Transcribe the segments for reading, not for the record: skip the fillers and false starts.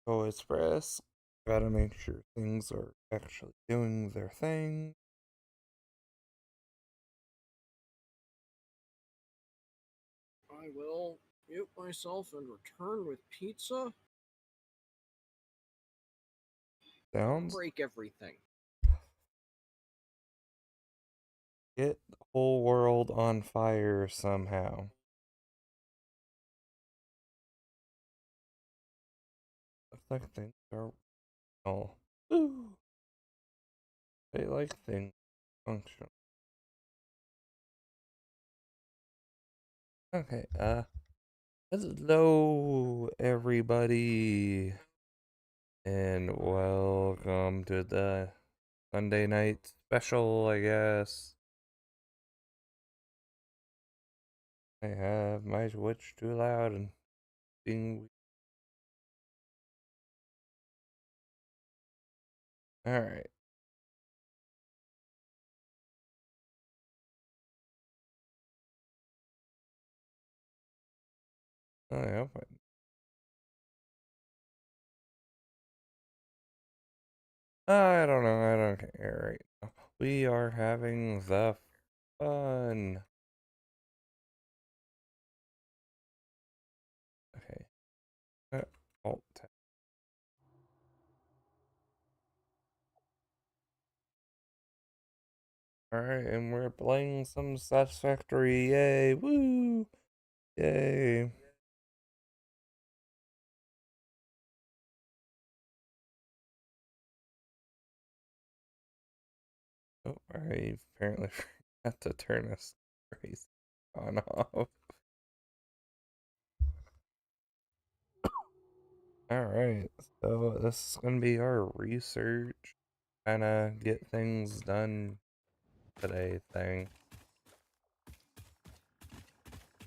Go Express. Gotta make sure things are actually doing their thing. I will mute myself and return with pizza. Sounds. Break everything. Get the whole world on fire somehow. Looks like things are all. Ooh. They like things function. Okay, hello everybody, and welcome to the Sunday night special, I guess. I have my Switch too loud and being. Alright. I hope I don't know, I don't care right now. We are having the fun. Okay. Alt tab. Alright, and we're playing some Satisfactory. Yay! Woo! Yay! Oh, I apparently forgot to turn this race on off. Alright, so this is gonna be our research, kinda get things done today thing.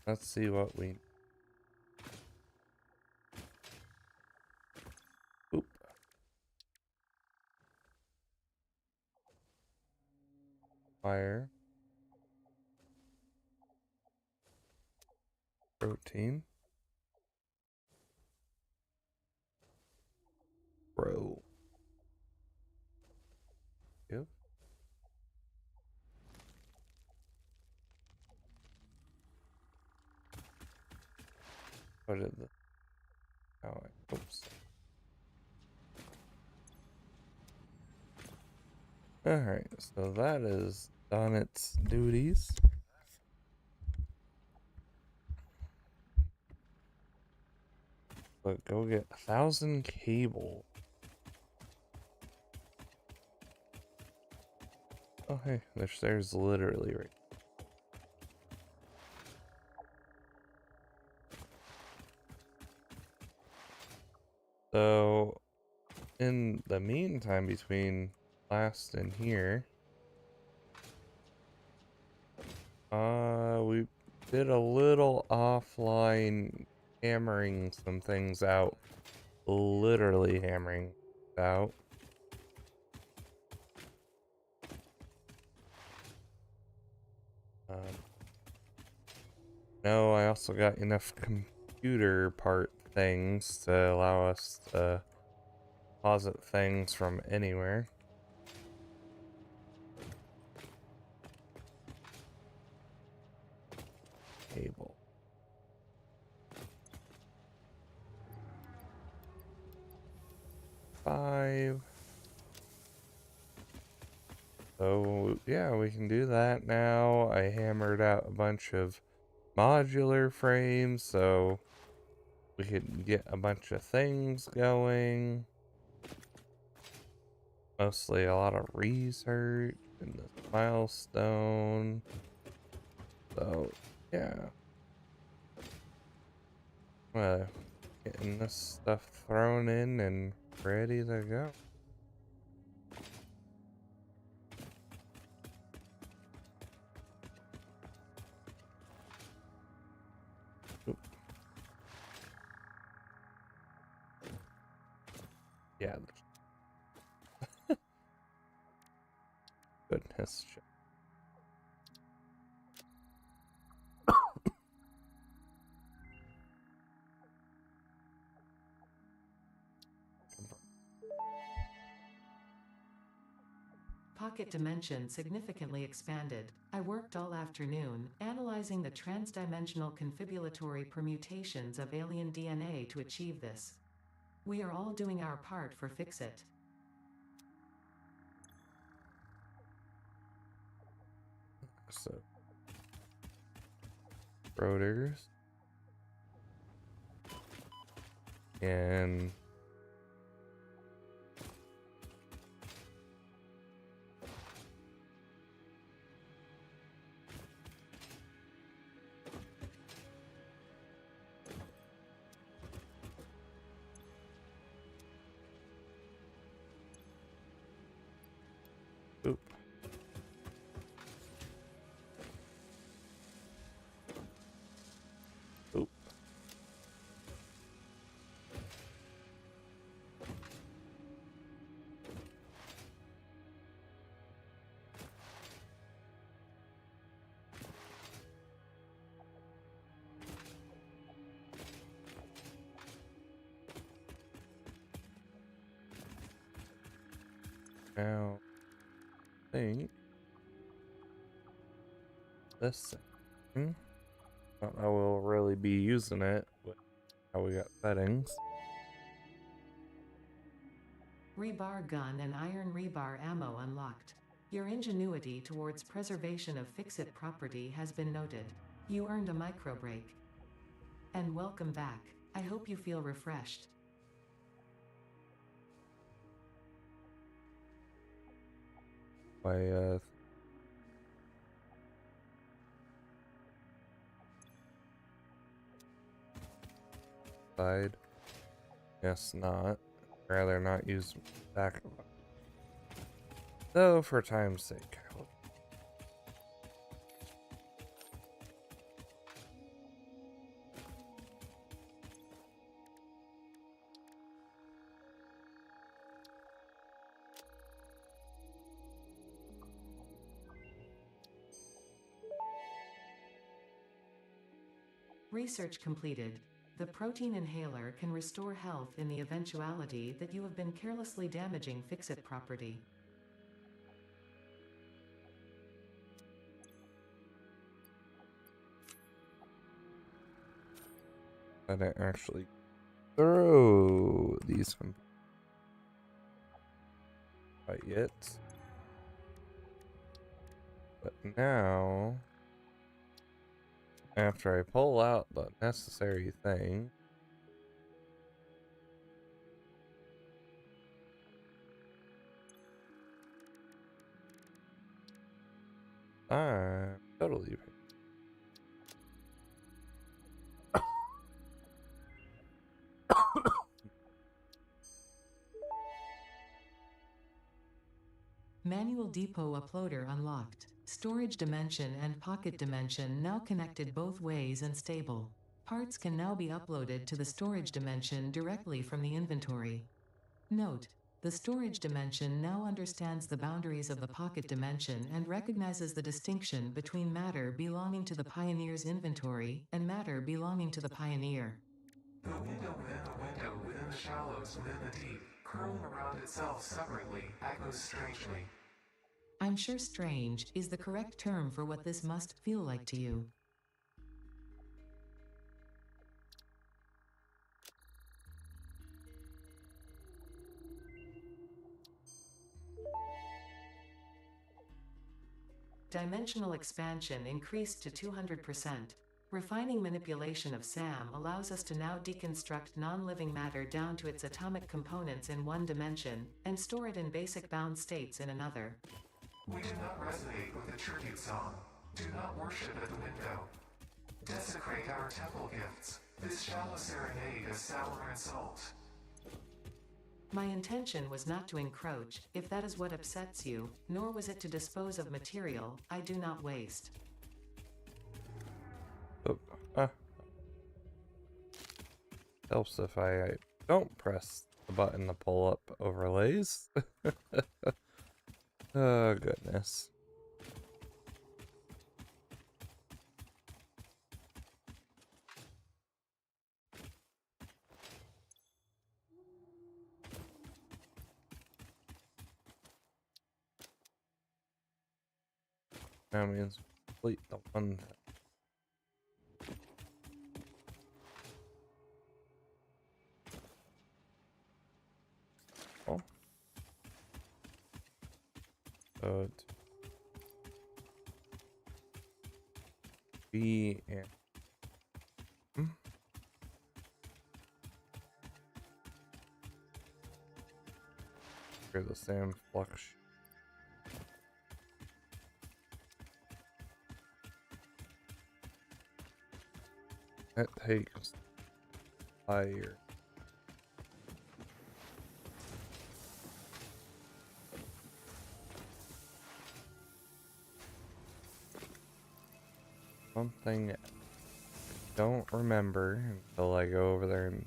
Let's see what we. Oop. Fire. Protein. Bro. Yep. What did the. Oh, oops. Alright, so that is done its duties. But go get 1,000 cable. Oh, hey, there's literally right. So, in the meantime, between last and here, we did a little offline hammering some things out. Literally hammering out. No, I also got enough computer part things to allow us to deposit things from anywhere. Cable. Five. So, yeah, we can do that now. I hammered out a bunch of modular frames, so we could get a bunch of things going. Mostly a lot of research and this milestone. So, yeah. Getting this stuff thrown in and ready to go. Oop. Yeah. Goodness. pocket dimension significantly expanded. I worked all afternoon, analyzing the transdimensional confibulatory permutations of alien DNA to achieve this. We are all doing our part for Fix-It. So, rotors. And oop. Oop. Now, I think this thing, I will really be using it with how we got settings. Rebar gun and iron rebar ammo unlocked. Your ingenuity towards preservation of Fix-It property has been noted. You earned a micro break. And welcome back. I hope you feel refreshed. My side. Yes, not. Rather not use back. Though, for time's sake, I will. Research completed. The protein inhaler can restore health in the eventuality that you have been carelessly damaging Fix-It property. I didn't actually throw these quite yet. But now, after I pull out the necessary thing, I'm totally. Manual depot uploader unlocked. Storage dimension and pocket dimension now connected both ways and stable. Parts can now be uploaded to the storage dimension directly from the inventory. Note: the storage dimension now understands the boundaries of the pocket dimension and recognizes the distinction between matter belonging to the Pioneer's inventory and matter belonging to the Pioneer. The window within the window within the shallows within the deep, curling around itself separately, echoes strangely. I'm sure strange is the correct term for what this must feel like to you. Dimensional expansion increased to 200%. Refining manipulation of SAM allows us to now deconstruct non-living matter down to its atomic components in one dimension, and store it in basic bound states in another. We do not resonate with the tribute song. Do not worship at the window. Desecrate our temple gifts. This shallow serenade is sour and salt. My intention was not to encroach, if that is what upsets you, nor was it to dispose of material I do not waste. Helps if I don't press the button to pull up overlays. Oh, goodness. That means complete the one thing. Oh. So it's B and for the same flux. That takes fire. Something I don't remember until I go over there and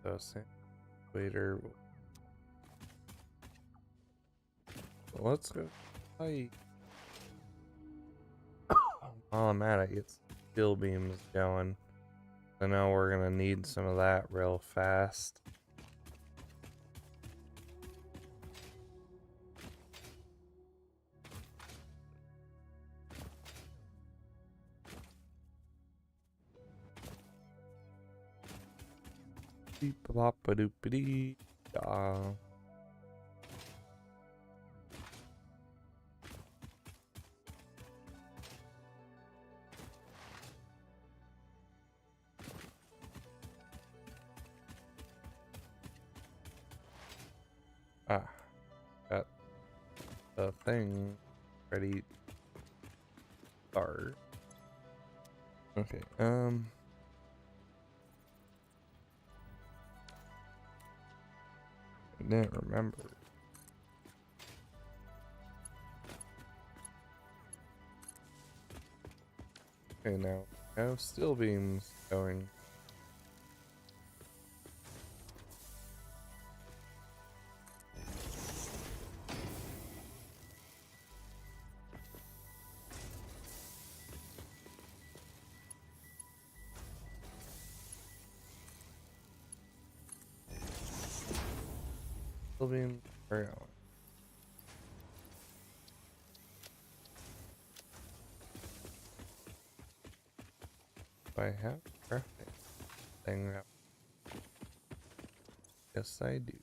so same waiter. Let's go. Hi. While I'm at it, get steel beams going. I know we're gonna need some of that real fast. Beep bop a doop a dee. Got the thing ready. Start. Okay. I didn't remember. Okay, now steel beams going. Steel beams are going. Do I have a crafting thing up? Yes, I do.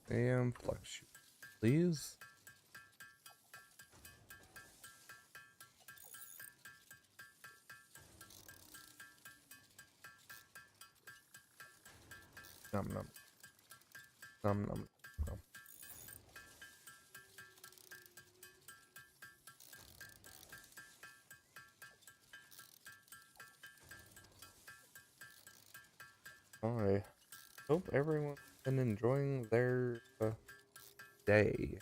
And flux, please. Num num. Num num num. I hope everyone's been enjoying their day.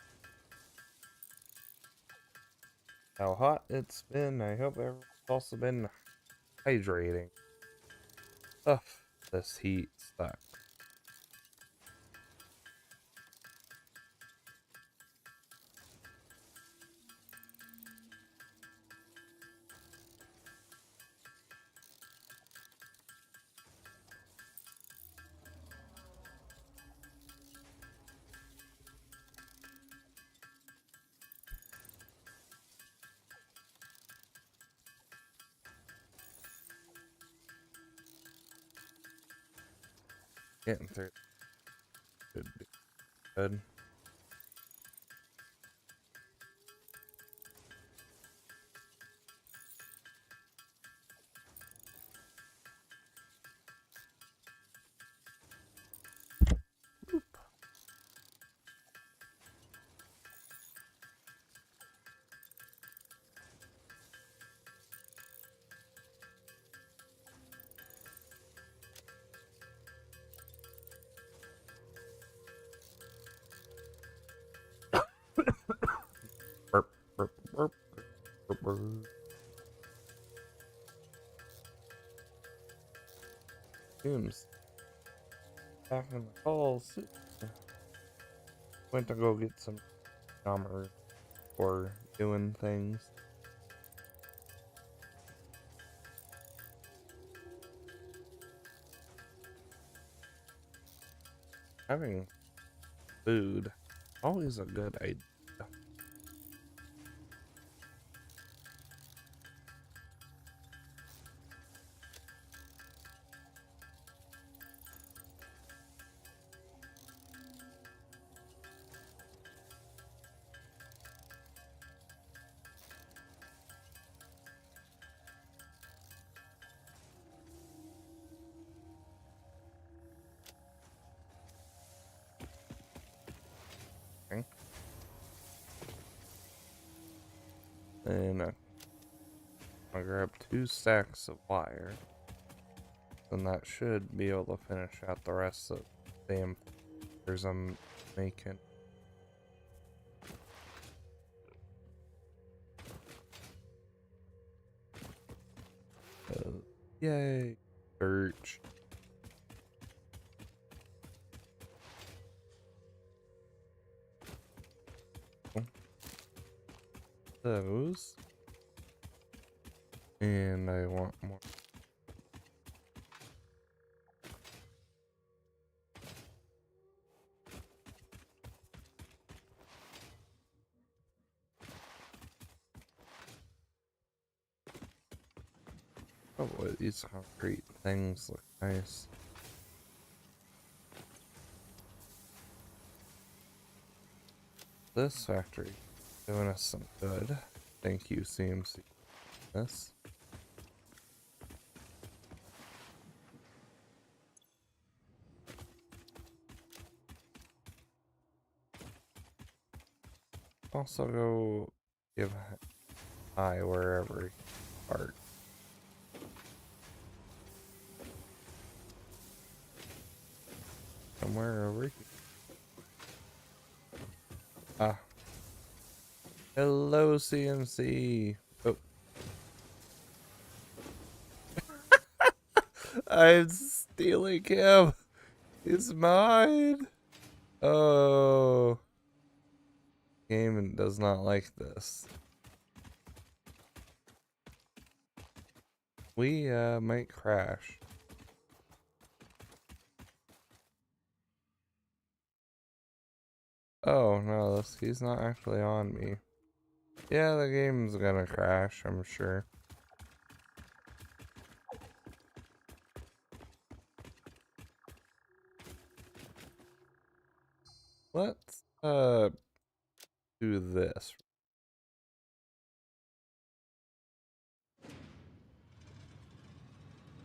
How hot it's been. I hope everyone's also been hydrating. Ugh, this heat sucks. Getting through should be good. back in the halls. Went to go get some armor for doing things. Having food, always a good idea. Okay. And I'll grab 2 stacks of wire. And that should be able to finish out the rest of the hamsters I'm making. Yay! Birch. Those. And I want more. Oh boy, these concrete things look nice. This factory doing us some good. Thank you, CMC. This. Also go give high wherever you part. Somewhere over here. Ah. Hello, CMC. Oh. I'm stealing him. He's mine. Oh. Game does not like this. We might crash. Oh no, he's not actually on me. Yeah, the game's gonna crash, I'm sure. Let's do this.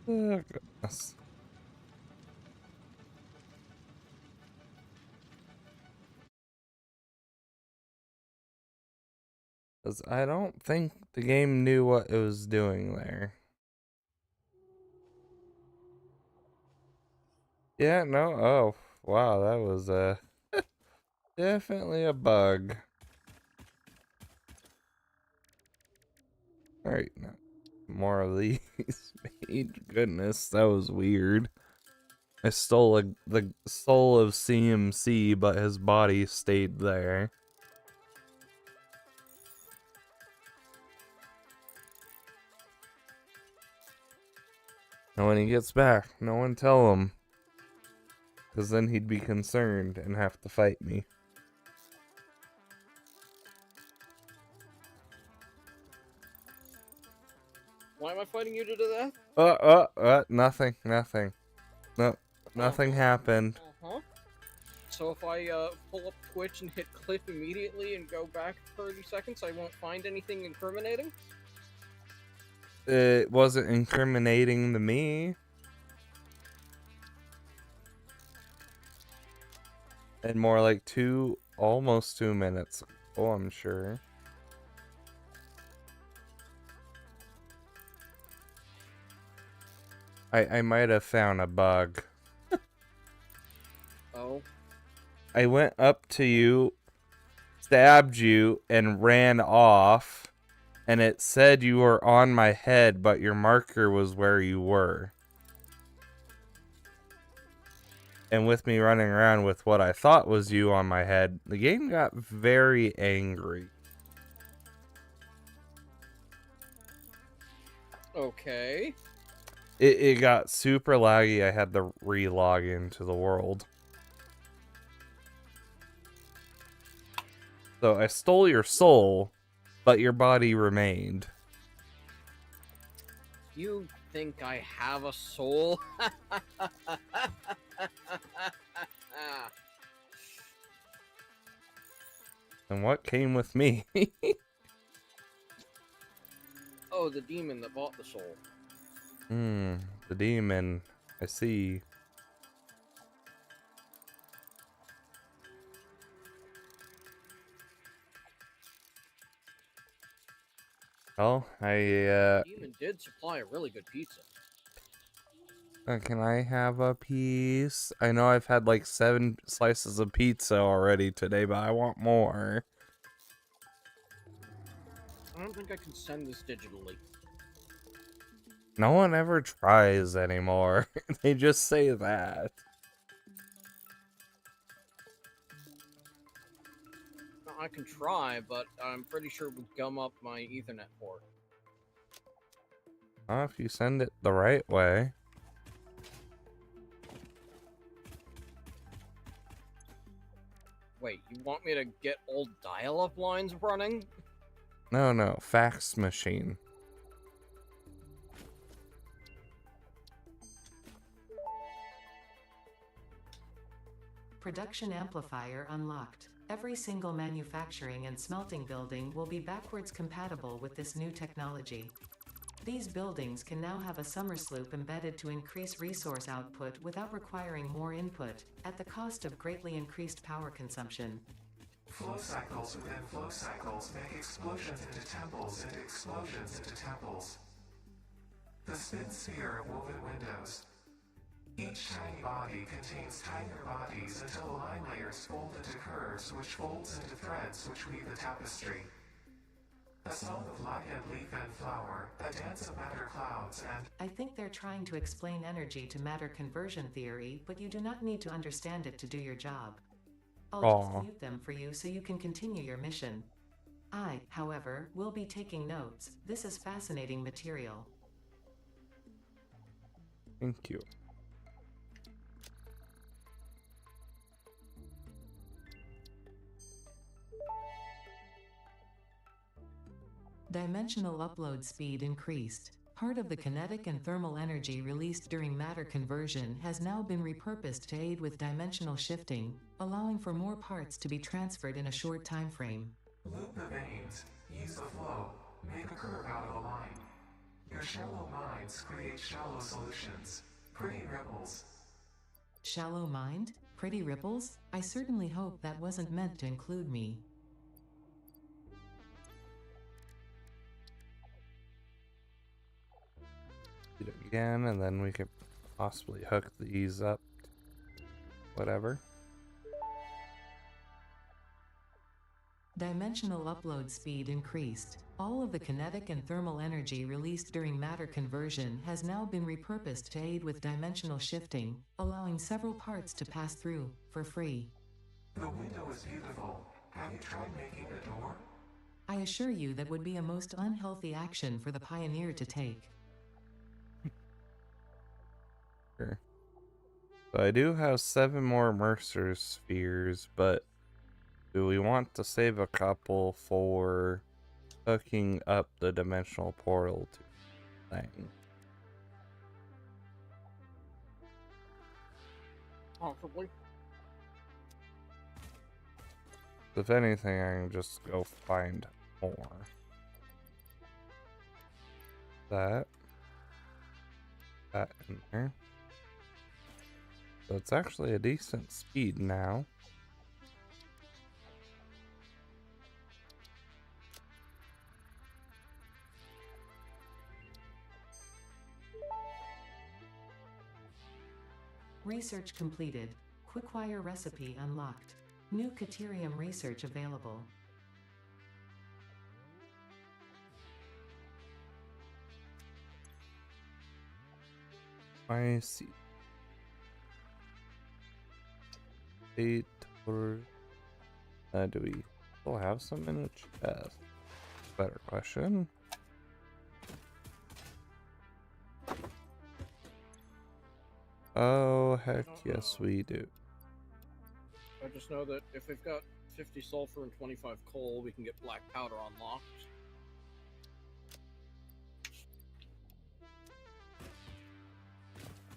Oh goodness. Because I don't think the game knew what it was doing there. Yeah, no, oh, wow, that was definitely a bug. Alright, now more of these made. Goodness, that was weird. I stole the soul of CMC, but his body stayed there. And when he gets back, no one tell him. Because then he'd be concerned and have to fight me. Why am I fighting you to do that? Nothing. No, nothing happened. So if I pull up Twitch and hit clip immediately and go back 30 seconds, I won't find anything incriminating? It wasn't incriminating to me. And more like almost 2 minutes ago, I'm sure. I might have found a bug. Oh. I went up to you, stabbed you, and ran off. And it said you were on my head, but your marker was where you were. And with me running around with what I thought was you on my head, the game got very angry. Okay. It got super laggy. I had to re-log into the world. So I stole your soul, but your body remained. You think I have a soul? And what came with me? Oh, the demon that bought the soul. The demon. I see. Well, The demon did supply a really good pizza. can I have a piece? I know I've had like 7 slices of pizza already today, but I want more. I don't think I can send this digitally. No one ever tries anymore. They just say that. I can try, but I'm pretty sure it would gum up my Ethernet port. If you send it the right way. Wait, you want me to get old dial-up lines running? No, fax machine. Production amplifier unlocked. Every single manufacturing and smelting building will be backwards compatible with this new technology. These buildings can now have a Somersloop embedded to increase resource output without requiring more input, at the cost of greatly increased power consumption. Flow cycles within flow cycles make explosions into temples and explosions into temples. The spin sphere of woven windows. Each tiny body contains tinier bodies until the line layers fold into curves which folds into threads which weave the tapestry. A song of light and leaf and flower, a dance of matter clouds and... I think they're trying to explain energy to matter conversion theory, but you do not need to understand it to do your job. I'll just mute them for you so you can continue your mission. I, however, will be taking notes. This is fascinating material. Thank you. Dimensional upload speed increased. Part of the kinetic and thermal energy released during matter conversion has now been repurposed to aid with dimensional shifting, allowing for more parts to be transferred in a short time frame. Loop the veins, use the flow, make a curve out of a line. Your shallow minds create shallow solutions. Pretty ripples. Shallow mind? Pretty ripples? I certainly hope that wasn't meant to include me. Do it again, and then we could possibly hook these up. Whatever. Dimensional upload speed increased. All of the kinetic and thermal energy released during matter conversion has now been repurposed to aid with dimensional shifting, allowing several parts to pass through, for free. The window is beautiful. Have you tried making a door? I assure you that would be a most unhealthy action for the pioneer to take. Sure. So I do have 7 more Mercer spheres, but do we want to save a couple for hooking up the dimensional portal to the thing? Possibly. If anything, I can just go find more. That in there. So it's actually a decent speed now. Research completed. Quickwire recipe unlocked. New Caterium research available. I see. 8 or do we still have some in a chest? Better question. Oh, heck yes, we do. I just know that if we've got 50 sulfur and 25 coal, we can get black powder unlocked.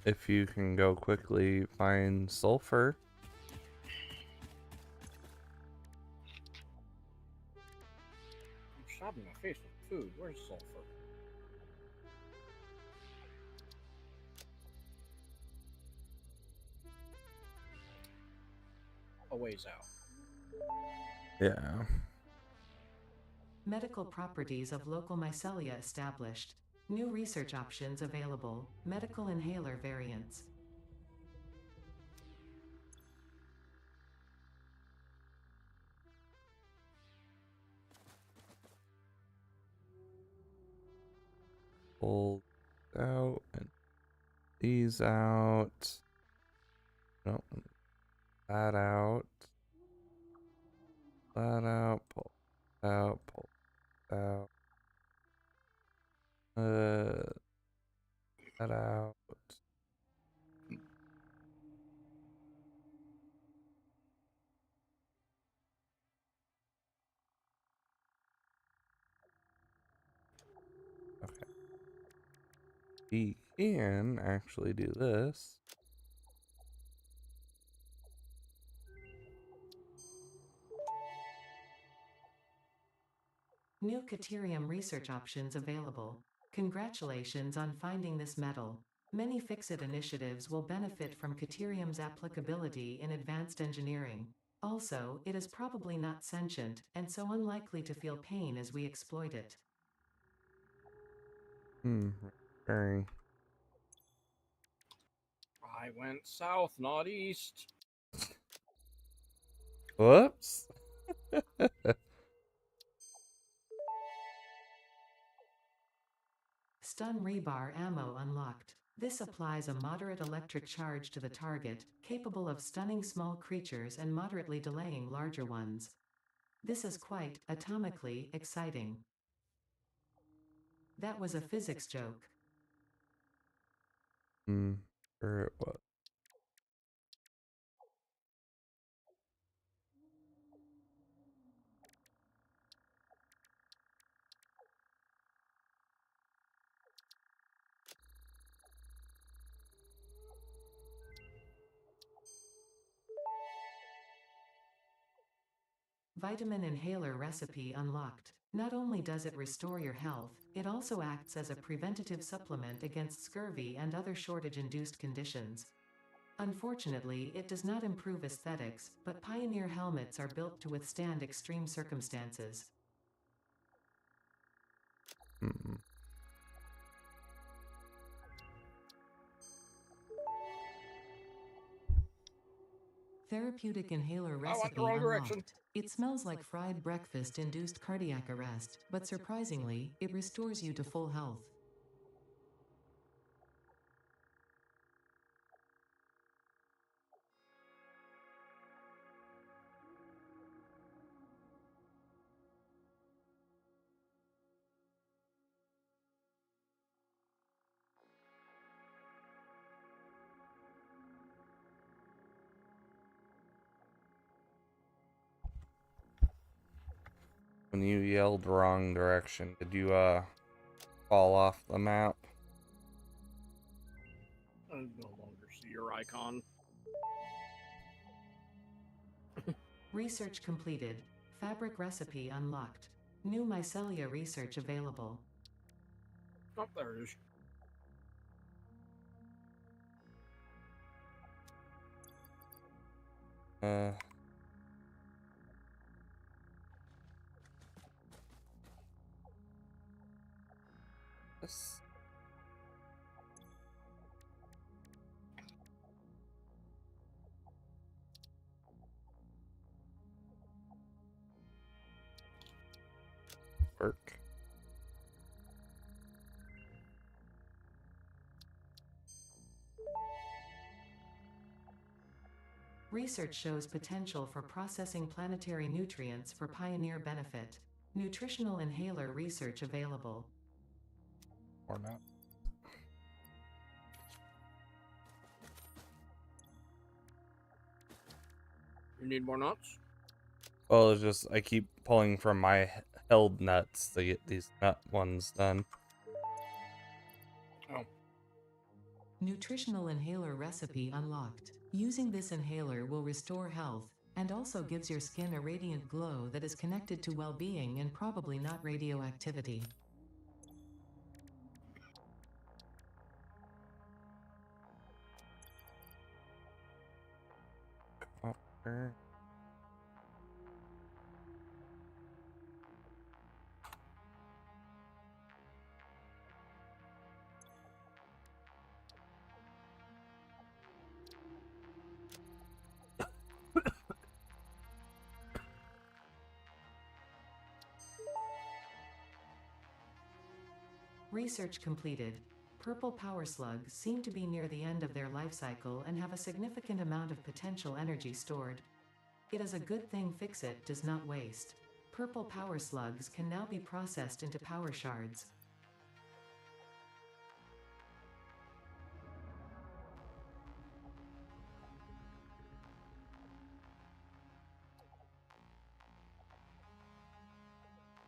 If you can go quickly find sulfur. I'm stabbing my face with food. Where's sulfur? A ways out. Yeah. Medical properties of local mycelia established. New research options available. Medical inhaler variants. Pull out and these out. No, that out. That out. Pull out. Pull out. That out. Okay. We can actually do this. New Caterium research options available. Congratulations on finding this metal. Many Fix-It initiatives will benefit from Caterium's applicability in advanced engineering. Also, it is probably not sentient, and so unlikely to feel pain as we exploit it. Very. I went south, not east. Whoops. Stun rebar ammo unlocked. This applies a moderate electric charge to the target, capable of stunning small creatures and moderately delaying larger ones. This is quite, atomically, exciting. That was a physics joke. Sure it was. Vitamin inhaler recipe unlocked. Not only does it restore your health, it also acts as a preventative supplement against scurvy and other shortage-induced conditions. Unfortunately, it does not improve aesthetics, but Pioneer helmets are built to withstand extreme circumstances. Therapeutic inhaler I went recipe the wrong direction. unlocked. It smells like fried breakfast-induced cardiac arrest, but surprisingly, it restores you to full health. When you yelled wrong direction, did you fall off the map? I no longer see your icon. Research completed. Fabric recipe unlocked. New mycelia research available. Oh, there it is. This. Work. Research shows potential for processing planetary nutrients for pioneer benefit. Nutritional inhaler research available. Or not. You need more nuts? Well, it's just I keep pulling from my held nuts to get these nut ones done. Oh. Nutritional inhaler recipe unlocked. Using this inhaler will restore health, and also gives your skin a radiant glow that is connected to well-being and probably not radioactivity. Copper. Research completed. Purple power slugs seem to be near the end of their life cycle and have a significant amount of potential energy stored. It is a good thing Fixit does not waste. Purple power slugs can now be processed into power shards.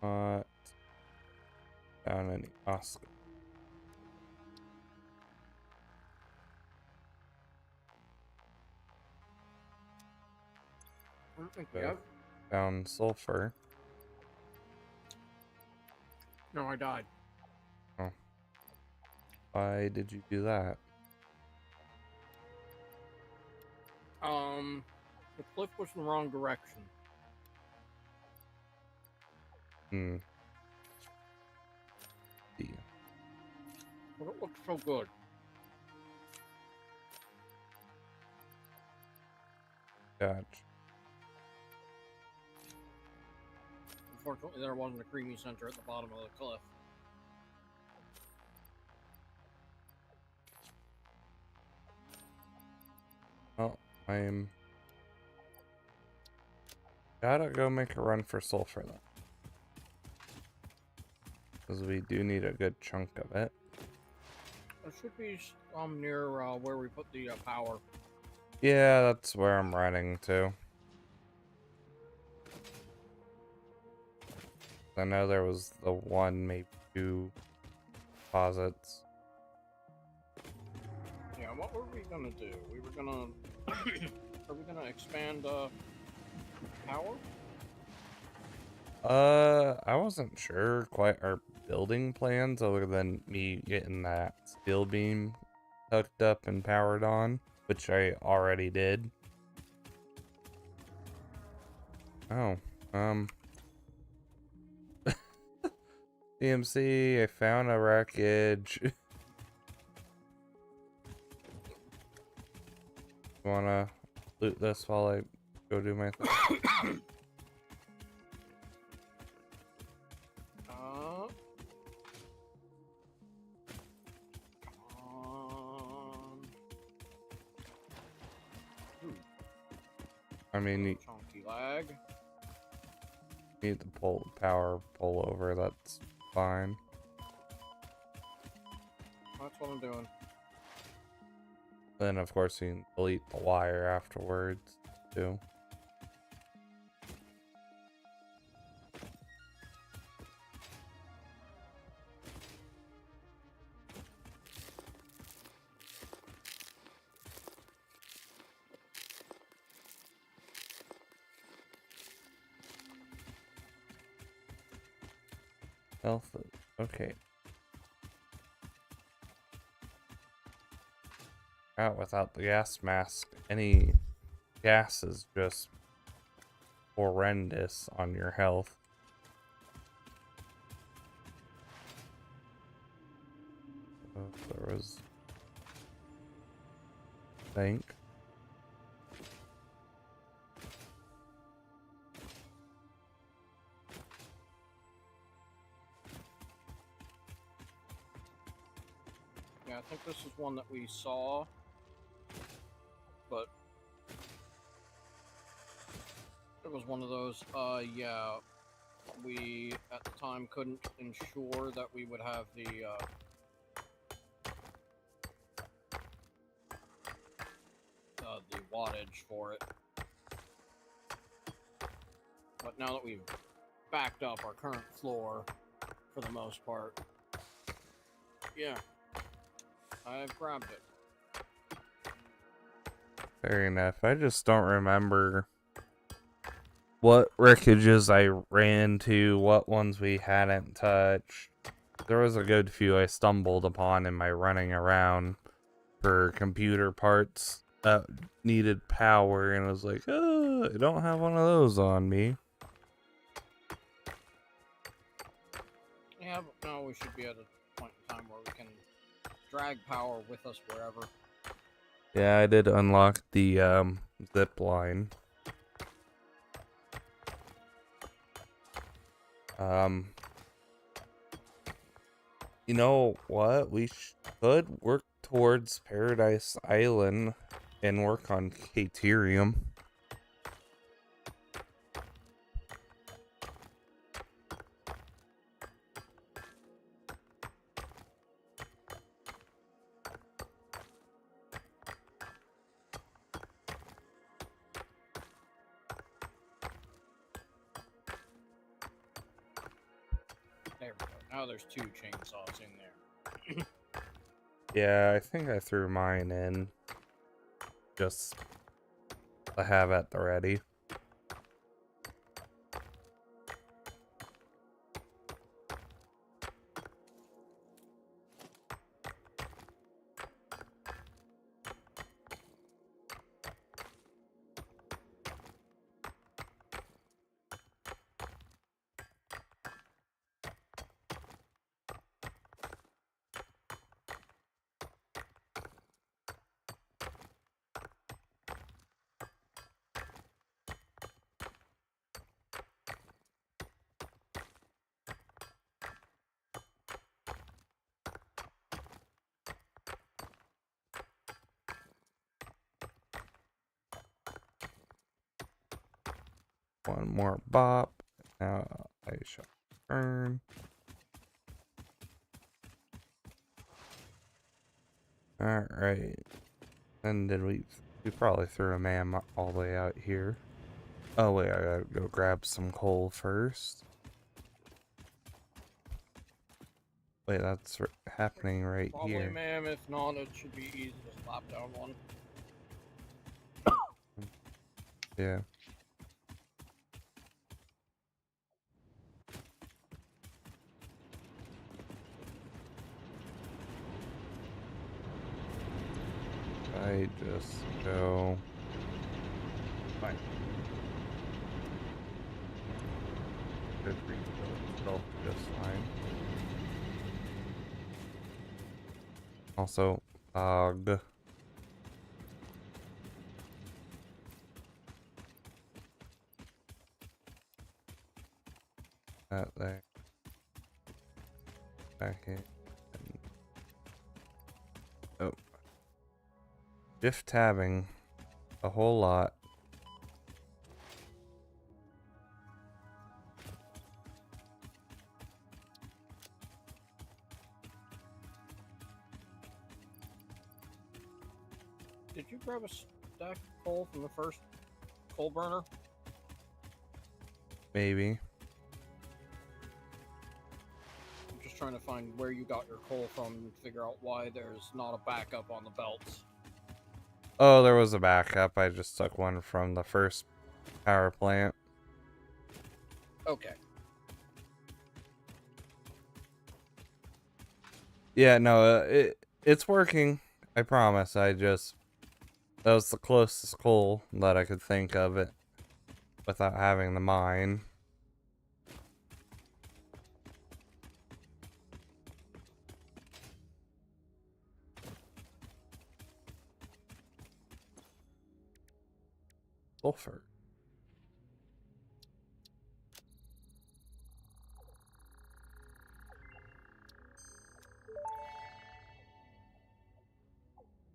Not found any Oscar. I don't think we Yeah. have. Found sulfur. No, I died. Why did you do that? The cliff was in the wrong direction. Hmm. See. But it looked so good. Gotcha. Unfortunately, there wasn't a creamy center at the bottom of the cliff. Well, I'm gotta go make a run for sulfur then. Because we do need a good chunk of it. It should be near where we put the power. Yeah, that's where I'm running to. I know there was the one, maybe two deposits. Yeah, what were we gonna do? We were gonna... Are we gonna expand power? I wasn't sure quite our building plans other than me getting that steel beam hooked up and powered on, which I already did. Oh, CMC, I found a wreckage. Wanna loot this while I go do my thing? I mean, you Chunky lag. need the power pull over, that's fine. That's what I'm doing. Then, of course, you can delete the wire afterwards, too. Health, okay. Out without the gas mask, any gas is just horrendous on your health. There was think. Yeah, I think this is one that we saw, but It was one of those, yeah, we at the time couldn't ensure that we would have the wattage for it. But now that we've backed up our current floor, for the most part, yeah, I've grabbed it. Fair enough. I just don't remember what wreckages I ran to, what ones we hadn't touched. There was a good few I stumbled upon in my running around for computer parts that needed power, and I was like, oh, I don't have one of those on me. Yeah, but now we should be at a point in time where we can drag power with us wherever. Yeah, I did unlock the zip line. You know what? We should work towards Paradise Island and work on Caterium. There we go. Now there's 2 chainsaws in there. Yeah, I think I threw mine in just to have at the ready. One more bop. Now I shall turn. Alright. And then we probably threw a man all the way out here. Oh wait, I gotta go grab some coal first. Wait, that's happening right Probably, here. ma'am. If not, it should be easy to slap down one. Yeah. I just go. Fine. Should refill itself just fine. Also, fog. That there. Back in. Oh. Shift tabbing a whole lot. Did you grab a stack of coal from the first coal burner? Maybe. I'm just trying to find where you got your coal from and figure out why there's not a backup on the belts. Oh, there was a backup. I just took one from the first power plant. Okay. Yeah, no, it's working. I promise. That was the closest coal that I could think of it without having the mine. Sulfur.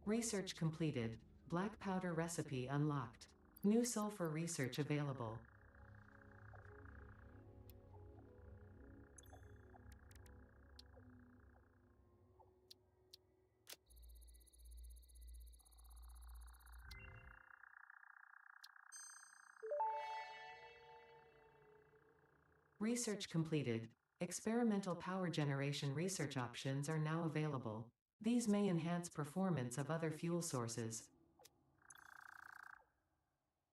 Research completed. Black powder recipe unlocked. New sulfur research available. Research completed. Experimental power generation research options are now available. These may enhance performance of other fuel sources.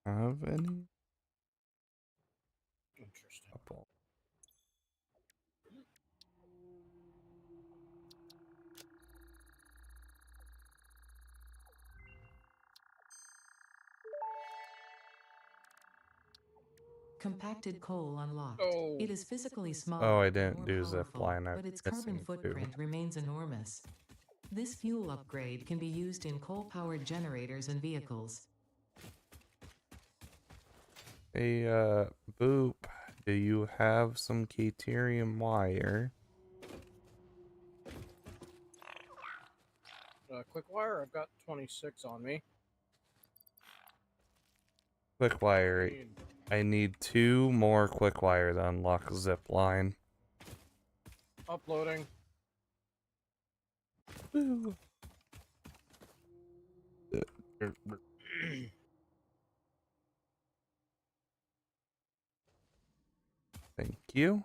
Have any? Interesting. Couple. Compacted coal unlocked. Oh. It is physically smaller, Oh, I and didn't more do zip powerful, line. I'm but its carbon missing two. footprint remains enormous. This fuel upgrade can be used in coal-powered generators and vehicles. Hey, Boop, do you have some Caterium wire? Quick wire, I've got 26 on me. Quick wire. Need- I need 2 more quick wire to unlock zip line. Uploading. Woo. Thank you.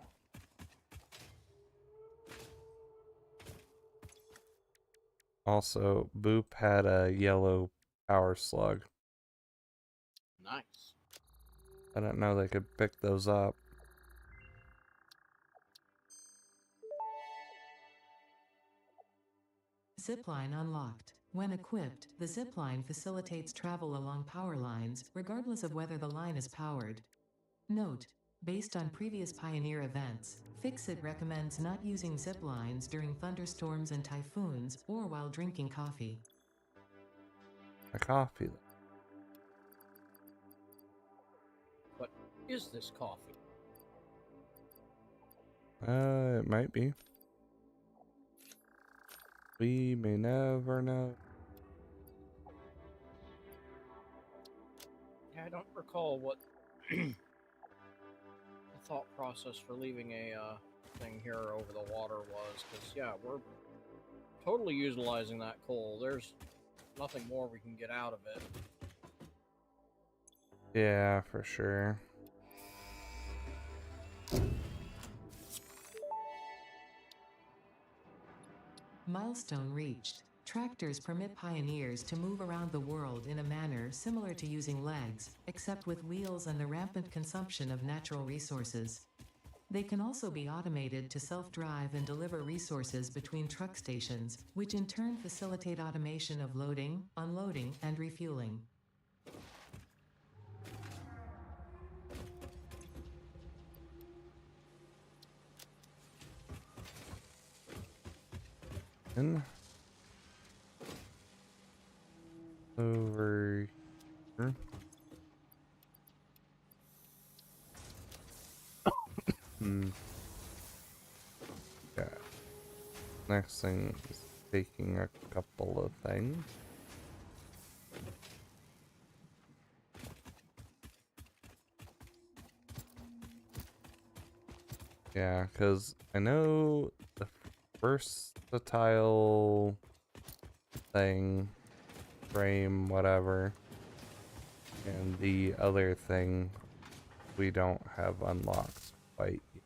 Also, Boop had a yellow power slug. Nice. I didn't know they could pick those up. Zipline unlocked. When equipped, the zipline facilitates travel along power lines, regardless of whether the line is powered. Note: based on previous Pioneer events, Fixit recommends not using zip lines during thunderstorms and typhoons, or while drinking coffee. A coffee. What is this coffee? It might be. We may never know. Yeah, I don't recall what the thought process for leaving a thing here over the water was, because yeah, we're totally utilizing that coal. There's nothing more we can get out of it. Yeah, for sure. Milestone reached. Tractors permit pioneers to move around the world in a manner similar to using legs, except with wheels and the rampant consumption of natural resources. They can also be automated to self-drive and deliver resources between truck stations, which in turn facilitate automation of loading, unloading, and refueling. And over here. Yeah. Next thing is taking a couple of things. Yeah, because I know the versatile thing, frame, whatever, and the other thing we don't have unlocked quite yet.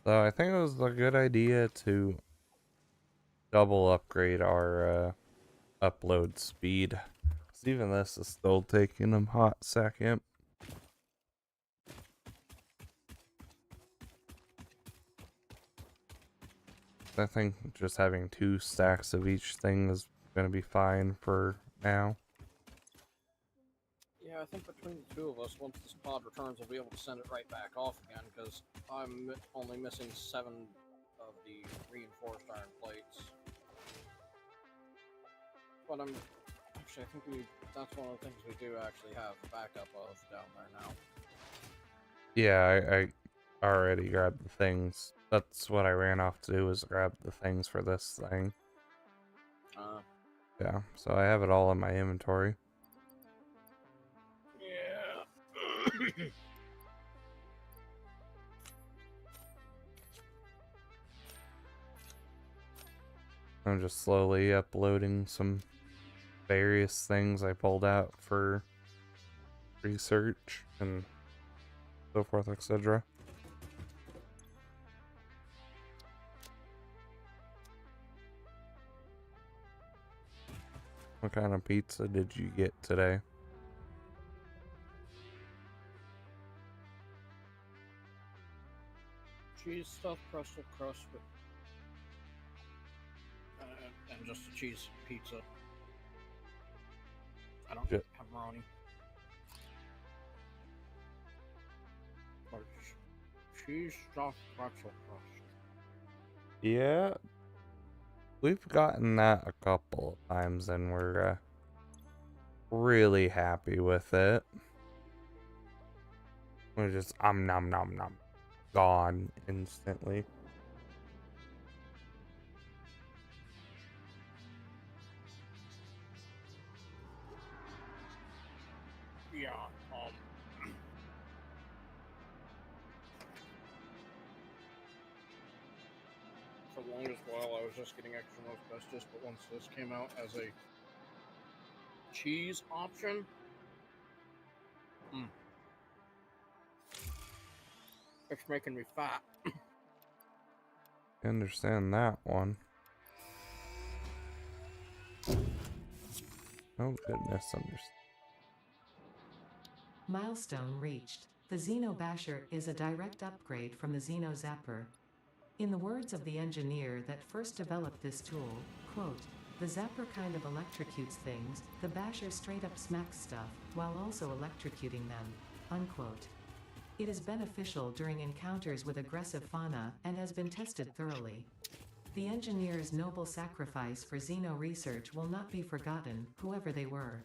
So I think it was a good idea to double upgrade our upload speed. 'Cause even this is still taking a hot second. I think just having 2 stacks of each thing is going to be fine for now. Yeah, I think between the two of us, once this pod returns, we'll be able to send it right back off again, because I'm only missing 7 of the reinforced iron plates. But actually, I think that's one of the things we do actually have backup of down there now. Yeah, I already grabbed the things. That's what I ran off to do, was grab the things for this thing. Yeah, so I have it all in my inventory. Yeah. I'm just slowly uploading some various things I pulled out for research and so forth, etc. What kind of pizza did you get today? Cheese stuffed pretzel crust with, and just a cheese pizza. I don't Yeah. get pepperoni. But cheese stuffed pretzel crust. Yeah, we've gotten that a couple of times and we're really happy with it. We're just nom nom nom gone instantly. Yeah. For the longest while, I was just getting extra most bestest, but once this came out as a cheese option, it's making me fat. I understand that one. Oh goodness, understand. Milestone reached. The Xeno Basher is a direct upgrade from the Xeno Zapper. In the words of the engineer that first developed this tool, quote, "The Zapper kind of electrocutes things, the Basher straight up smacks stuff, while also electrocuting them," unquote. It is beneficial during encounters with aggressive fauna and has been tested thoroughly. The engineer's noble sacrifice for Xeno research will not be forgotten, whoever they were.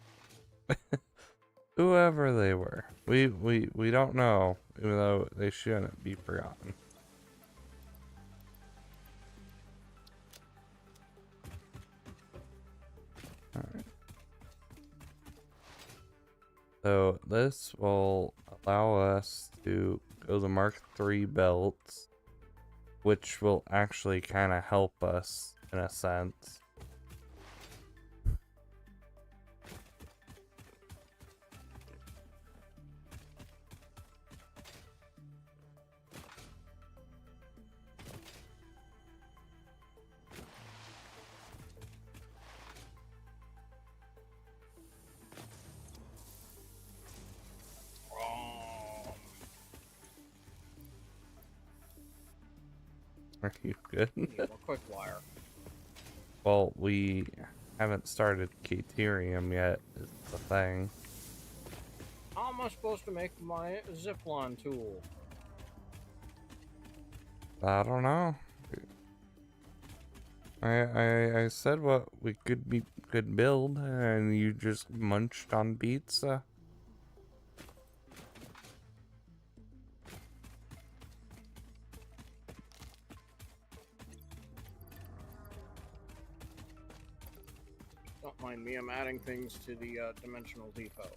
Whoever they were. We don't know, even though they shouldn't be forgotten. Alright. So this will allow us to go the Mark III belts, which will actually kind of help us in a sense. Are you good? Need a quick wire. Well, we haven't started Caterium yet, is the thing. How am I supposed to make my zipline tool? I don't know. I said what we could build, and you just munched on pizza. Don't mind me, I'm adding things to the dimensional depot.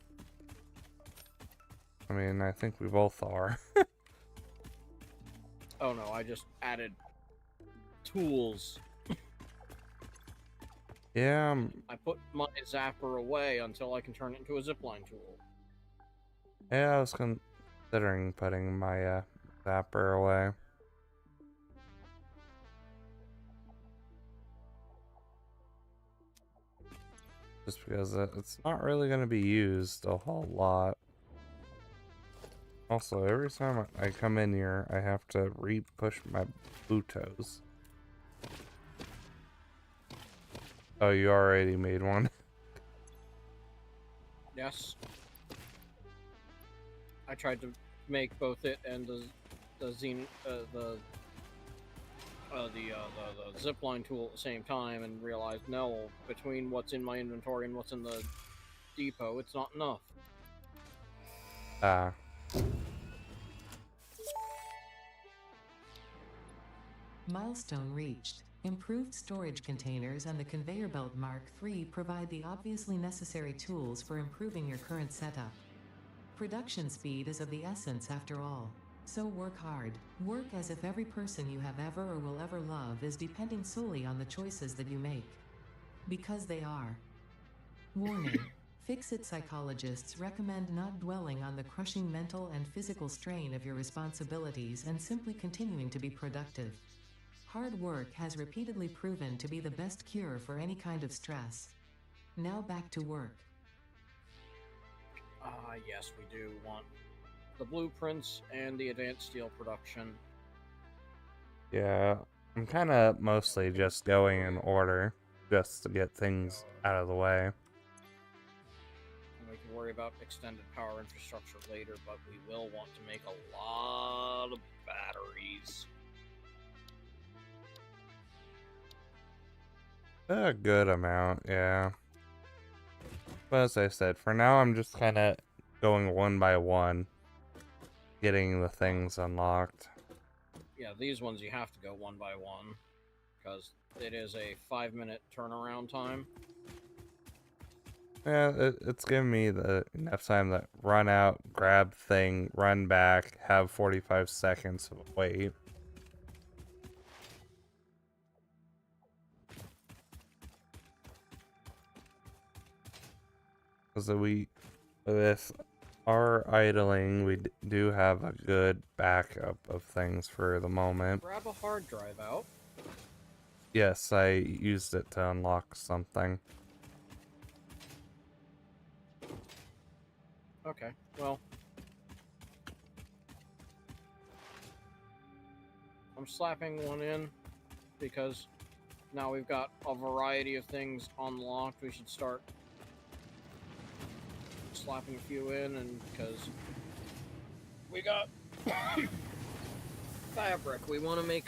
I mean, I think we both are. Oh no, I just added tools. Yeah, I put my zapper away until I can turn it into a zipline tool. yeah, I was considering putting my zapper away. Just because it's not really going to be used a whole lot. Also, every time I come in here, I have to re-push my Blutos. Oh, you already made one? Yes. I tried to make both it and the zipline tool at the same time and realized no, between what's in my inventory and what's in the depot, it's not enough. Ah. Milestone reached. Improved storage containers and the conveyor belt Mark III provide the obviously necessary tools for improving your current setup. Production speed is of the essence after all. So work hard. Work as if every person you have ever or will ever love is depending solely on the choices that you make. Because they are. Warning. Fix-it psychologists recommend not dwelling on the crushing mental and physical strain of your responsibilities and simply continuing to be productive. Hard work has repeatedly proven to be the best cure for any kind of stress. Now back to work. Yes, we do want the blueprints and the advanced steel production. Yeah, I'm kind of mostly just going in order just to get things out of the way. And we can worry about extended power infrastructure later, but we will want to make a lot of batteries. A good amount, yeah. But as I said, for now I'm just kind of going one by one, getting the things unlocked. Yeah, these ones you have to go one by one, because it is a 5-minute turnaround time. Yeah, it's giving me enough time to run out, grab thing, run back, have 45 seconds of wait. So with our idling, we do have a good backup of things for the moment. Grab a hard drive out. Yes, I used it to unlock something. Okay, well. I'm slapping one in because now we've got a variety of things unlocked. We should start slapping a few in, and because we got fabric, we want to make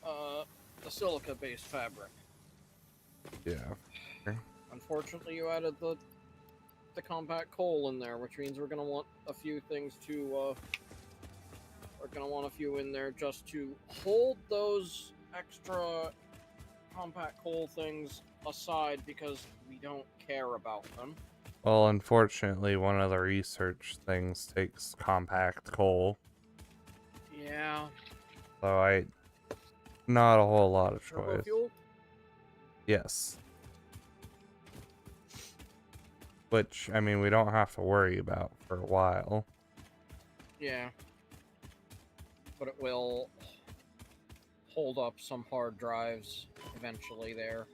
a silica-based fabric. Yeah. Unfortunately, you added the compact coal in there, which means we're gonna want a few things to we're gonna want a few in there just to hold those extra compact coal things aside because we don't care about them. Well, unfortunately, one of the research things takes compact coal. Yeah. So not a whole lot of Turbo choice. fuel? Yes. Which, I mean, we don't have to worry about for a while. Yeah. But it will hold up some hard drives eventually there.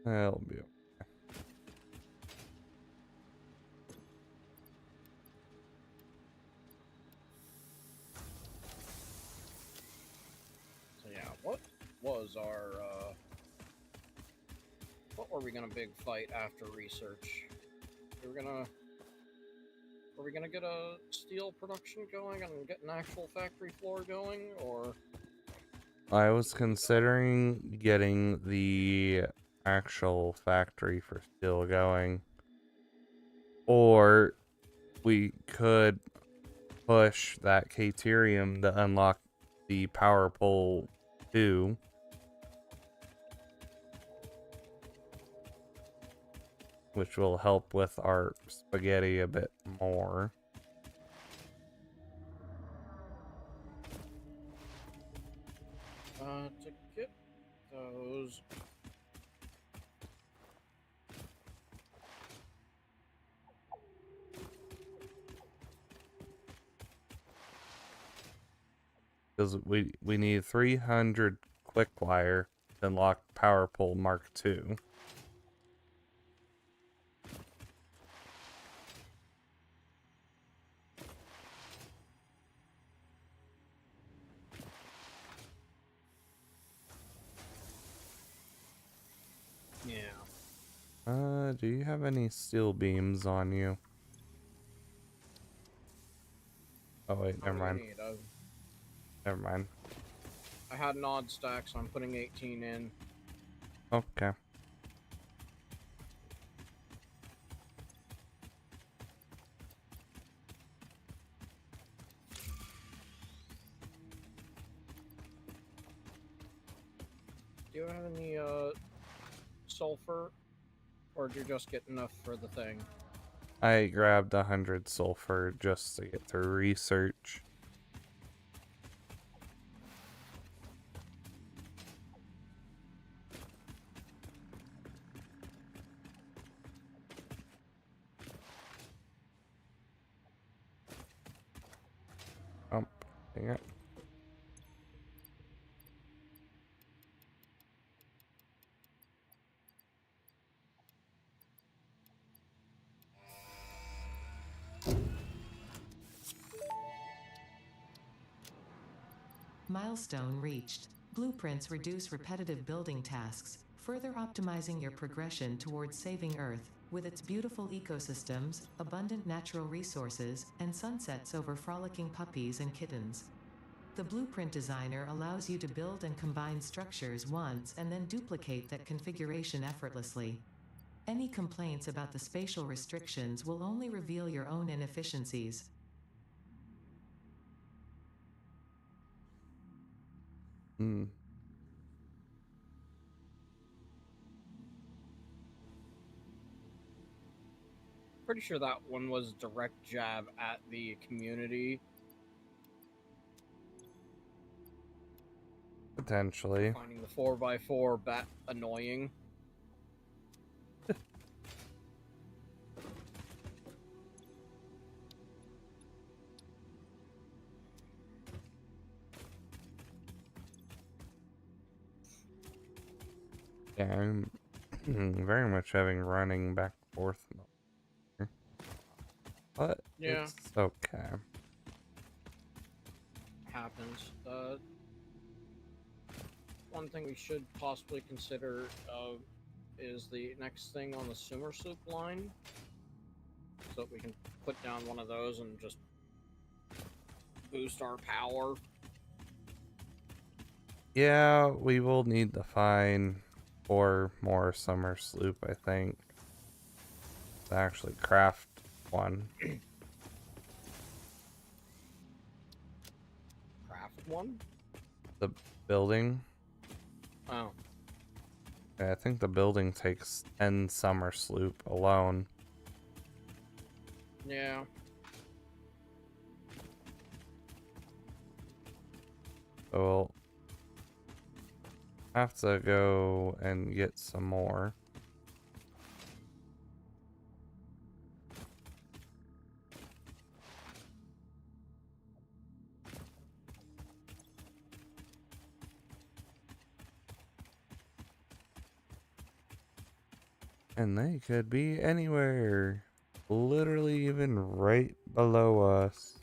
It'll be okay. So yeah, what was our what were we gonna big fight after research? Were we gonna get a steel production going and get an actual factory floor going, or I was considering getting the actual factory for steel going. Or we could push that Caterium to unlock the Power Pole 2. Which will help with our spaghetti a bit more. to get those? Because we need 300 quick wire to unlock Power Pole Mark II. Yeah. Do you have any steel beams on you? Oh wait, never mind. Never mind. I had an odd stack, so I'm putting 18 in. Okay. Do you have any sulfur, or did you just get enough for the thing? I grabbed 100 sulfur just to get through research. Dang it. Milestone reached. Blueprints reduce repetitive building tasks, further optimizing your progression towards saving Earth, with its beautiful ecosystems, abundant natural resources, and sunsets over frolicking puppies and kittens. The blueprint designer allows you to build and combine structures once and then duplicate that configuration effortlessly. Any complaints about the spatial restrictions will only reveal your own inefficiencies. Hmm. Pretty sure that one was direct jab at the community, Potentially. finding the 4x4 bat annoying. Yeah, I'm very much having running back and forth. But Yeah. it's okay. Happens. One thing we should possibly consider is the next thing on the Sumer Soup line, so that we can put down one of those and just boost our power. Yeah, we will need to find 4 more summer sloop, I think, to actually craft one. Craft one? The building. Oh. I think the building takes 10 summer sloop alone. Yeah. So we'll have to go and get some more. And they could be anywhere. Literally even right below us.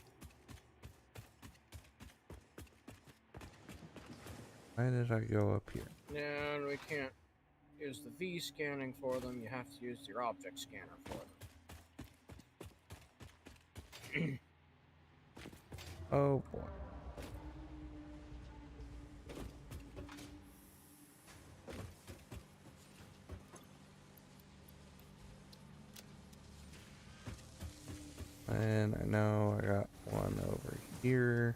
Why did I go up here? Yeah, and we can't use the V scanning for them. You have to use your object scanner for them. Oh boy. And I know I got one over here.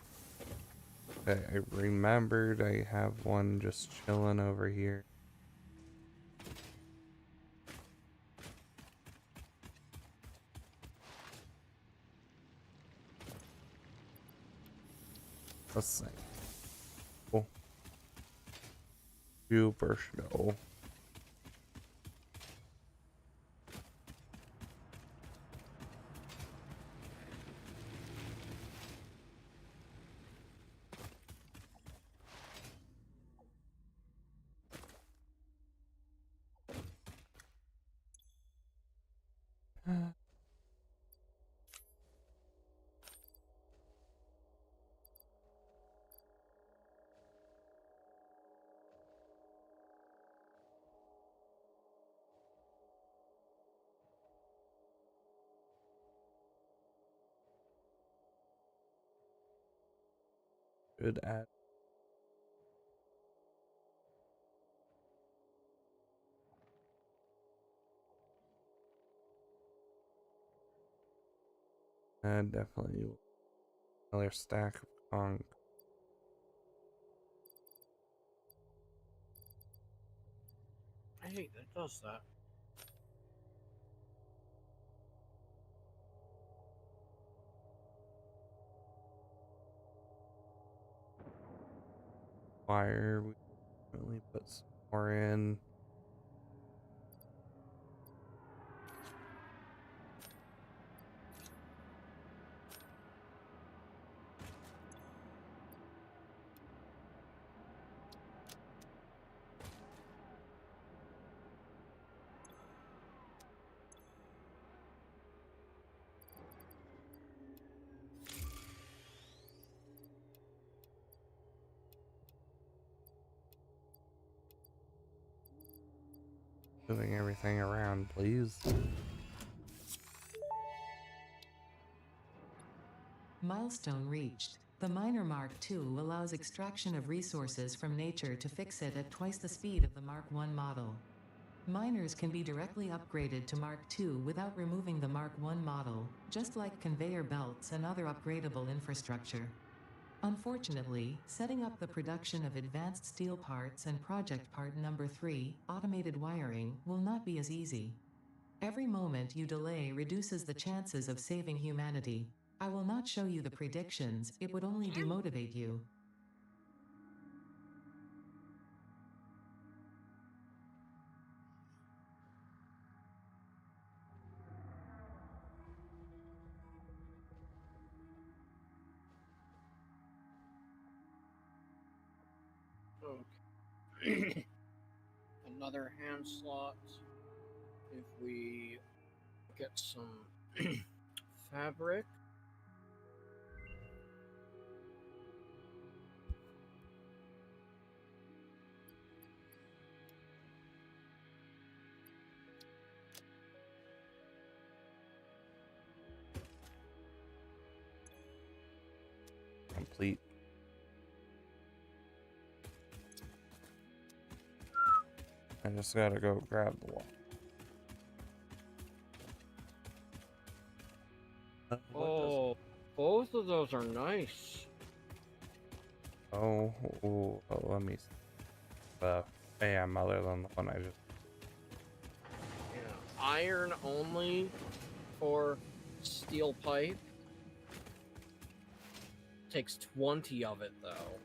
I remembered I have one just chilling over here. Let's see. Oh. Super snow. Good at. And definitely another stack of conch. I hate that it does that. wire. We really put some more in. Moving everything around, please. Milestone reached. The Miner Mark II allows extraction of resources from nature to fix it at twice the speed of the Mark I model. Miners can be directly upgraded to Mark II without removing the Mark I model, just like conveyor belts and other upgradable infrastructure. Unfortunately, setting up the production of advanced steel parts and project part number 3, automated wiring, will not be as easy. Every moment you delay reduces the chances of saving humanity. I will not show you the predictions, it would only demotivate you. Okay. Another hand slot. If we get some fabric. Complete. I just gotta go grab the wall. Oh, both of those are nice. Oh, let me see. Yeah, other than the one I just. Yeah, iron only for steel pipe. Takes 20 of it though.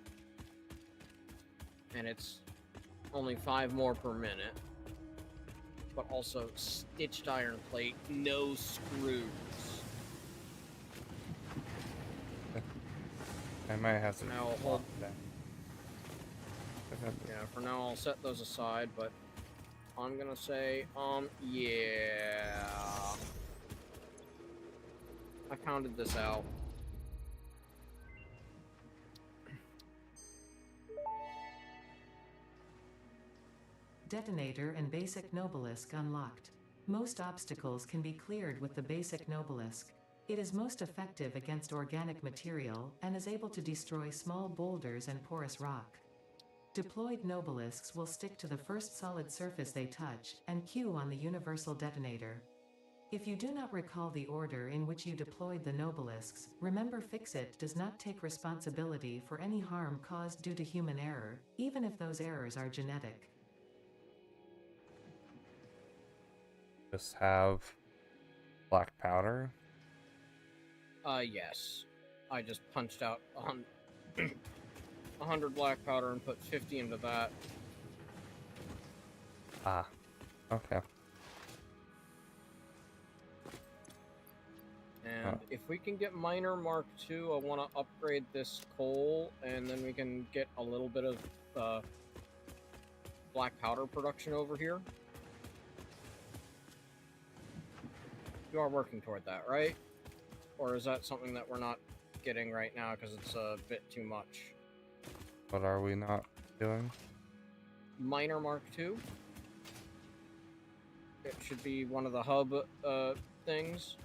And it's only 5 more per minute. But also stitched iron plate, no screws. I might have to. Now hold. That. Yeah, for now I'll set those aside, but I'm gonna say, yeah. I counted this out. Detonator and Basic Nobelisk unlocked. Most obstacles can be cleared with the Basic Nobelisk. It is most effective against organic material and is able to destroy small boulders and porous rock. Deployed Nobelisks will stick to the first solid surface they touch and queue on the universal detonator. If you do not recall the order in which you deployed the Nobelisks, remember Fixit does not take responsibility for any harm caused due to human error, even if those errors are genetic. Just have black powder. Yes. I just punched out 100 black powder and put 50 into that. Ah, okay. And if we can get Miner Mark II, I want to upgrade this coal, and then we can get a little bit of black powder production over here. You are working toward that, right? Or is that something that we're not getting right now because it's a bit too much? What are we not doing? Miner Mark II? It should be one of the hub things.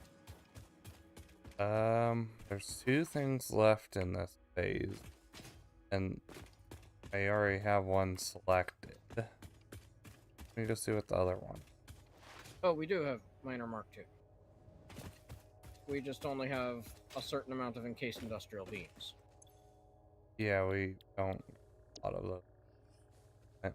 There's 2 things left in this phase, and I already have one selected. Let me just see what the other one. Oh, we do have Miner Mark II. We just only have a certain amount of encased industrial beams. Yeah, we don't a lot of those. Okay.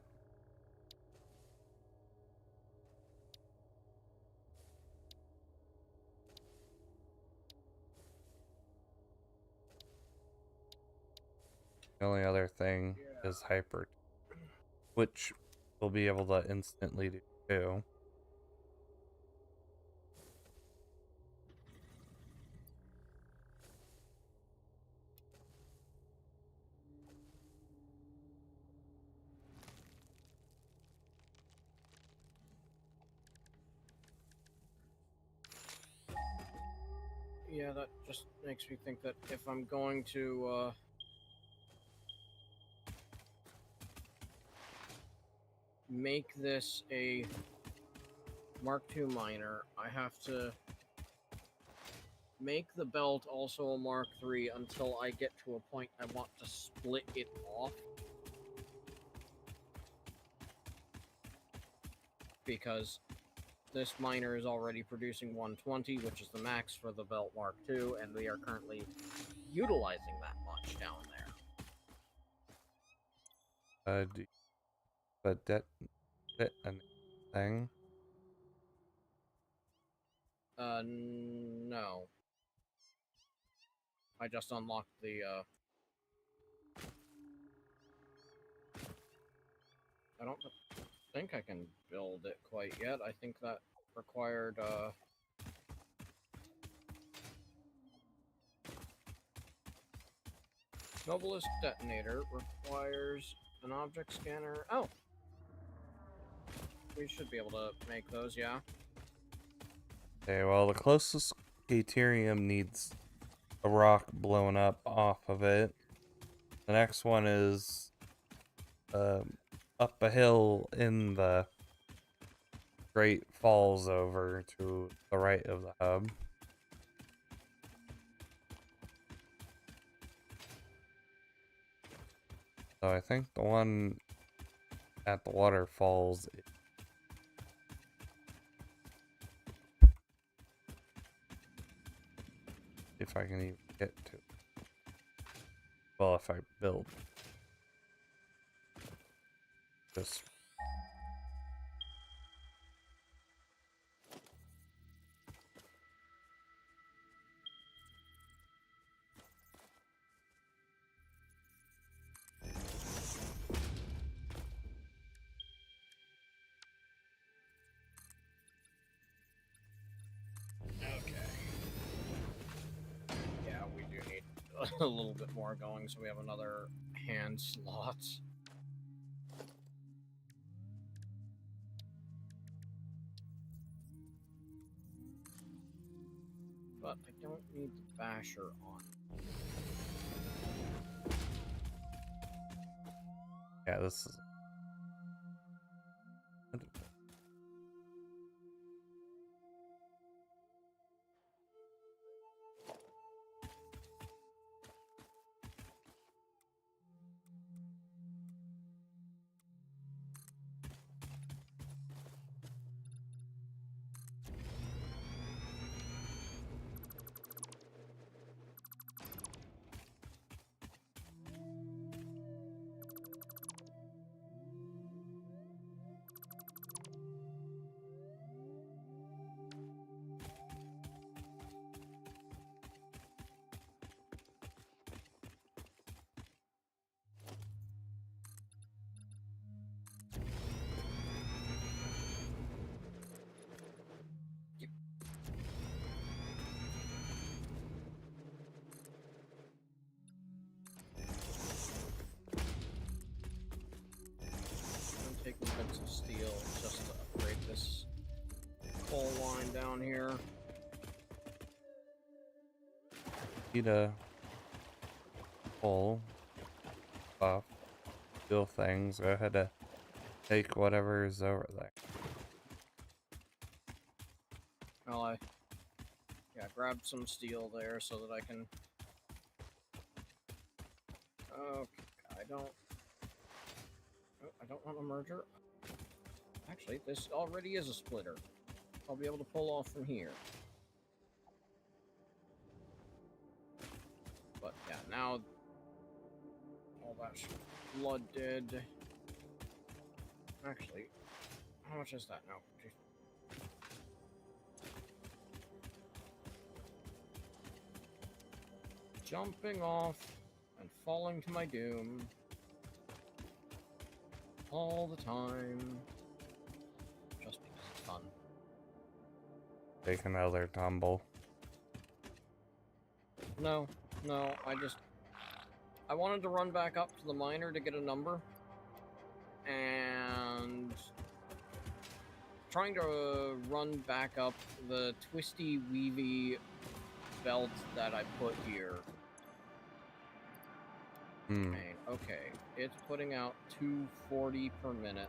The only other thing Yeah. is hyper, which we'll be able to instantly do too. Yeah, that just makes me think that if I'm going to make this a Mark II miner, I have to make the belt also a Mark III until I get to a point I want to split it off. Because this miner is already producing 120, which is the max for the belt Mark II, and we are currently utilizing that much down there. Do the detonate thing? No. I just unlocked the, I don't think I can build it quite yet. I think that required, Novelist detonator requires an object scanner. Oh! We should be able to make those, yeah. Okay, well, the closest Caterium needs a rock blown up off of it. The next one is up a hill in the Great Falls over to the right of the hub. So I think the one at the waterfalls, if I can even get to it. Well, if I build just Okay. Yeah, we do need a little bit more going, so we have another hand slot. But I don't need the basher on. yeah, this is. I'm taking bits of steel just to upgrade this coal line down here. Need a pull off steel things. Go ahead to take whatever is over there. Well, grabbed some steel there so that I can. Okay, I don't want a merger. Actually, this already is a splitter. I'll be able to pull off from here. But yeah, now all that's flooded. Actually, how much is that now? Jumping off and falling to my doom. all the time. Just because it's fun. Take another tumble. No, I wanted to run back up to the miner to get a number. And trying to run back up the twisty weavy belt that I put here. Okay, it's putting out 240 per minute.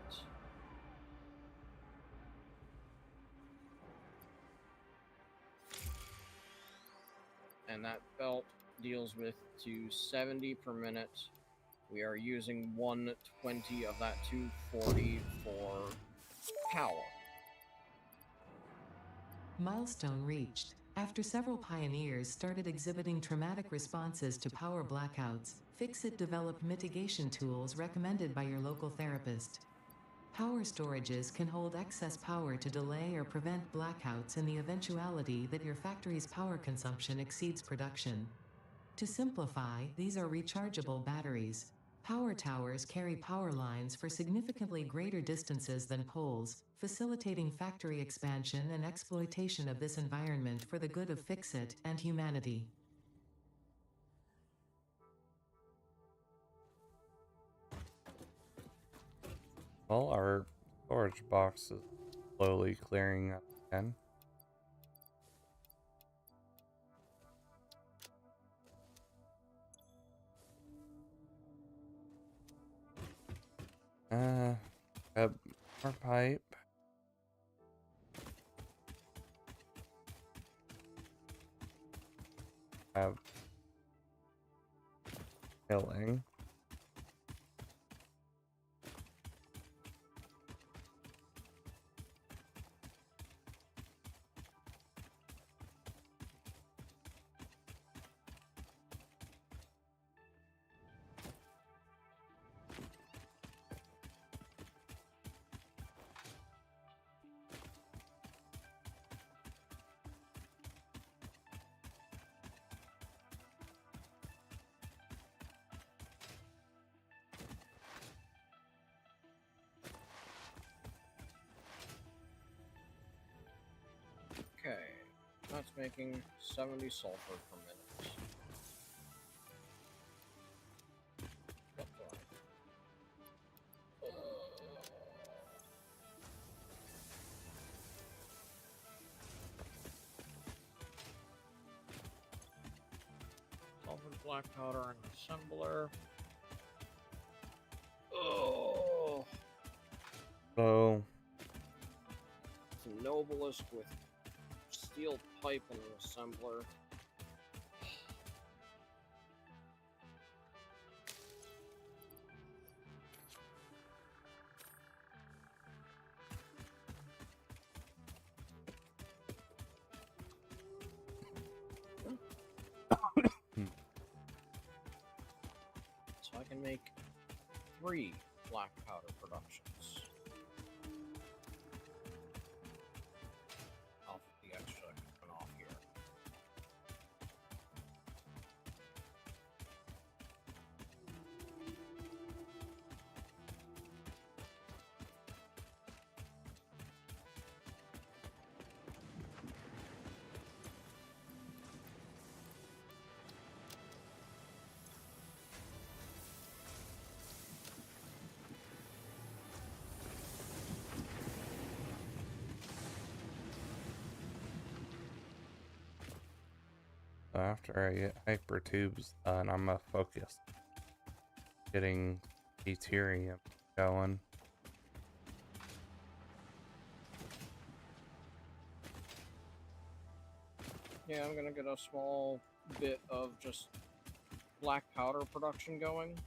And that belt deals with 270 per minute. We are using 120 of that 240 for power. Milestone reached. After several pioneers started exhibiting traumatic responses to power blackouts, Fixit developed mitigation tools recommended by your local therapist. Power storages can hold excess power to delay or prevent blackouts in the eventuality that your factory's power consumption exceeds production. To simplify, these are rechargeable batteries. Power towers carry power lines for significantly greater distances than poles, facilitating factory expansion and exploitation of this environment for the good of Fixit and humanity. Well, our storage box is slowly clearing up again. More pipe. Have filling. Okay, that's making 70 sulfur per minute. What do sulfur, black powder, and assembler. Oh, So, it's a Novelist with steel pipe and an assembler. So I can make 3 black powder productions. Off the extra coming off here. after I get hyper tubes done, I'm gonna focus getting Ethereum going. Yeah, I'm gonna get a small bit of just black powder production going.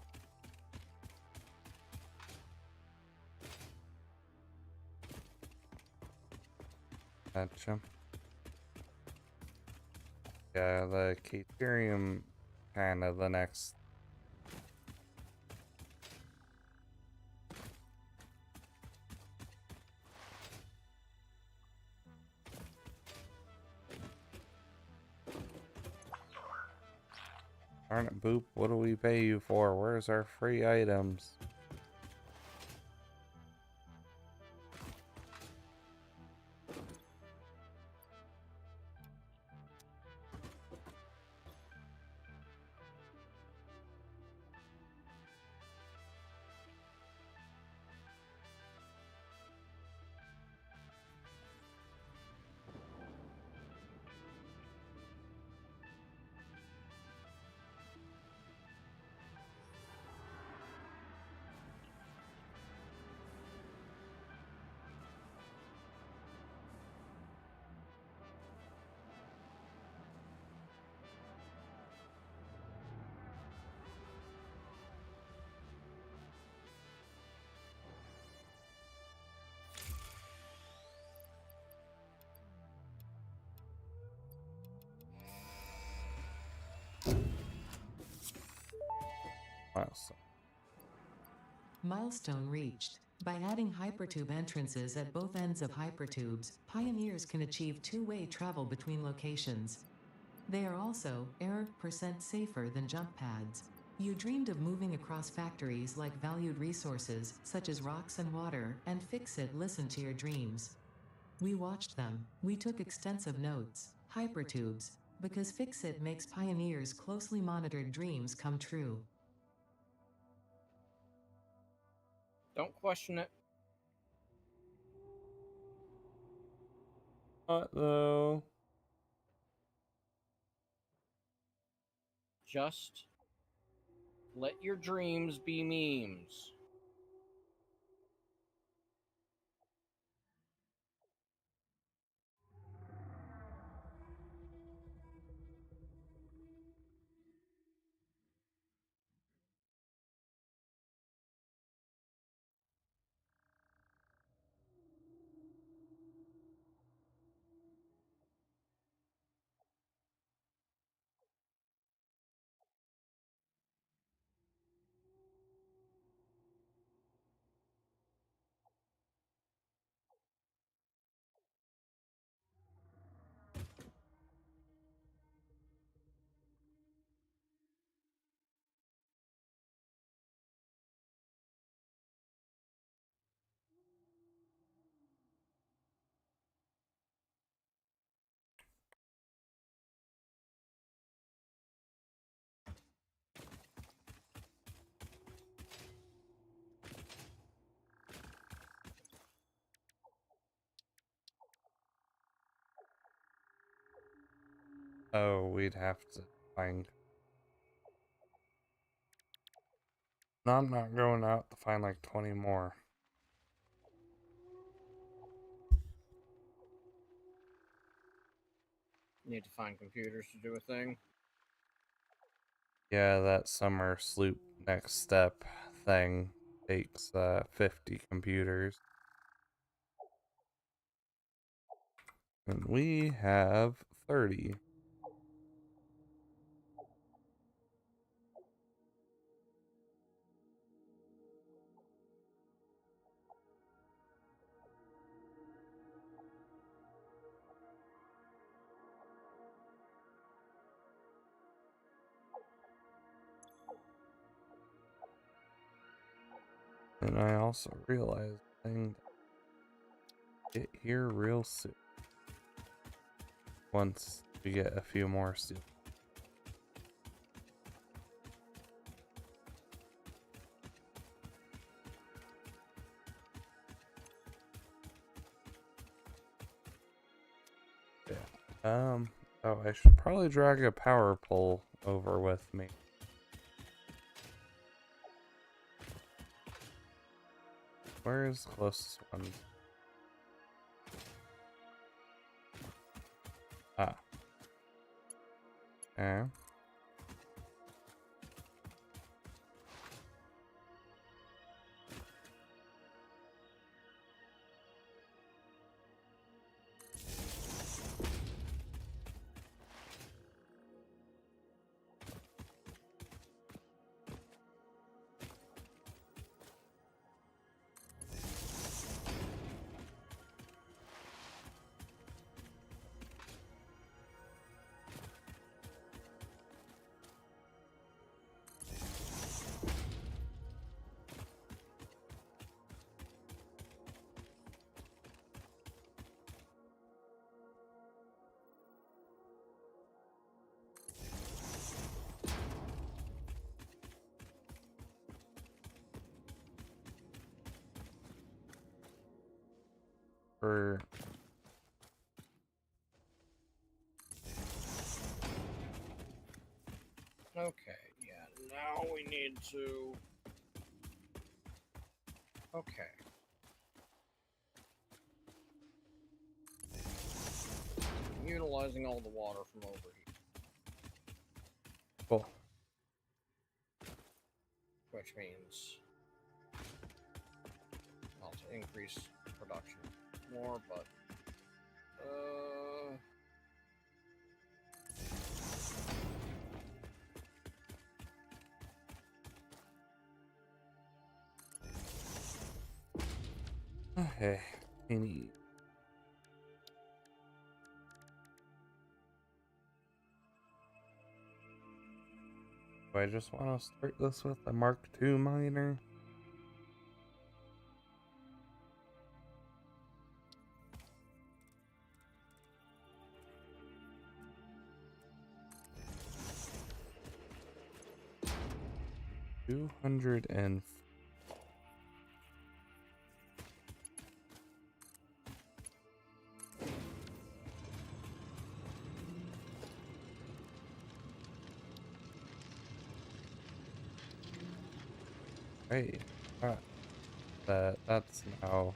Gotcha. Yeah, the Ethereum kind of the next. Darn it, Boop, what do we pay you for? Where's our free items? Milestone. Milestone reached. By adding hypertube entrances at both ends of hypertubes, pioneers can achieve two-way travel between locations. They are also % safer than jump pads. You dreamed of moving across factories like valued resources, such as rocks and water, and Fixit listened to your dreams. We watched them. We took extensive notes. Hypertubes. Because Fixit makes pioneers' closely monitored dreams come true. Don't question it. What though? Just let your dreams be memes. Oh, we'd have to find. No, I'm not going out to find like 20 more. Need to find computers to do a thing. Yeah, that summer sloop next step thing takes 50 computers. And we have 30. And I also realized thing get here real soon. Once we get a few more steel. Yeah. Oh, I should probably drag a power pole over with me. Where is the closest one? Ah. Okay. For Okay, yeah, now we need to... Okay. Utilizing all the water from over here. cool. Which means... Well, to increase production more, but... Okay. Any. Do I just want to start this with a Mark II miner? $200. Hey, ah, that's now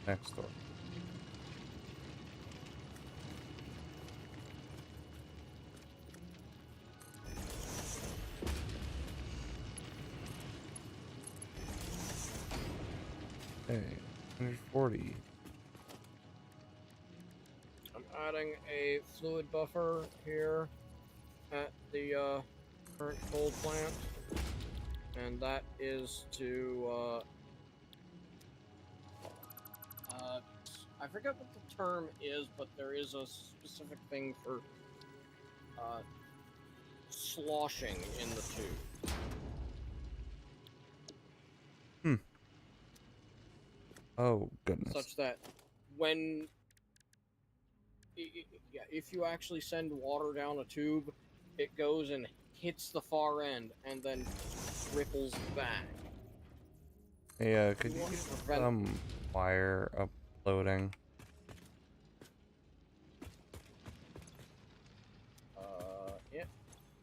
next door. Hey, 140. I'm adding a fluid buffer here at the current coal plant, and that is to I forget what the term is, but there is a specific thing for sloshing in the tube. Oh, goodness. Such that when yeah, if you actually send water down a tube, it goes and hits the far end and then ripples back. Hey, could You you want get to prevent some wire uploading? yeah,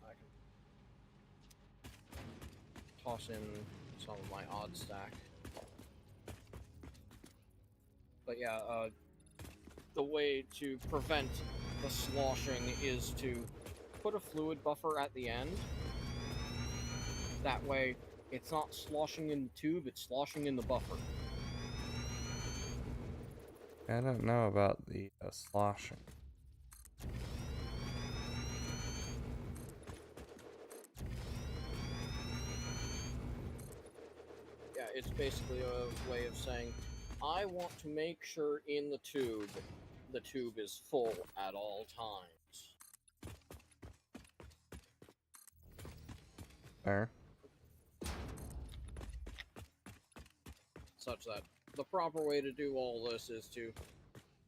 I can toss in some of my odd stack. But yeah, the way to prevent the sloshing is to put a fluid buffer at the end. That way, it's not sloshing in the tube, it's sloshing in the buffer. I don't know about the sloshing. Yeah, it's basically a way of saying, I want to make sure in the tube is full at all times. There. Such that the proper way to do all this is to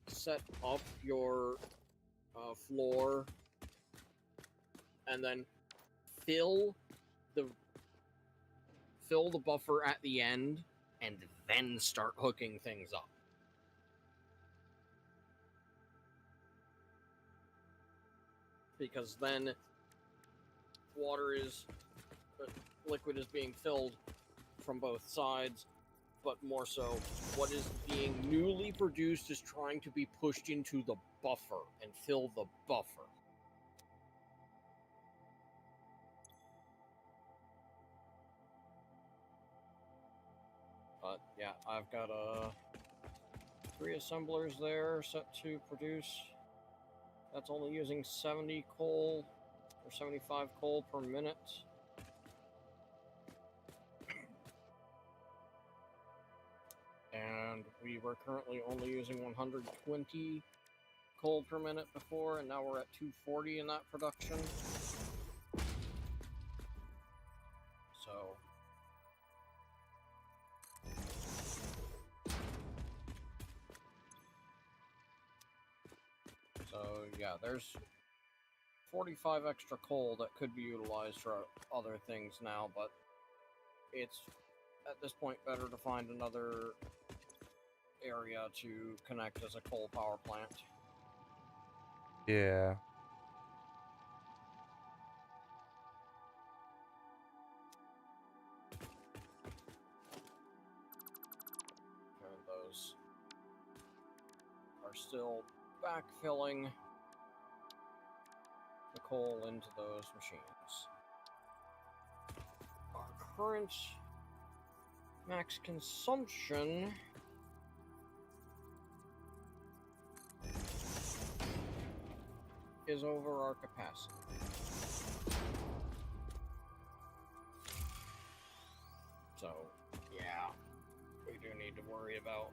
set up your floor and then fill the buffer at the end and then start hooking things up. Because then liquid is being filled from both sides, but more so, what is being newly produced is trying to be pushed into the buffer and fill the buffer. But yeah, I've got 3 assemblers there set to produce. That's only using 70 coal or 75 coal per minute. And we were currently only using 120 coal per minute before, and now we're at 240 in that production. So yeah, there's 45 extra coal that could be utilized for other things now, but it's at this point better to find another area to connect as a coal power plant. Yeah. And those are still backfilling the coal into those machines. Our current max consumption is over our capacity. So, yeah, we do need to worry about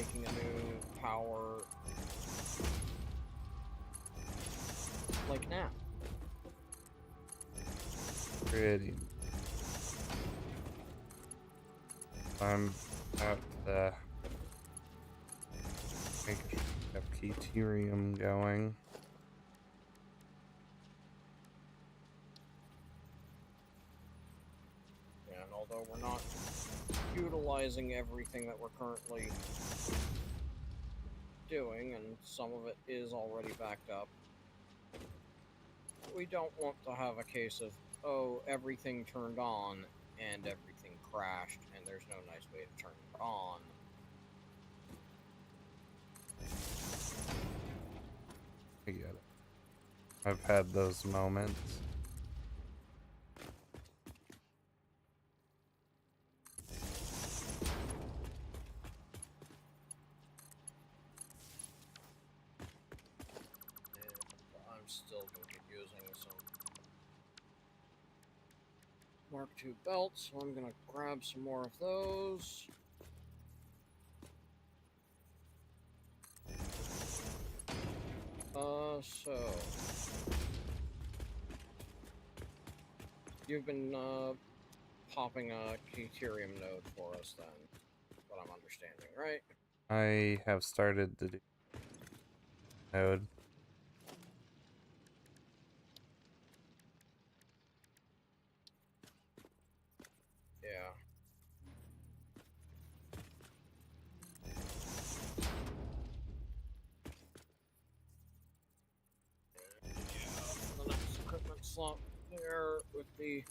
making a new power like now. Pretty. I'm about to make sure we have Keterium going. And although we're not utilizing everything that we're currently doing, and some of it is already backed up, we don't want to have a case of, oh, everything turned on and everything crashed and there's no nice way to turn it on. I get it. I've had those moments. And I'm still going to be using some Mark II belts, so I'm going to grab some more of those. So you've been popping a Keterium node for us then, what I'm understanding, right? I have started to do node. Yeah. The next equipment slot there with the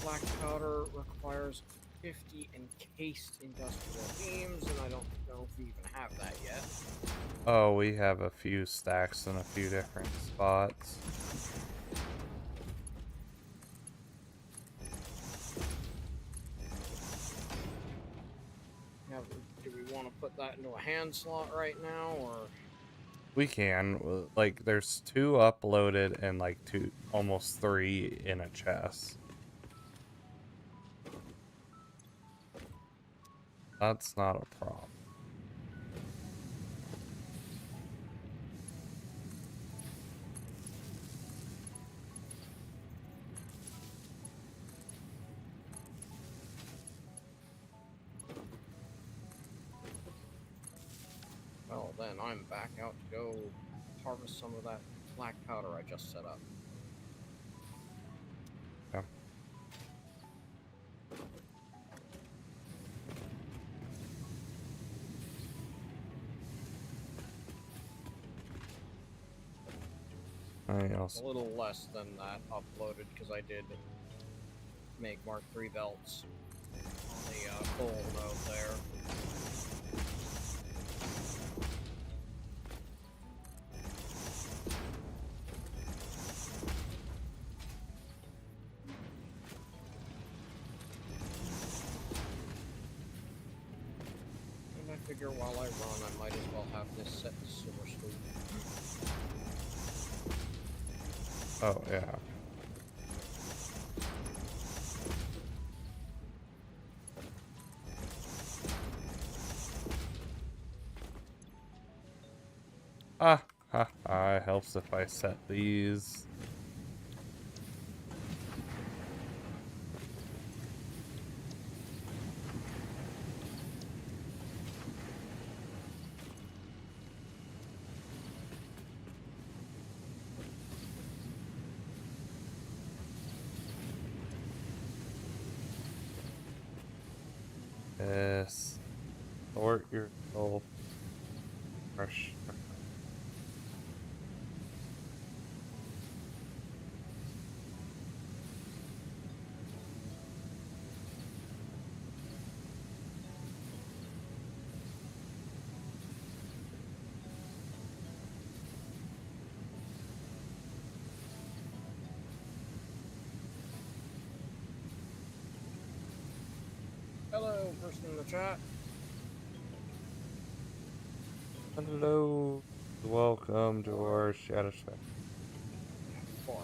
black powder requires 50 encased industrial beams, and I don't know if we even have that yet. Oh, we have a few stacks in a few different spots. Do we want to put that into a hand slot right now, or? We can. Like, there's 2 uploaded and like 2, almost 3 in a chest. That's not a problem. Well, then I'm back out to go harvest some of that black powder I just set up. Yeah. I A also little less than that uploaded because I did make Mark III belts on the coal node there. And I figure while I run, I might as well have this set to super sweet. Oh, yeah. It helps if I set these. Yes. Sort your soul. Fresh. Hello, person in the chat. Hello. Welcome to our Shadow Shack. Forum.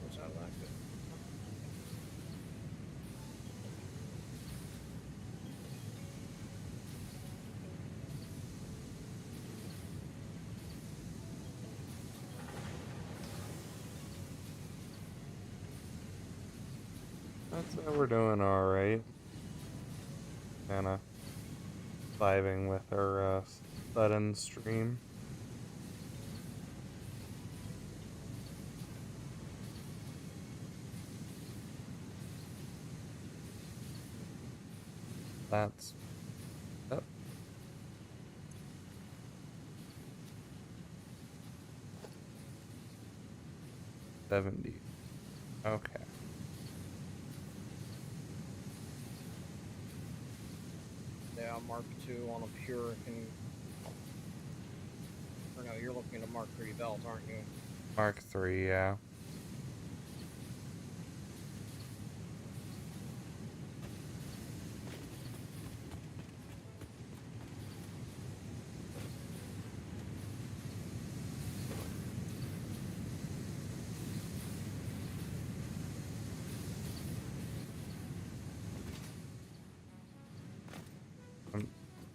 What's out of that good? That's we're doing alright. Kinda vibing with our sudden stream. That's up. 70. Okay. Yeah, Mark II on a pure can. Or no, you're looking at a Mark III belt, aren't you? Mark 3, yeah.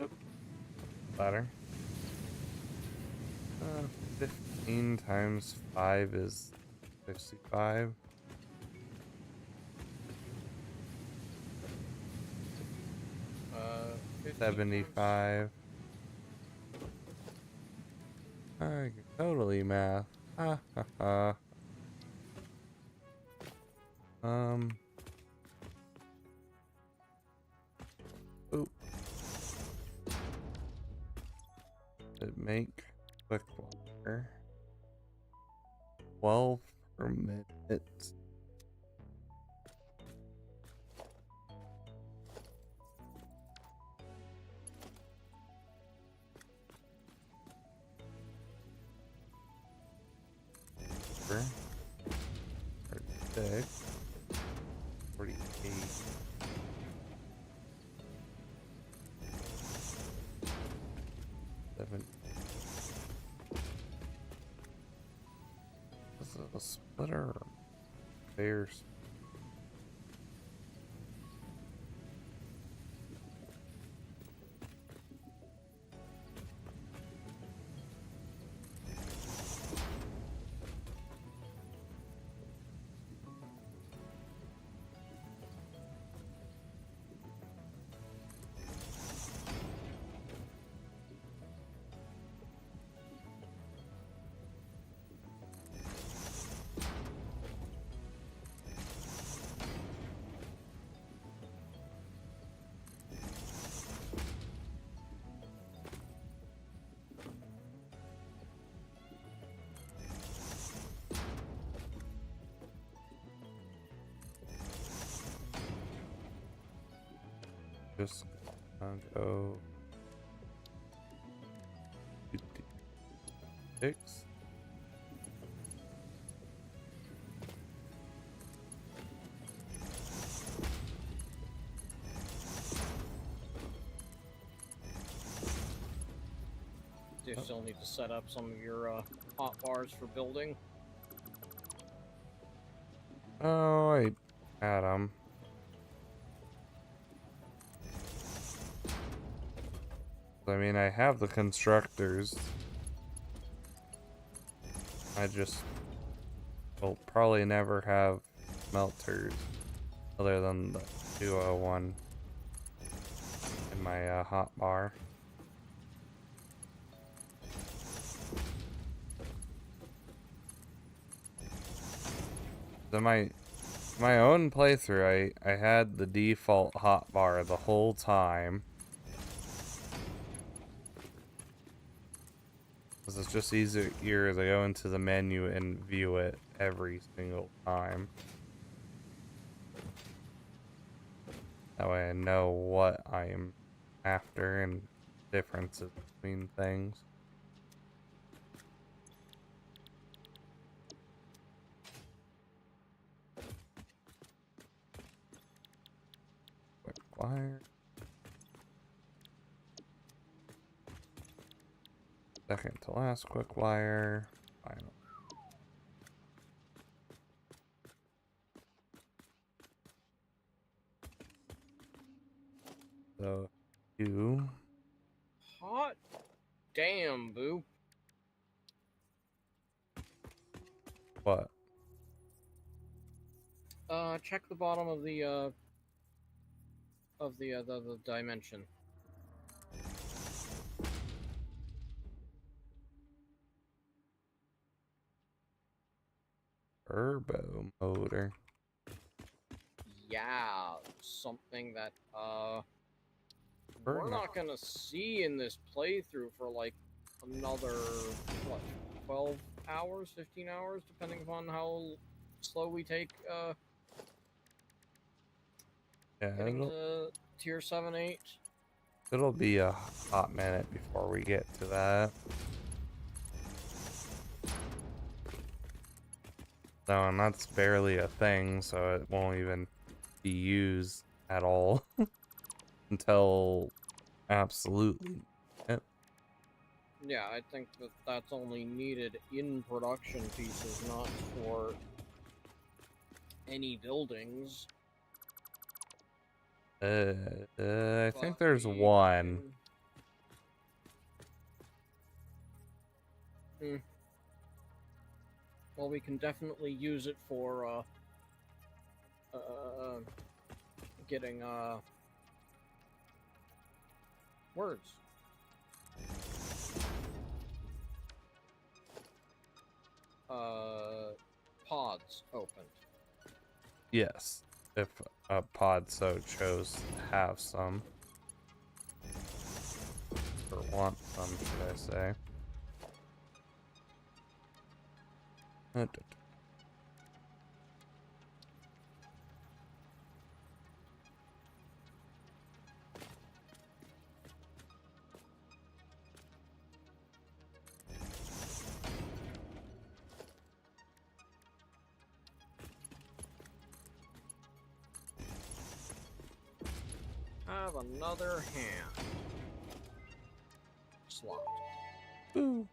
Oop, better. 15 times 5 is 65. Uh, 50 times- 75. I can totally math. Ha ha ha. Oop. Did make quick water. 12 per minute. Sure. 36. 48. 7. This is a splitter. Bears. Just go 56. Do you still need to set up some of your hot bars for building? Oh, I had them. I mean, I have the constructors. I just will probably never have melters other than the 201 in my hot bar. So my own playthrough, I had the default hot bar the whole time. Because it's just easier to go into the menu and view it every single time. That way I know what I am after and differences between things. Quick wire. Second to last quick wire. Final. So, you. Hot damn, Boo. What? check the bottom of the the dimension. Turbo motor. Yeah, something that Very we're nice. not gonna see in this playthrough for like another what 12 hours, 15 hours, depending upon how slow we take Yeah, getting to tier 7, 8. it'll be a hot minute before we get to that. No, and that's barely a thing, so it won't even be used at all until absolutely. Yep. Yeah, I think that that's only needed in production pieces, not for any buildings. I think But there's we one. well, we can definitely use it for getting words. Pods opened. Yes, if a pod so chose to have some. Or want some, should I say. Have another hand slot. Ooh.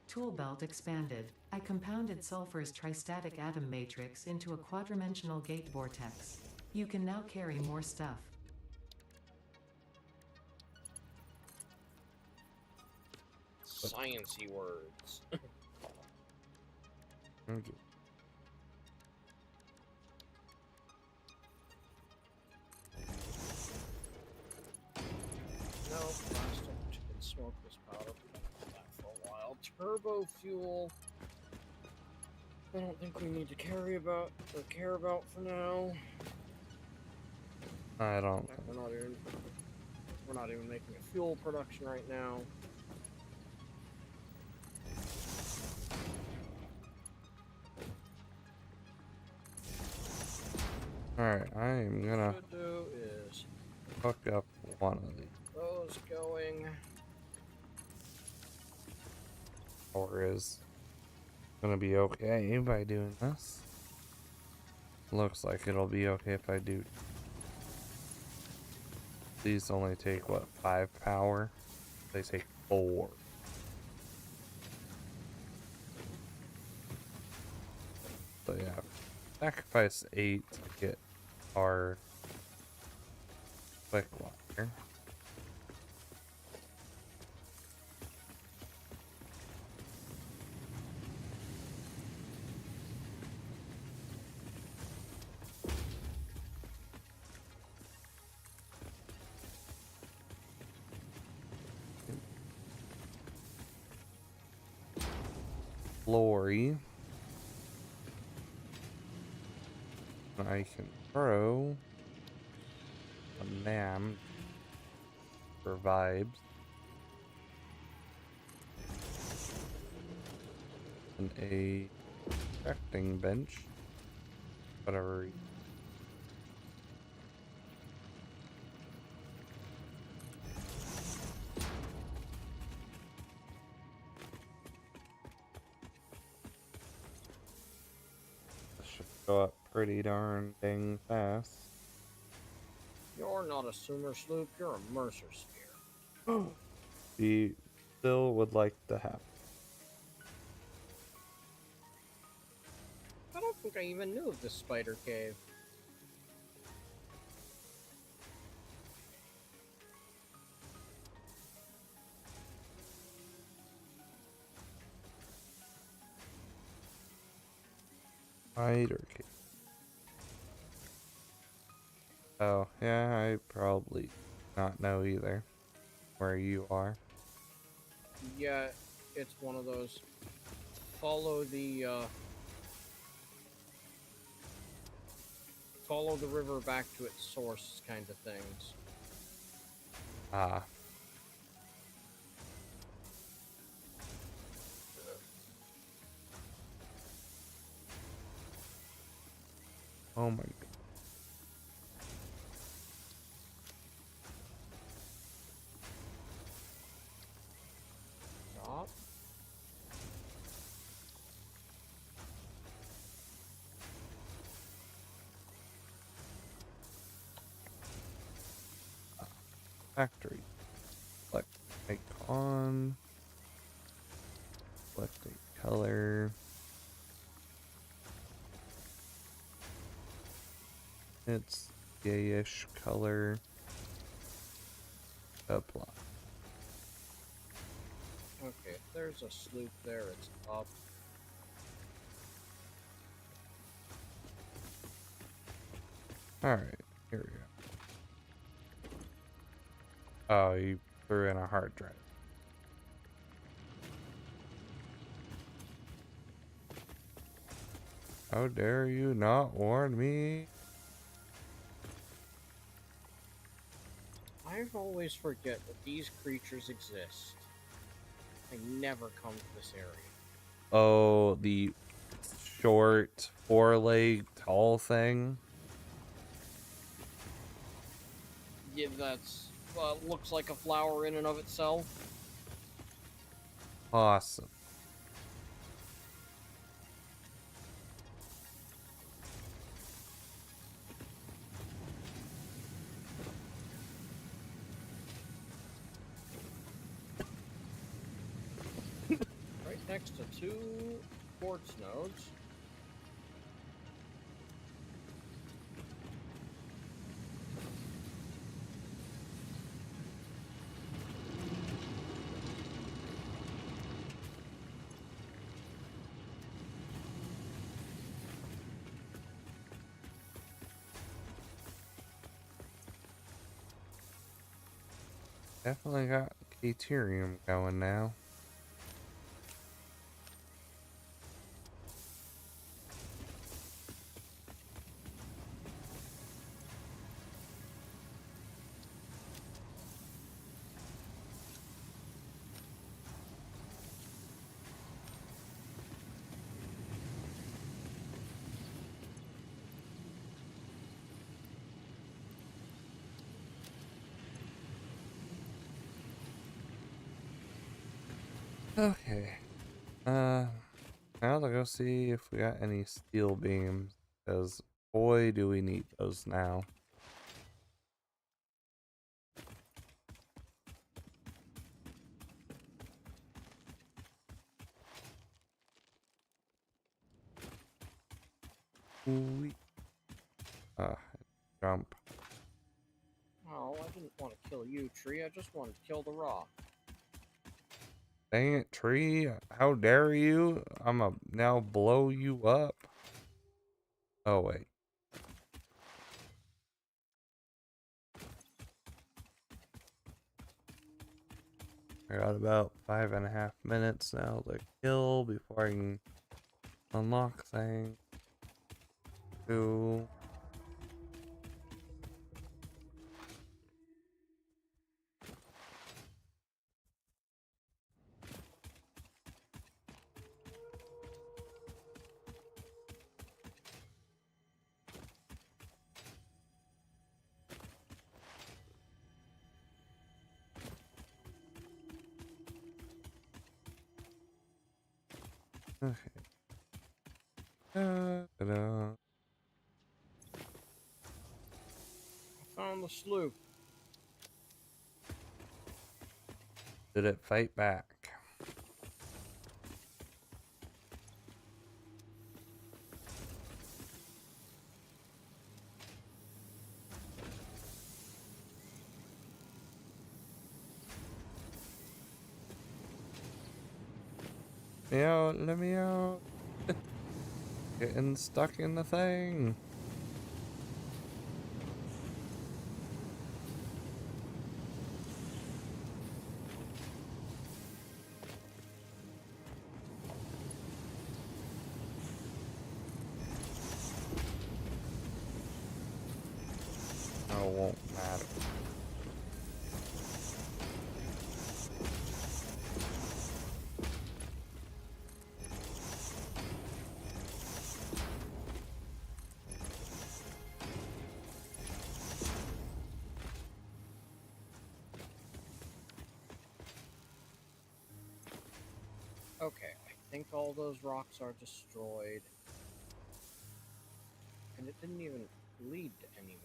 Tool belt expanded. I compounded sulfur's tristatic atom matrix into a quadrimensional gate vortex. You can now carry more stuff. Sciencey words. Okay. No, plastic and smokeless powder. That for a while. Turbo fuel. I don't think we need to care about for now. I don't. Heck, we're not even making a fuel production right now. Alright, I am gonna What we should do is hook up one of these. those going. Or is gonna be okay by doing this. Looks like it'll be okay if I do. These only take what, 5 power? They take 4. So yeah, sacrifice 8 to get our quick water. Lori. I can throw a NAM for vibes. And a crafting bench. Whatever. This should go up pretty darn dang fast. You're not a Sumer sloop, you're a Mercer sphere. She still would like to have. I don't think I even knew of this spider cave. Spider cave. Oh, yeah, I probably not know either where you are. Yeah, it's one of those follow the river back to its source kind of things. Ah, oh my god. Stop. Factory. Select icon. Select a color. It's gayish color. Apply. Okay, if there's a sloop there, it's up. Alright, here we go. Oh, you threw in a hard drive. How dare you not warn me? I always forget that these creatures exist. I never come to this area. Oh, the short, four-leg, tall thing? Yeah, that's looks like a flower in and of itself. Awesome. Right next to two quartz nodes. Definitely got Caterium going now. Okay. Now to go see if we got any steel beams, because boy do we need those now. Ooh. Jump. Oh, I didn't want to kill you, tree. I just wanted to kill the rock. Dang it, tree. How dare you? I'ma now blow you up. Oh, wait. I got about 5.5 minutes now to kill before I can unlock thing. Two. Okay. Ta-da. I found the sloop. Did it fight back? Let me out, let me out. Getting stuck in the thing. Oh, won't matter. Okay, I think all those rocks are destroyed. And it didn't even lead to anywhere.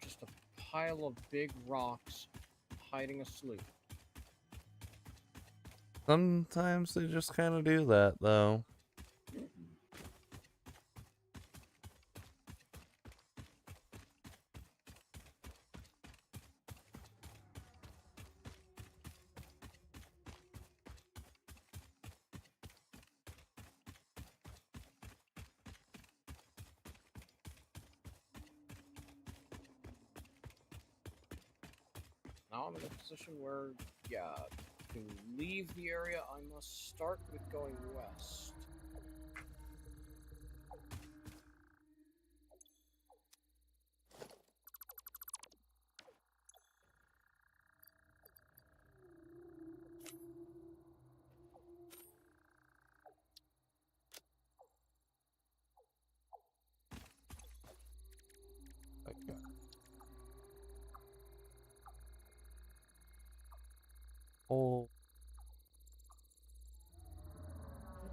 Just a pile of big rocks hiding a sloop. Sometimes they just kind of do that, though. Now I'm in a position where, yeah, to leave the area, I must start with going west. Like, oh,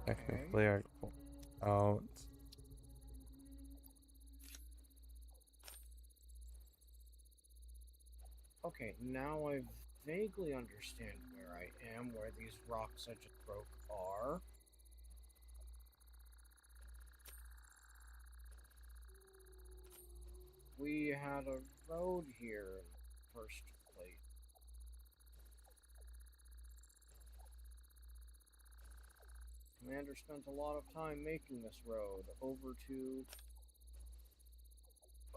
technically I go out. Okay, now I vaguely understand where I am, where these rocks I just broke are. We had a road here in the first place. Commander spent a lot of time making this road over to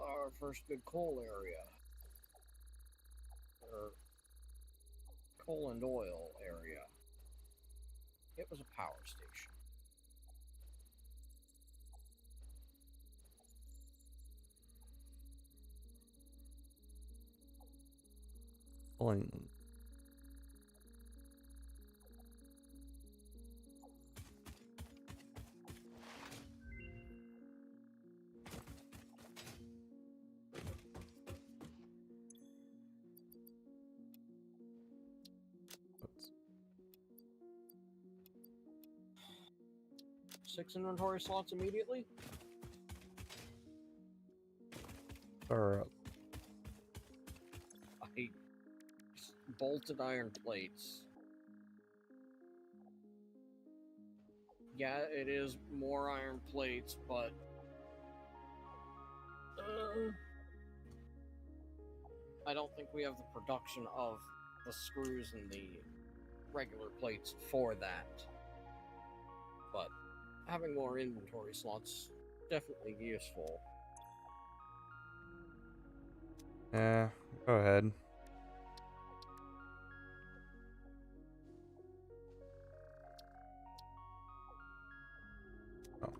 our first good coal area. Or coal and oil area. It was a power station. Pulling. Oops. 6 inventory slots immediately? Or I bolted iron plates. Yeah, it is more iron plates, but I don't think we have the production of the screws and the regular plates for that. But having more inventory slots definitely useful. yeah, go ahead. Oh,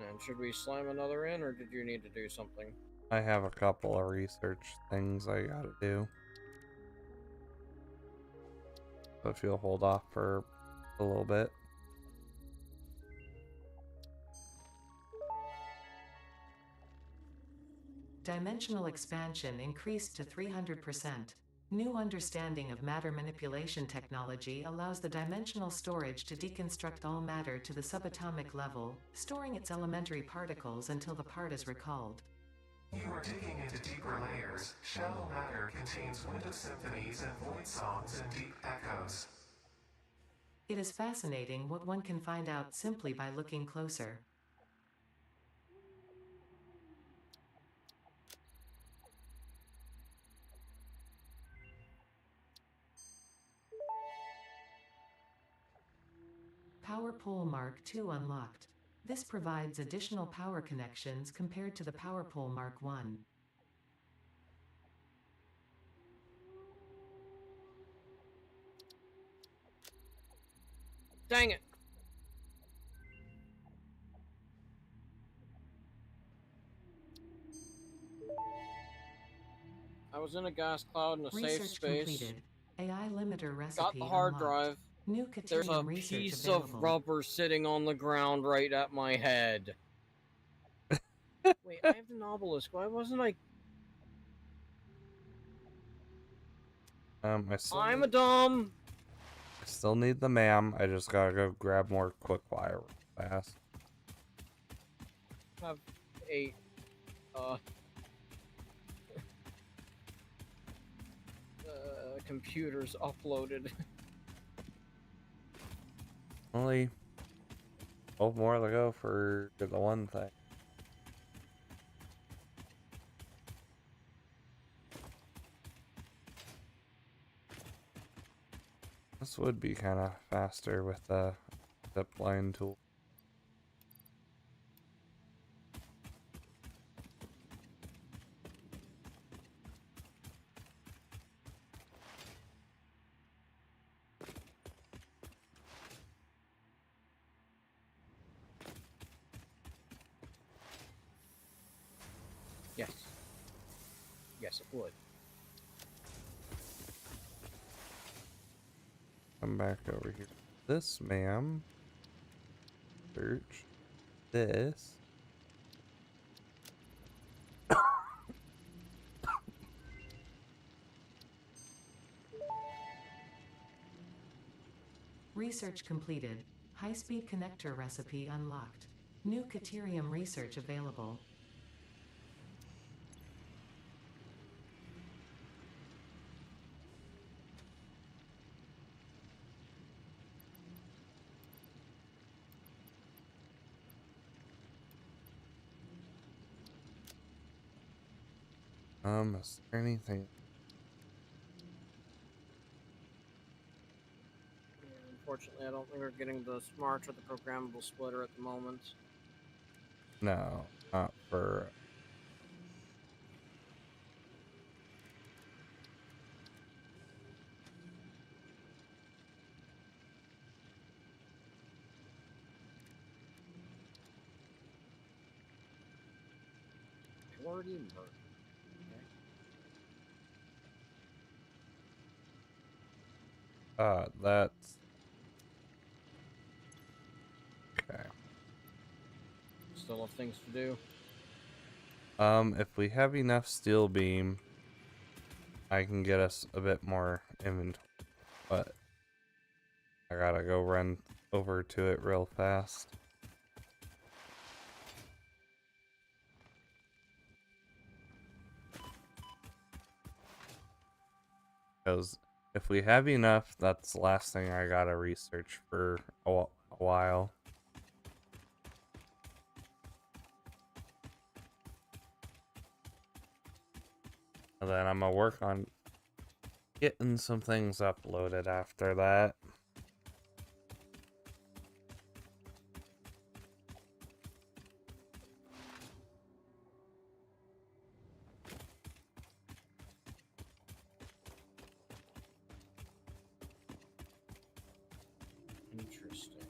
And should we slam another in, or did you need to do something? I have a couple of research things I gotta do. So if you'll hold off for a little bit. Dimensional expansion increased to 300%. New understanding of matter manipulation technology allows the dimensional storage to deconstruct all matter to the subatomic level, storing its elementary particles until the part is recalled. You are digging into deeper layers. Shallow matter contains window symphonies and void songs and deep echoes. It is fascinating what one can find out simply by looking closer. Power Pole Mark II unlocked. This provides additional power connections compared to the Power Pole Mark I. Dang it! was in a gas cloud in a safe Research space. completed. AI limiter recipe Got the hard unlocked. drive. New There's a Caterium research piece available. of rubber sitting on the ground right at my head. Wait, I have the Nautilus. Why wasn't I? I still I'm need, a dumb. I still need the ma'am. I just gotta go grab more quick wire fast. I have 8. Computers uploaded. Only 12 more to go for the one thing. This would be kind of faster with the zipline tool. Yes. Yes, it would. Come back over here. This, ma'am. Search this. Research completed. High-speed connector recipe unlocked. New Caterium research available. Is there anything? Unfortunately, I don't think we're getting the smart or the programmable splitter at the moment. No, not for. Already murdered. That's okay. Still have things to do. If we have enough steel beam, I can get us a bit more inventory, but I gotta go run over to it real fast. Because if we have enough, that's the last thing I gotta research for a while. And then I'm gonna work on getting some things uploaded after that. Interesting.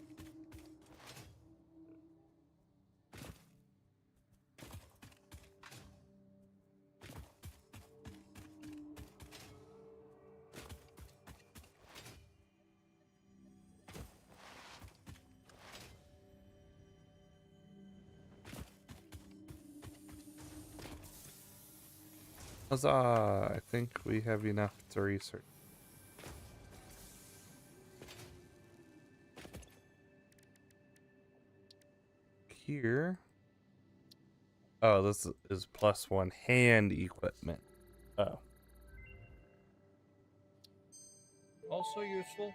Huzzah! I think we have enough to research. Here. Oh, this is +1 hand equipment. Oh. Also useful.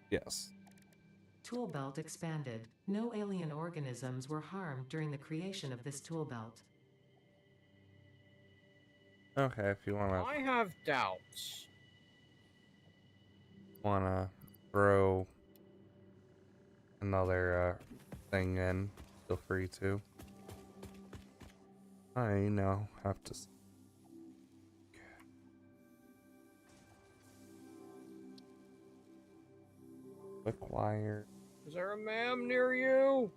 Yes. Tool belt expanded. No alien organisms were harmed during the creation of this tool belt. Okay, if you I have doubts. wanna throw another thing in, feel free to. I now have to. Quick wire. Is there a ma'am near you?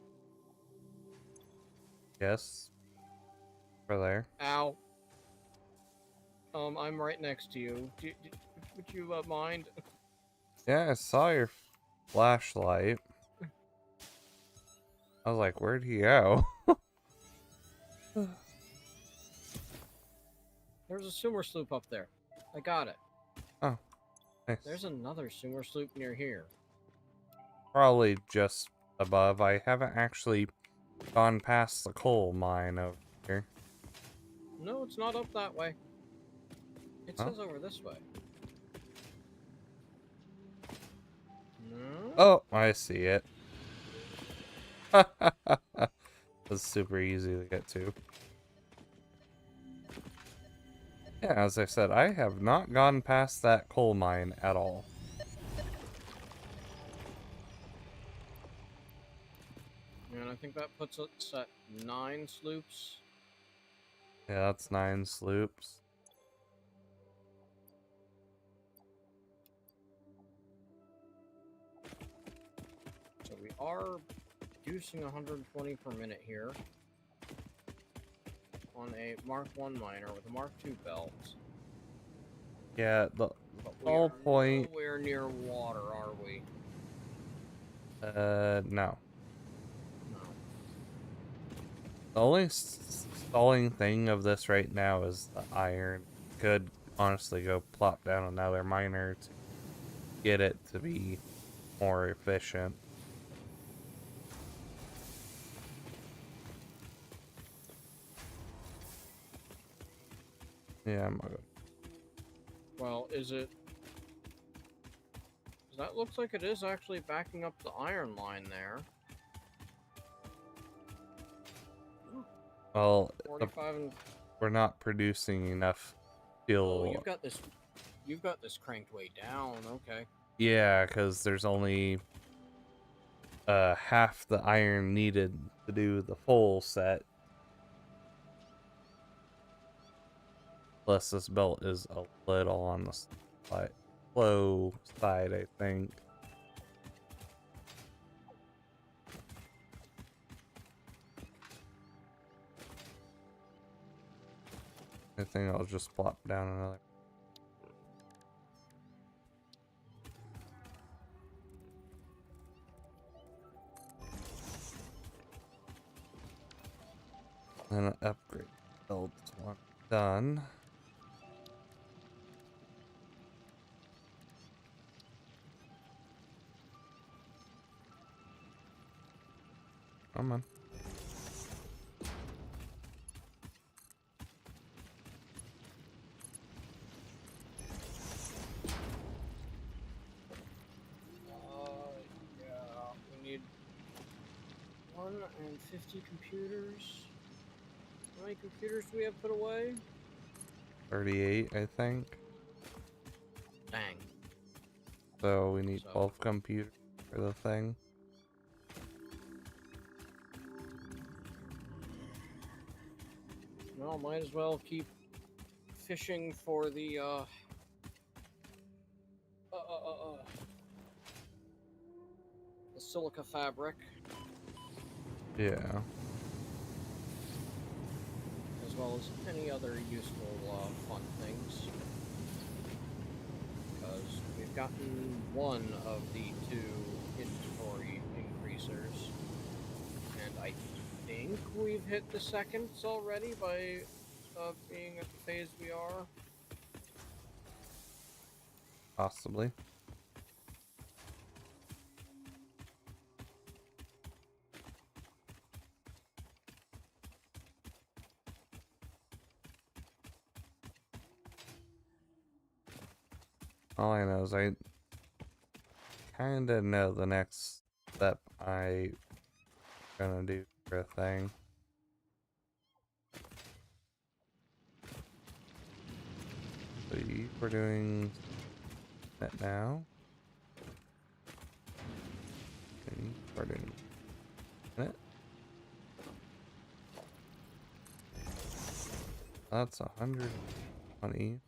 Yes. For there. Ow. I'm right next to you. Would you mind? Yeah, I saw your flashlight. I was like, where'd he go? There's a sewer sloop up there. I got it. Oh, nice. There's another sewer sloop near here. Probably just above. I haven't actually gone past the coal mine over here. No, it's not up that way. It Oh. says over this way. No? Oh, I see it. It's super easy to get to. Yeah, as I said, I have not gone past that coal mine at all. And I think that puts us at 9 sloops. Yeah, that's 9 sloops. So we are producing 120 per minute here on a Mark 1 miner with a Mark 2 belt. Yeah, the But we whole are point. nowhere near water, are we? No. No. The only stalling thing of this right now is the iron. Could honestly go plop down another miner to get it to be more efficient. Yeah, I'm gonna... Well, is it... 'cause that looks like it is actually backing up the iron line there. Well, 45 and... we're not producing enough steel. Oh, you've got this cranked way down, okay. Yeah, because there's only half the iron needed to do the full set. Plus, this belt is a little on the slow side, I think. I think I'll just plop down another. And an upgrade build one done. Come on. Yeah, we need 150 computers. How many computers do we have put away? 38, I think. Dang. So we need So- 12 computers for the thing. Well, might as well keep fishing for the the silica fabric, Yeah. as well as any other useful fun things. Because we've gotten one of the 2 inventory increasers, and I think we've hit the second already by being at the phase we are. Possibly. All I know is I kind of know the next step I gonna do for a thing. So we're doing that now. Okay, we're doing it. That's 120.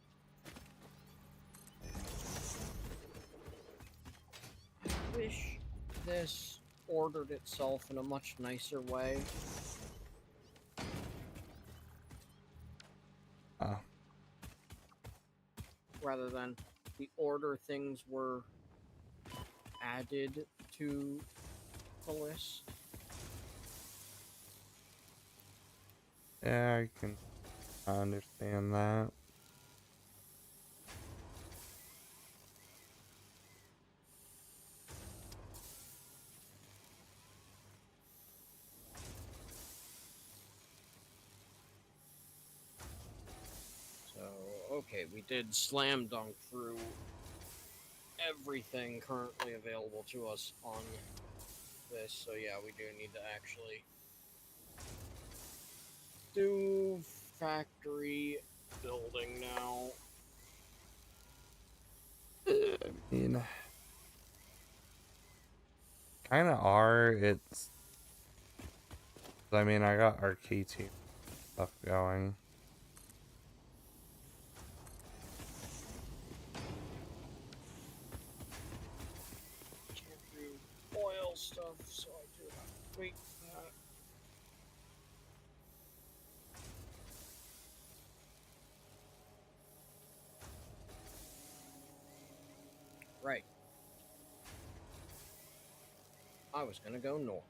I wish this ordered itself in a much nicer way. rather than the order things were added to the list. Yeah, I can understand that. So, okay, we did slam dunk through everything currently available to us on this, so yeah, we do need to actually do factory building now. I mean, kind of are. I mean, I got our KT stuff going. Can't do oil stuff, so I do have to wait for that. Right. I was gonna go north.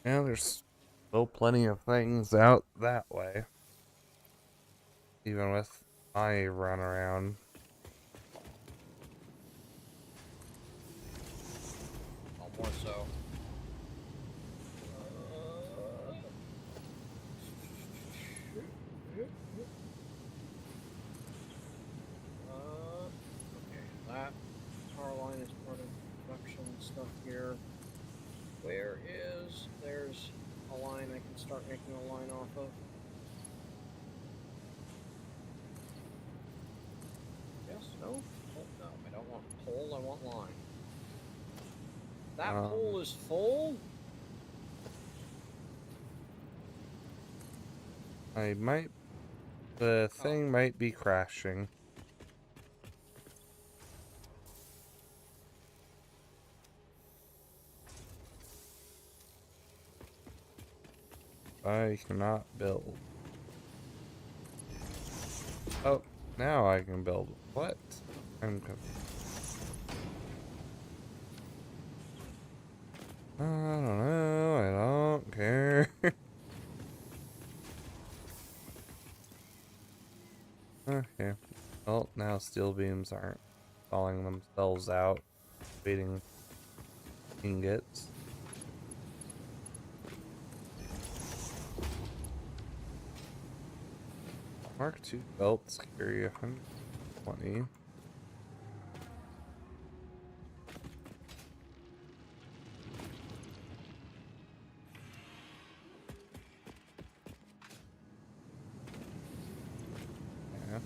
Yeah, there's still plenty of things out that way. Even with my run around. Oh, more so. Okay, that power line is part of production stuff here. Where is... There's a line I can start making a line off of. Yes, no? Oh, no, I don't want pole, I want line. That pole is full? The thing might be crashing. I cannot build. Oh, now I can build. What? I'm I don't know. I don't care. Okay. Well, now steel beams aren't falling themselves out, waiting ingots. Mark II belts carry 120. Yeah.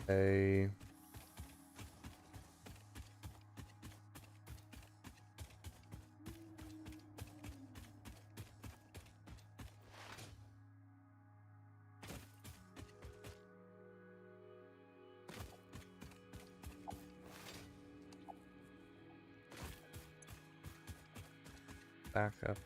Hey. Back up.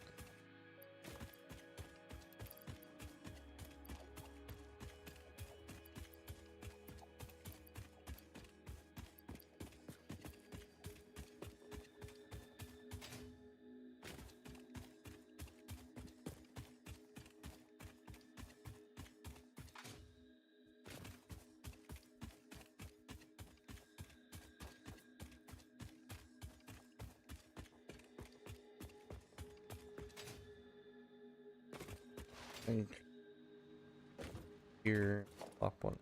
Think here, up one.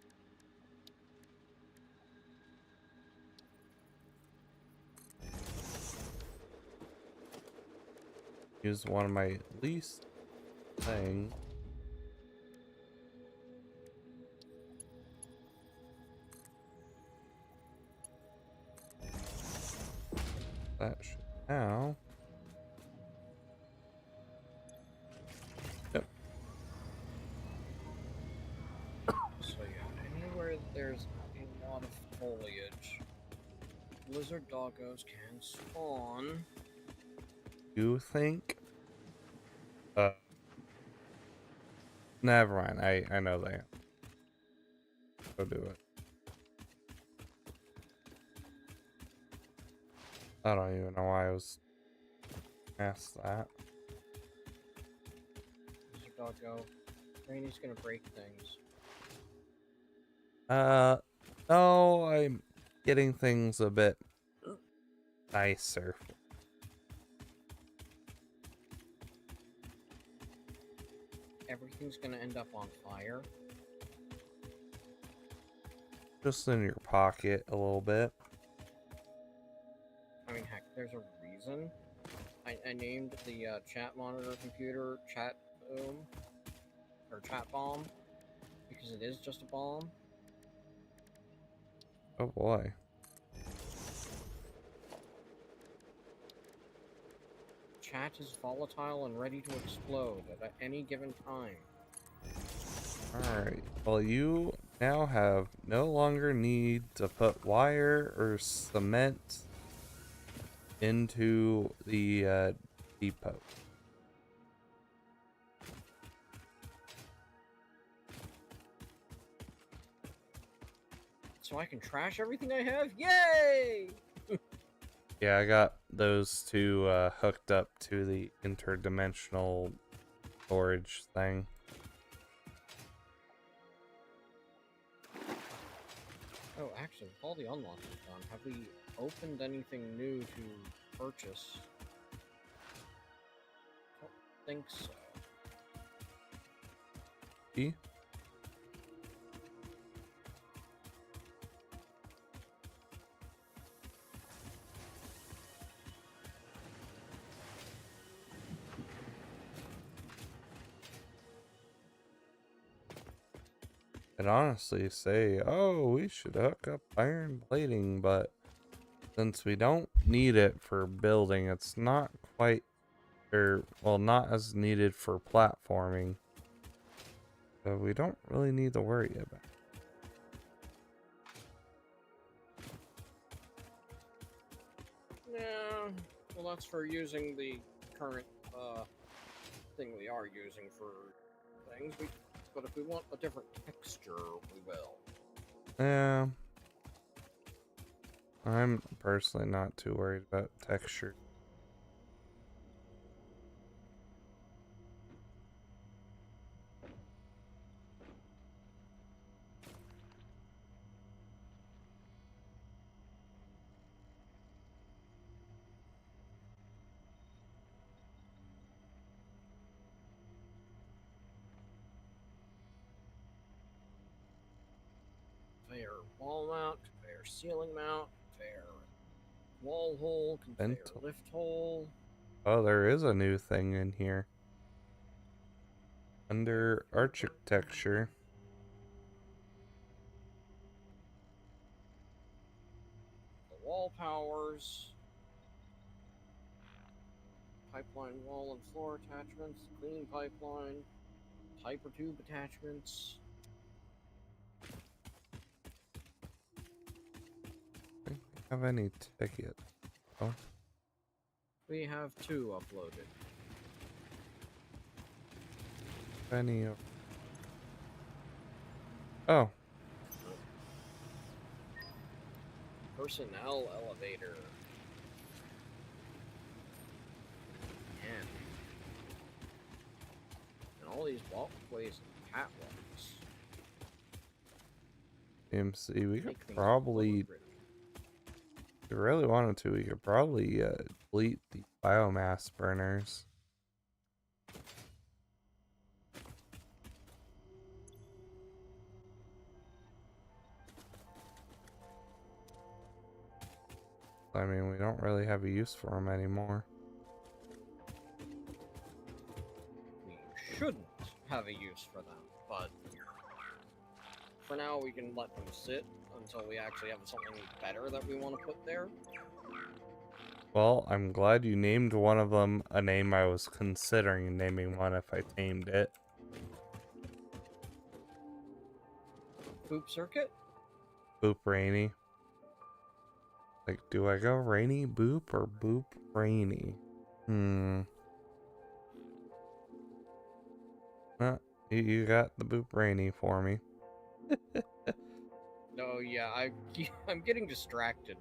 Use one of my least thing. That should now. Yep. So yeah, anywhere that there's a lot of foliage, lizard doggos can spawn. You think? Never mind. I know they. Go do it. I don't even know why I was asked that. Lizard doggo. Rainy's gonna break things. No, I'm getting things a bit nicer. Everything's gonna end up on fire. Just in your pocket a little bit. I mean, heck, there's a reason. I named the chat monitor computer Chat Boom, or Chat Bomb, because it is just a bomb. Oh boy. Chat is volatile and ready to explode at any given time. Alright. Well, you now have no longer need to put wire or cement into the depot. So I can trash everything I have? Yay! Yeah, I got those two hooked up to the interdimensional storage thing. Oh, actually, with all the unlocks we've done, have we opened anything new to purchase? I don't think so. E? I'd honestly say, oh, we should hook up iron plating, but since we don't need it for building, it's not quite, or, well, not as needed for platforming. So we don't really need to worry about it. Yeah, well, that's for using the current thing we are using for things. But if we want a different texture, we will. Yeah. I'm personally not too worried about texture. Conveyor wall mount, conveyor ceiling mount, conveyor wall hole, conveyor Vent- lift hole. Oh, there is a new thing in here. Under architecture. The wall powers. Pipeline wall and floor attachments, clean pipeline, hyper tube attachments. Have any ticket? Oh, We have 2 uploaded. any of. Oh, Personnel elevator. Man. And all these walkways and catwalks. MC. We could Make things probably, look pretty. if we really wanted to, we could probably delete the biomass burners. I mean, we don't really have a use for them anymore. We shouldn't have a use for them, but for now we can let them sit until we actually have something better that we want to put there. Well, I'm glad you named one of them a name I was considering naming one if I tamed it. Poop circuit? Boop Rainy. Like, do I go rainy boop or boop rainy? You got the boop rainy for me. No, yeah, I'm getting distracted.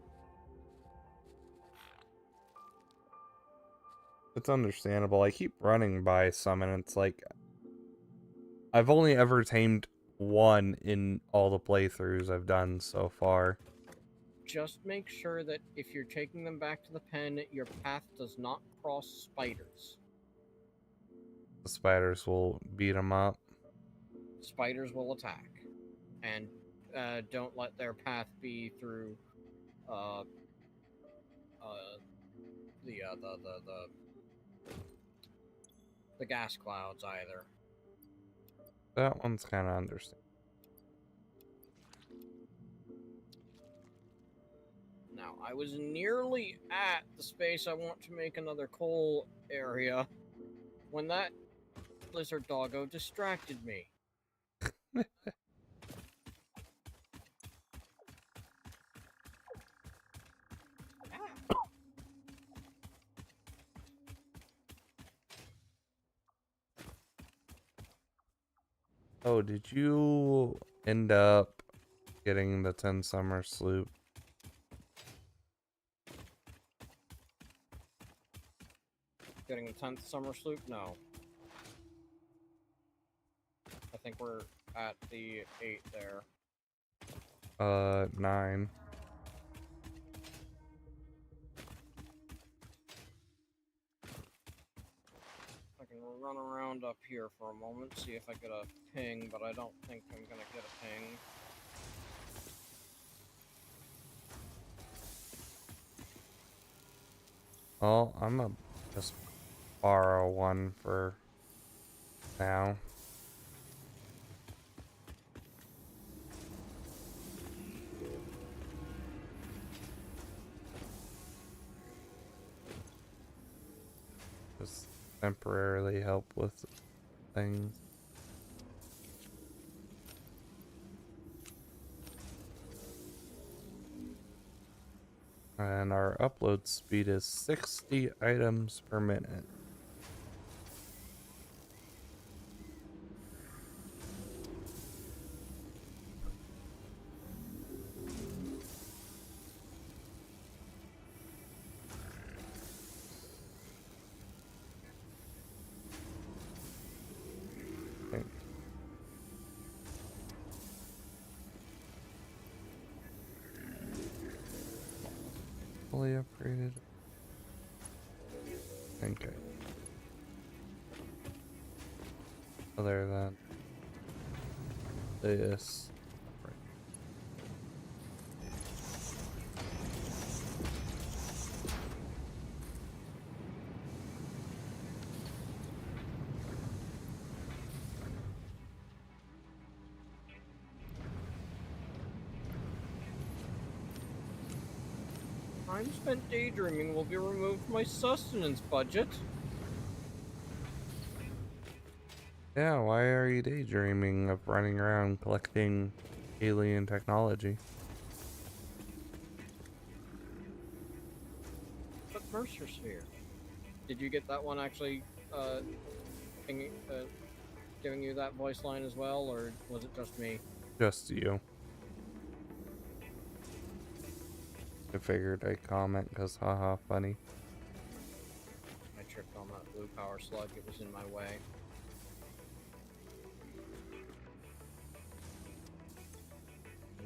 It's understandable. I keep running by some, and it's like I've only ever tamed one in all the playthroughs I've done so far. Just make sure that if you're taking them back to the pen, your path does not cross spiders. The spiders will beat them up. Spiders will attack, and don't let their path be through uh, the gas clouds either. That one's kind of understandable. Now, I was nearly at the space I want to make another coal area when that lizard doggo distracted me. Oh, did you end up getting the 10 summer sloop? Getting the 10th summer sloop? No. I think we're at the 8 there. 9. I can run around up here for a moment, see if I get a ping, but I don't think I'm gonna get a ping. Well, I'm gonna just borrow one for now. Just temporarily help with things. And our upload speed is 60 items per minute. Okay. Fully upgraded. Okay. Other than this. Time spent daydreaming will be removed from my sustenance budget. Yeah, why are you daydreaming of running around collecting alien technology? But Mercer Sphere. Did you get that one actually giving you that voice line as well, or was it just me? Just you. I figured I'd comment because haha funny. I tripped on that blue power slug, it was in my way.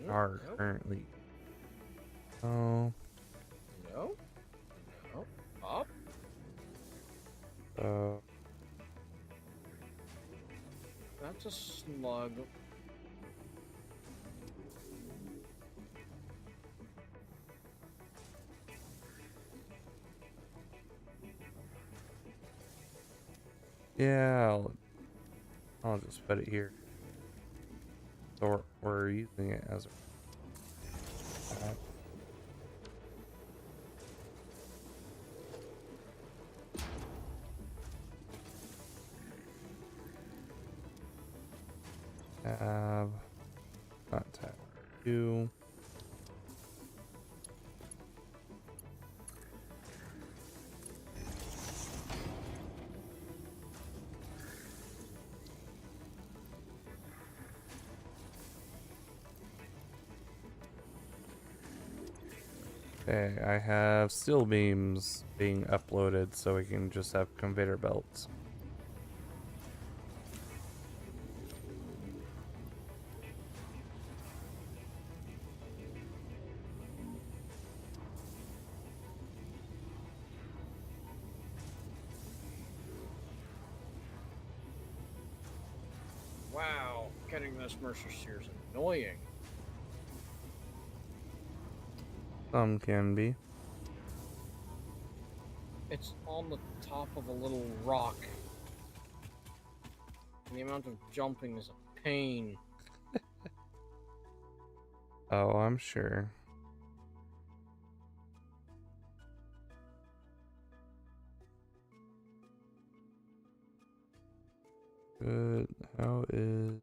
Are Nope. currently. Oh. No. No. Up. That's a slug. Yeah, I'll just put it here. So we're using it as a. Tab. Not tab 2. Okay, I have steel beams being uploaded so we can just have conveyor belts. Wow, getting this Mercer Sear is annoying. Some can be. It's on the top of a little rock. And the amount of jumping is a pain. Oh, I'm sure. Good. How is...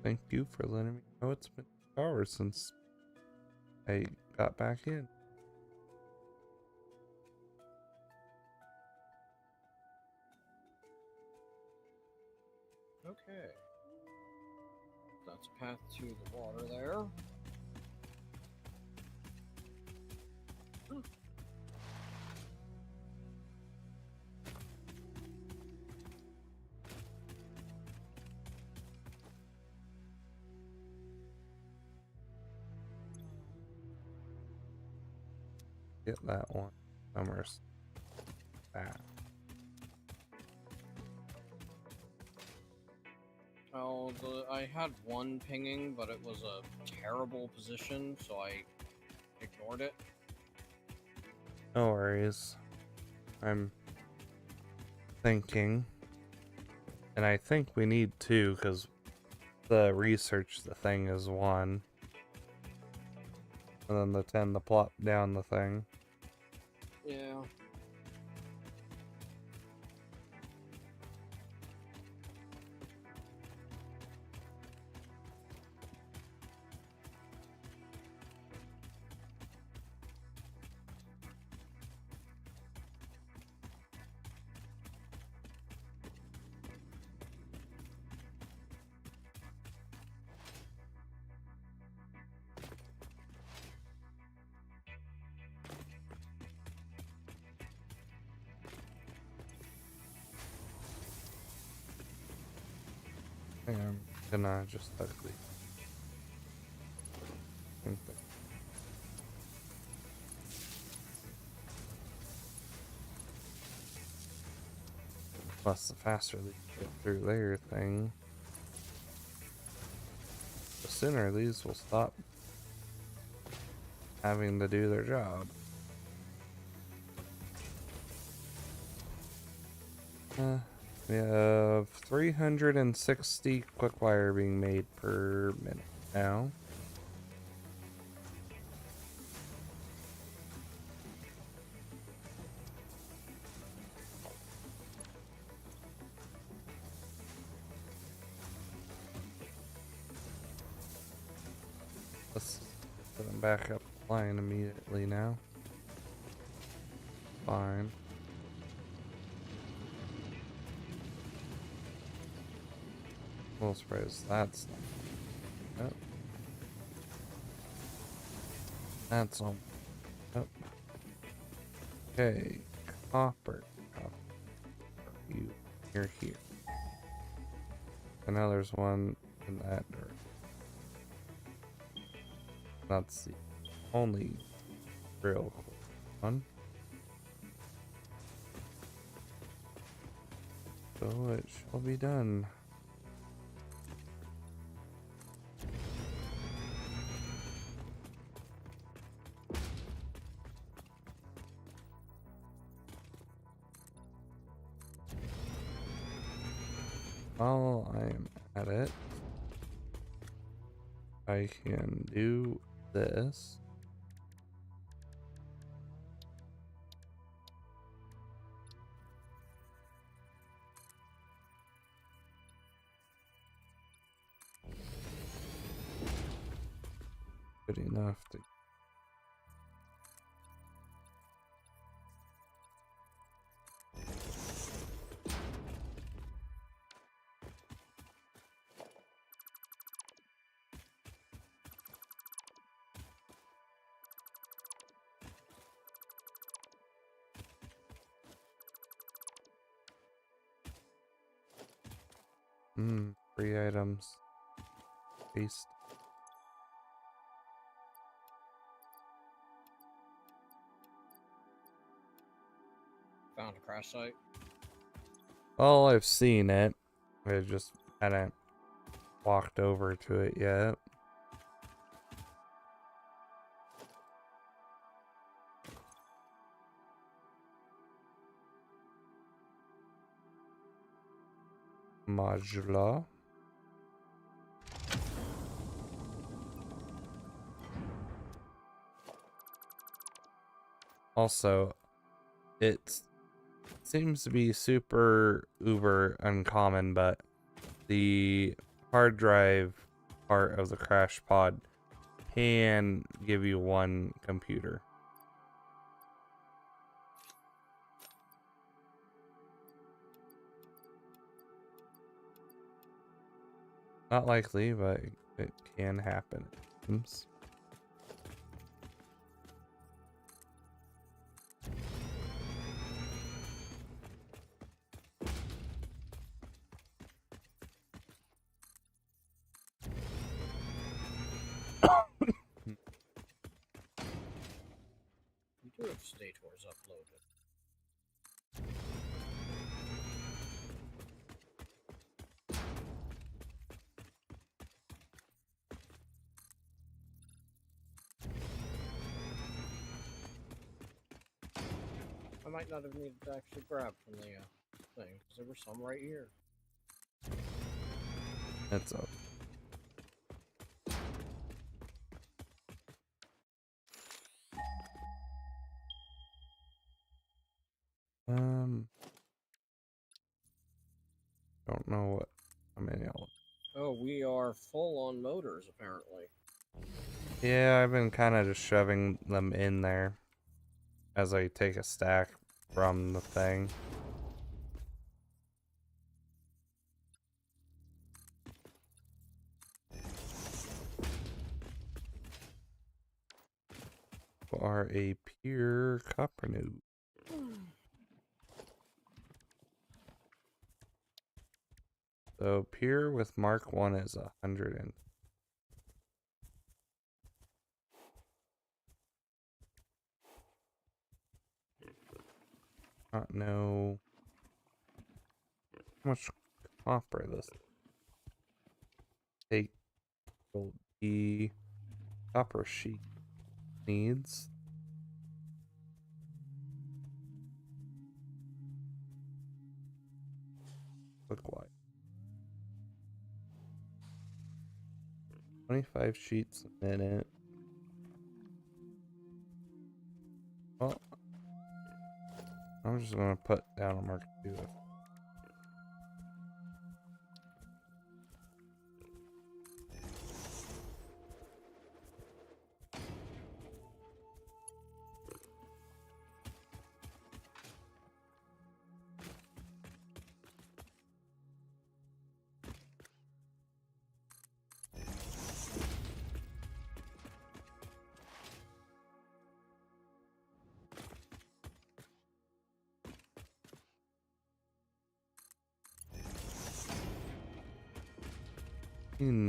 Thank you for letting me know it's been hours since I got back in. Okay. That's a path to the water there. Get that one. Summers. That. Oh, I had one pinging, but it was a terrible position, so I ignored it. No worries. I'm thinking. And I think we need two, because the research the thing is one. And then the 10 to plop down the thing. Yeah. I think I'm gonna just ugly. Think that. Plus, the faster they get through their thing, the sooner these will stop having to do their job. We have 360 quick wire being made per minute now. Let's put them back up the line immediately now. Fine. Well, surprise, that's not. Oh. That's all. Oh. Okay, copper. You're here. And now there's one in that direction. That's the only real one. So it shall be done. While I'm at it, I can do this. Good enough to Free items. Paste. Found a crash site. Well, I've seen it. I just hadn't walked over to it yet. Modular. Also, it seems to be super uber uncommon, but the hard drive part of the crash pod can give you one computer. Not likely, but it can happen. Oops. You do have state tours uploaded. I might not have needed to actually grab from the thing, because there were some right here. That's up. Don't know what how many I'll. Oh, we are full on motors, apparently. Yeah, I've been kind of just shoving them in there as I take a stack from the thing. For a pure copper node. So pure with Mark 1 is 100 and not know how much copper this take will be copper sheet needs. Look like 25 sheets a minute. Well, I'm just gonna put down a Mark 2.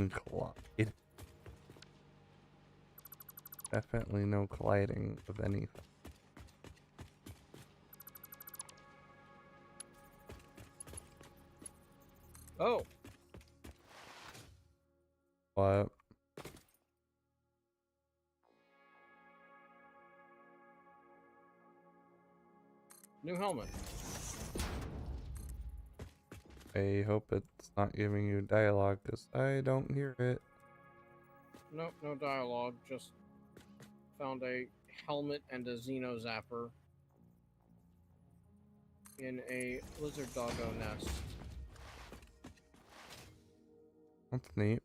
Collide. Definitely no colliding of anything. Oh, What? new helmet. I hope it's not giving you dialogue because I don't hear it. Nope, no dialogue. Just found a helmet and a Xeno Zapper in a lizard doggo nest. That's neat.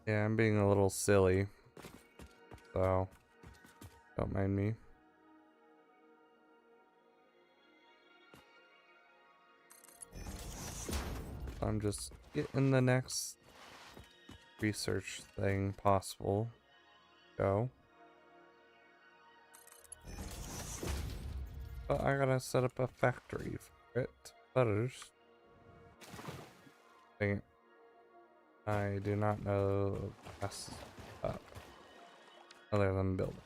Yeah, I'm being a little silly, so don't mind me. I'm just getting the next research thing possible. Go. But I gotta set up a factory for it first. Dang it. I do not know the best stuff other than building.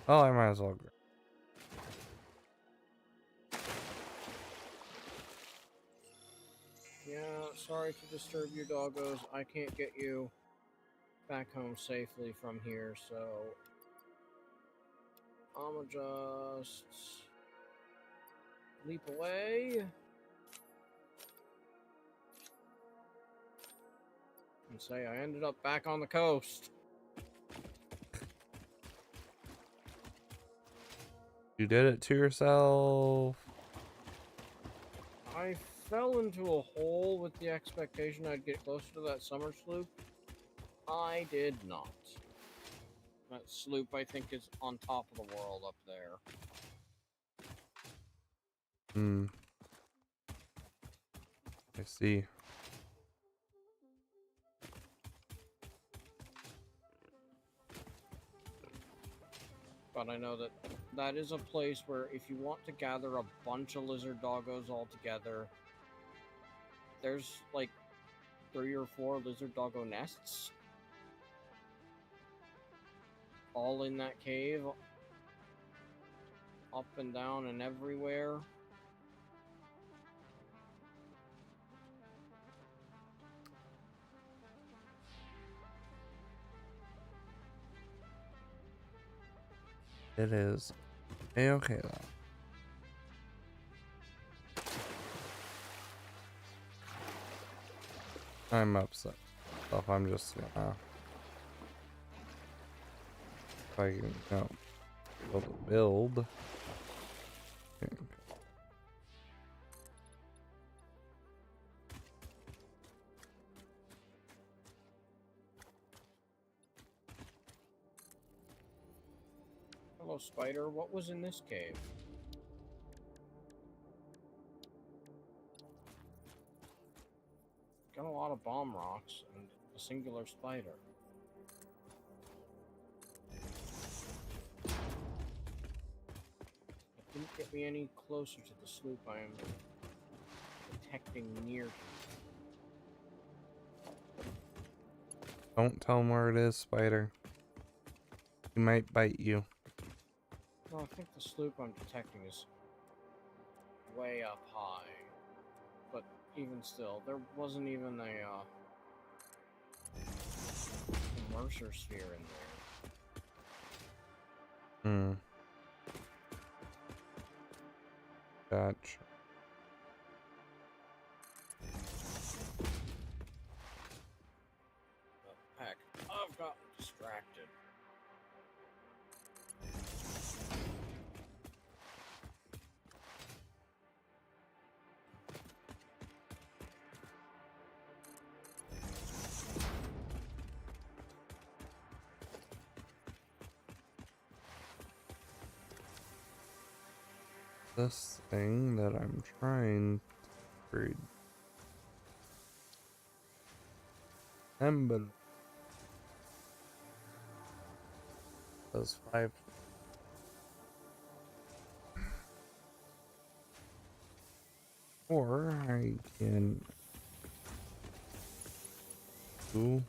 Oh, I might as well. Yeah, sorry to disturb you, doggos. I can't get you back home safely from here, so I'ma just leap away and say I ended up back on the coast. You did it to yourself. I fell into a hole with the expectation I'd get closer to that summer sloop. I did not. That sloop, I think, is on top of the world up there. Hmm. I see. But I know that that is a place where if you want to gather a bunch of lizard doggos all together, there's like 3 or 4 lizard doggo nests all in that cave, up and down and everywhere. It is okay though. I'm upset. So if I'm just gonna if I can build. Okay. Hello, spider. What was in this cave? Got a lot of bomb rocks and a singular spider. It didn't get me any closer to the sloop I am detecting near to. Don't tell him where it is, spider. He might bite you. No, I think the sloop I'm detecting is way up high. But even still, there wasn't even a Mercer sphere in there. Hmm. Gotcha. But heck, I've gotten distracted. This thing that I'm trying to read. Ember. Those 5. Or I can do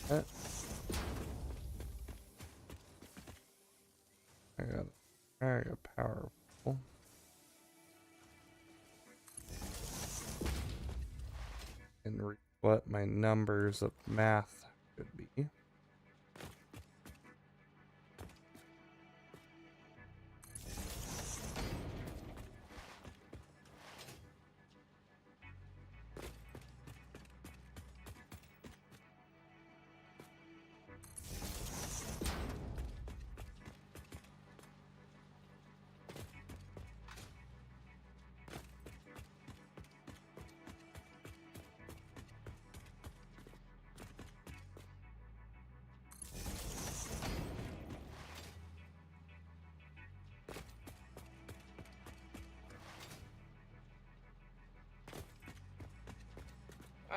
that. I got very powerful. And read what my numbers of math should be.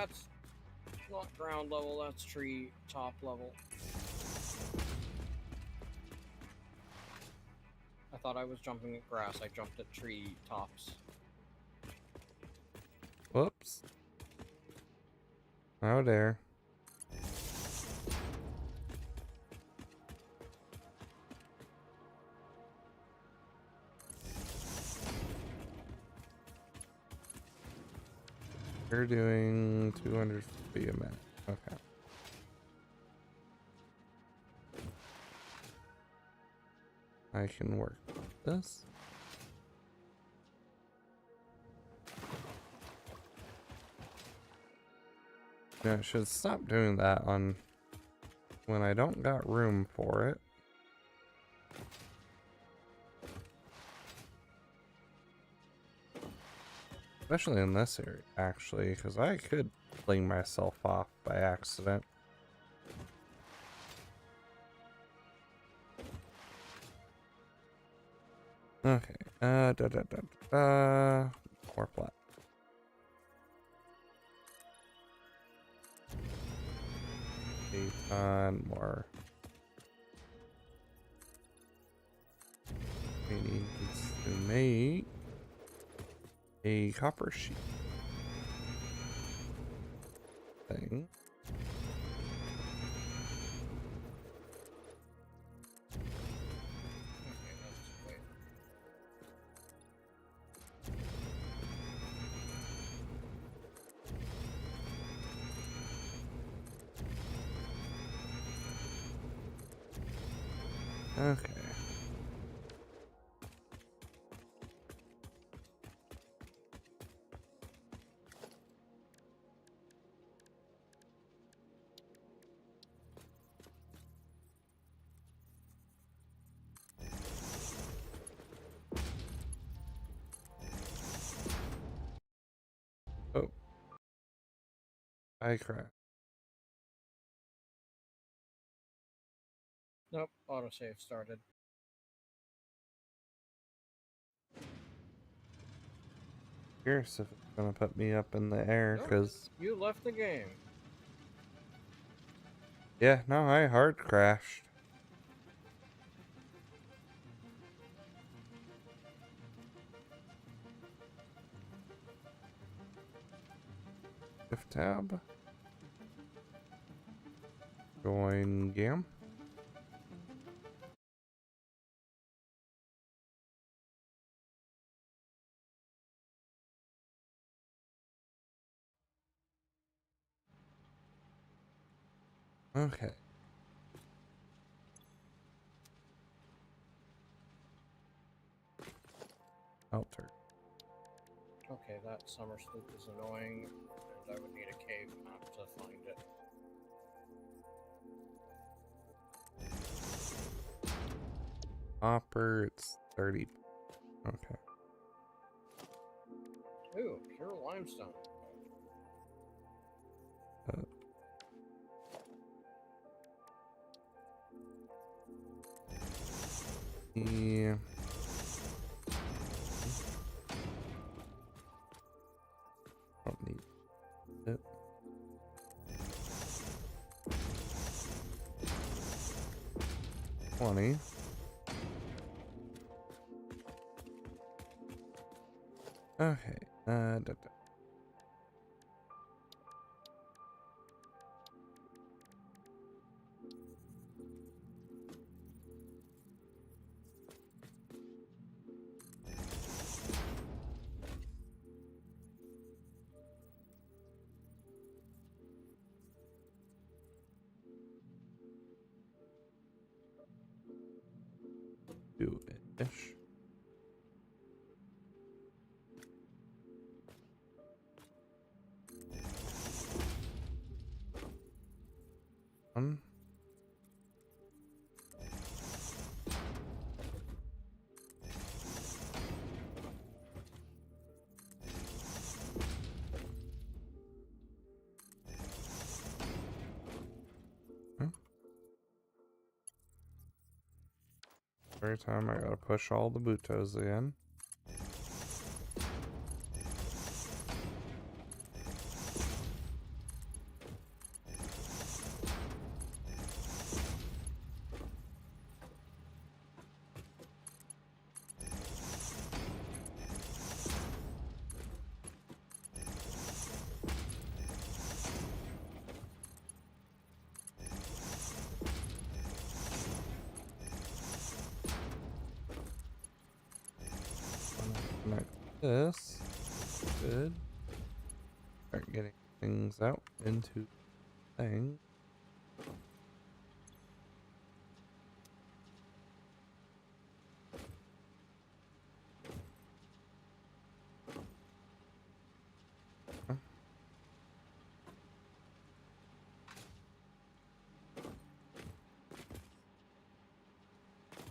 That's not ground level, that's tree top level. I thought I was jumping at grass, I jumped at tree tops. Whoops. Oh, there. You're doing 250 a minute. Okay. I can work with this. Yeah, I should stop doing that on when I don't got room for it. Especially in this area, actually, because I could fling myself off by accident. Okay, more flat. A ton more. We need to make a copper sheet thing. Okay, that's wait. Okay. Oh. I crashed. Nope, autosave started. Curious if it's gonna put me up in the air, Nope, because you left the game. yeah, no, I hard crashed. Shift tab. Join game. Okay. Alter. Okay, that summer sloop is annoying, and I would need a cave map to find it. Hopper, it's 30. Okay. Ooh, pure limestone. Yeah. Don't need it. $20. Okay. Do it. One. Every time I gotta push all the butos in. this. Good. Start getting things out into thing.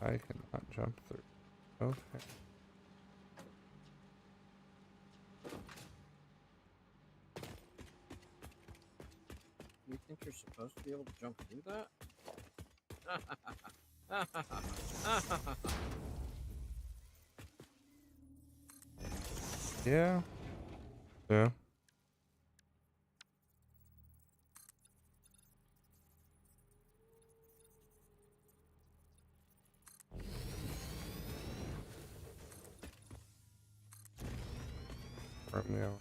I cannot jump through. Okay. You think you're supposed to be able to jump through that? Yeah. Yeah. Romeo.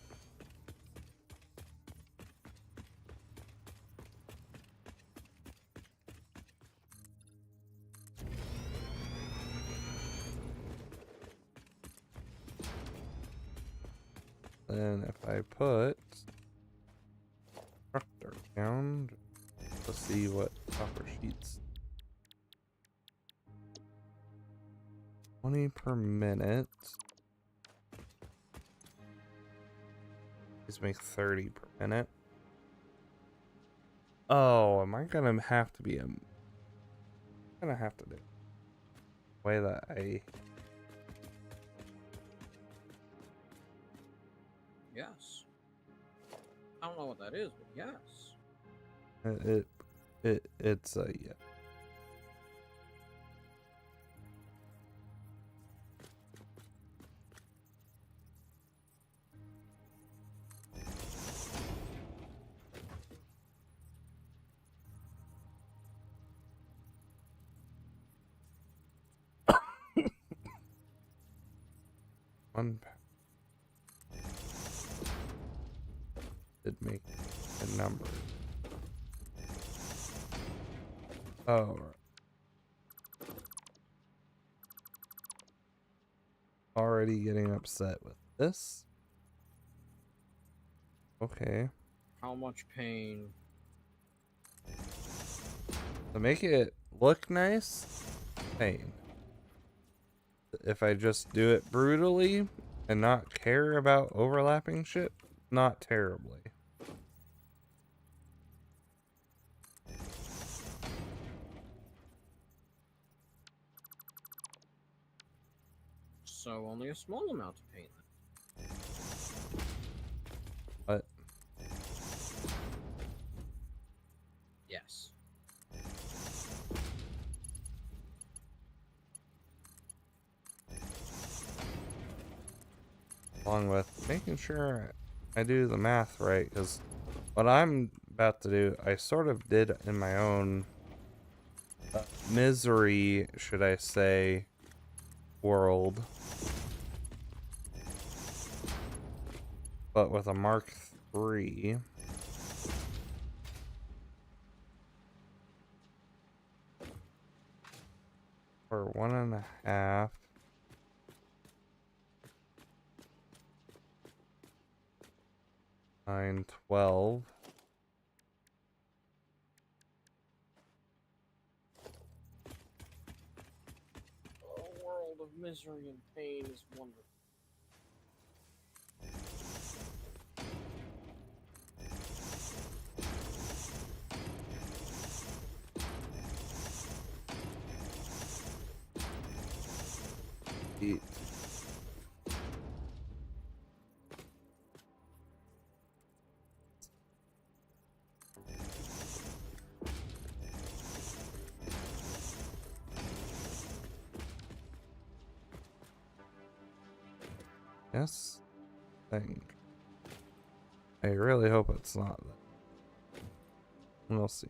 Then if I put constructor down, let's see what copper sheets. 20 per minute. These make 30 per minute. Oh, am I gonna have to be gonna have to do the way that Yes. I don't know what that is, but yes. it's a yeah. One did make a number. Oh, right. Already getting upset with this. Okay. How much pain? To make it look nice, pain. If I just do it brutally and not care about overlapping shit, not terribly. So only a small amount of pain. But Yes. along with making sure I do the math right, because what I'm about to do, I sort of did in my own misery, should I say, world. But with a Mark III. For 1.5. 9, 12. A world of misery and pain is wonderful. Eat. Yes. Thing. I really hope it's not that. We'll see.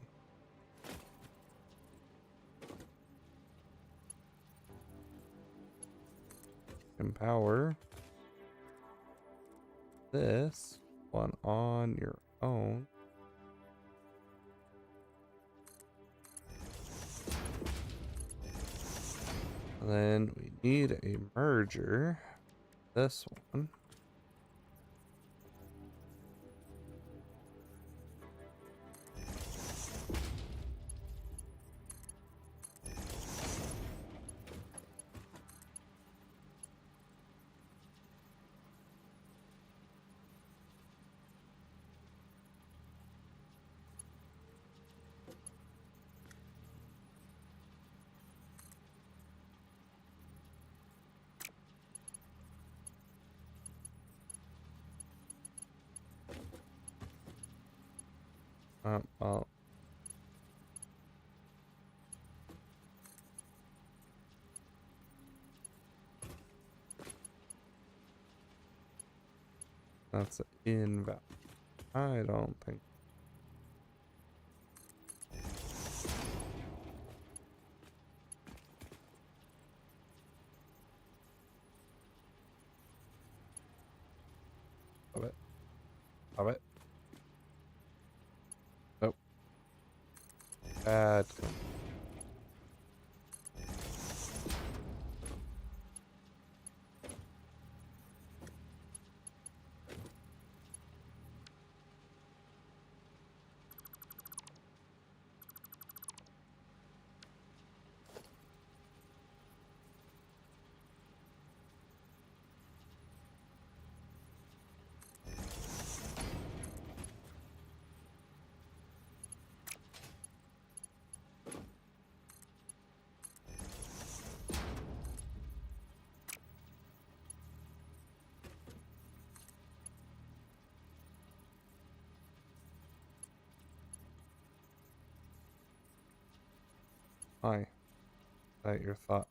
Empower this one on your own. Then we need a merger. this one. Well, that's invalid. I don't think. Of it. Of it. Nope. Bad. Hi. Is that your thought?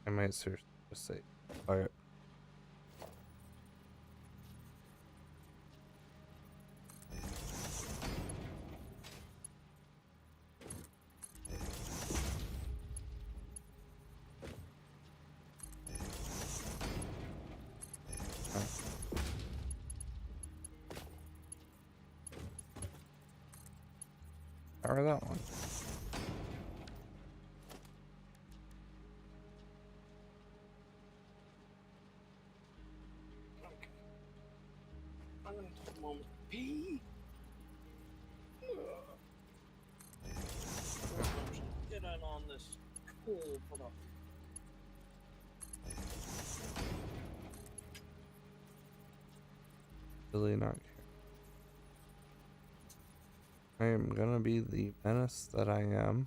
I might seriously just say, alright. Power that one. Okay. I'm gonna take a moment to pee. Get in on this coal production. Really not care. I am gonna be the menace that I am.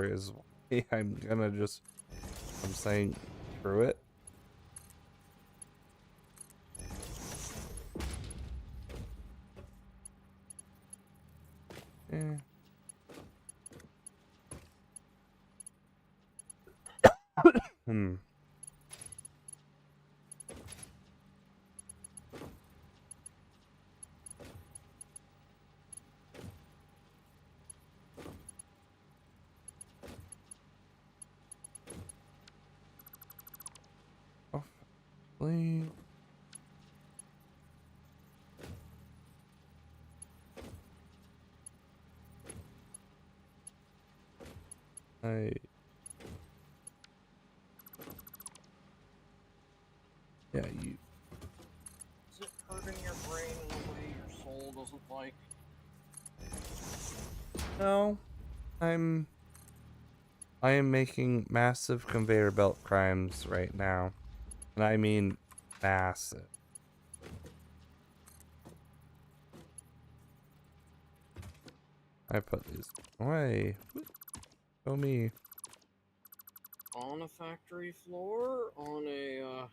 Is why I'm gonna just, I'm saying, screw it. Yeah. Hmm. Hopefully. Yeah, you. Is it hurting your brain in a way your soul doesn't like? No, I am making massive conveyor belt crimes right now. And I mean massive. I put these away. Show me. On a factory floor? On a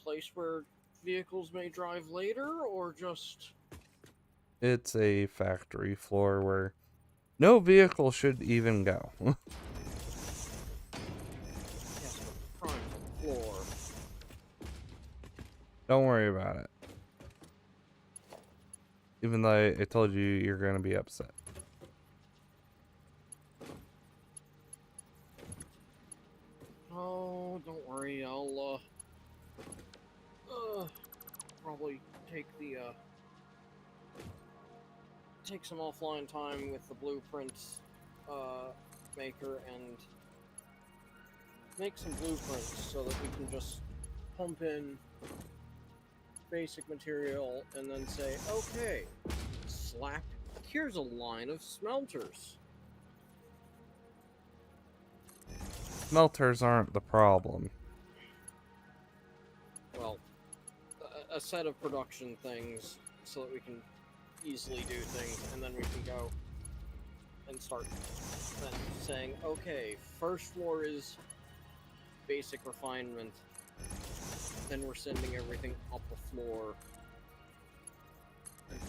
place where vehicles may drive later? Or just... It's a factory floor where no vehicle should even go. Yes, but the crime's on the floor. Don't worry about it. Even though I told you you're going to be upset. take some offline time with the blueprint maker and make some blueprints so that we can just pump in basic material and then say, okay, slap, here's a line of smelters. Smelters aren't the problem. Well, a set of production things so that we can easily do things, and then we can go and start then saying, okay, first floor is basic refinement, then we're sending everything up a floor, and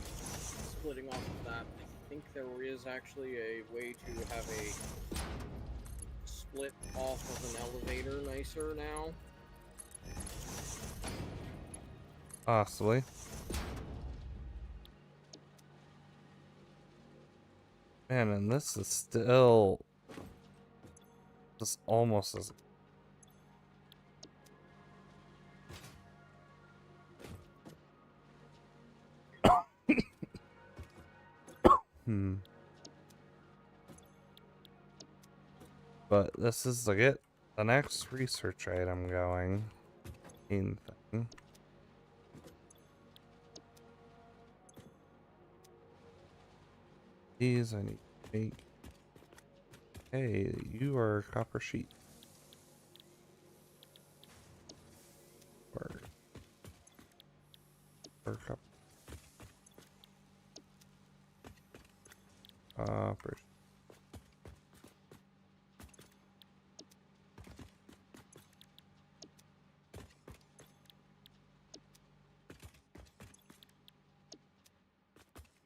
splitting off of that. I think there is actually a way to have a split off of an elevator nicer now. Possibly. Man, and this is still just almost as But this is to get the next research item going. Main thing. These I need to make. Hey, you are copper sheet. Or copper. Copper.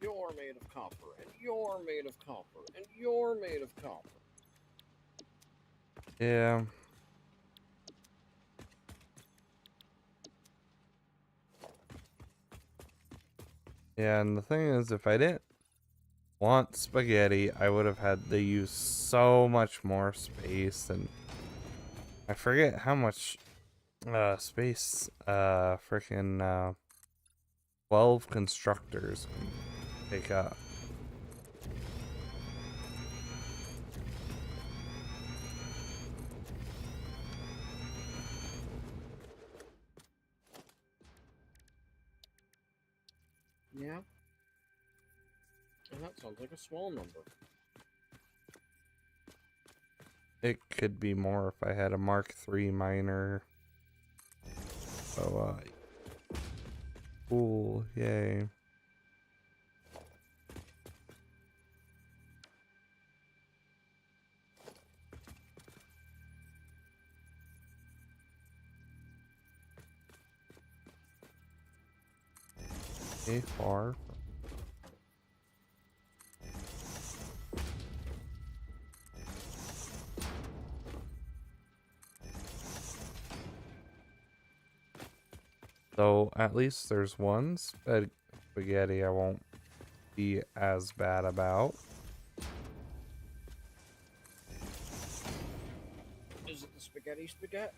You're made of copper, and you're made of copper, and you're made of copper. Yeah. Yeah, and the thing is, if I didn't want spaghetti, I would have had to use so much more space, and I forget how much space freaking 12 constructors can take up. Yeah. And that sounds like a small number. It could be more if I had a Mark III miner. So, cool, yay. Okay, far. So at least there's one spaghetti I won't be as bad about. Is it the spaghetti spaghetti?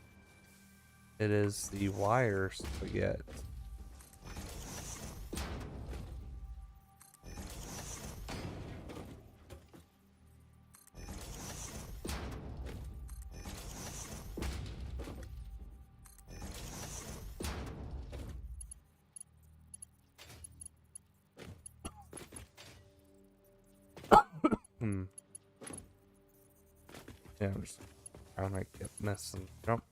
It is the wire spaghetti. Yeah, I'm just trying to get this and jump.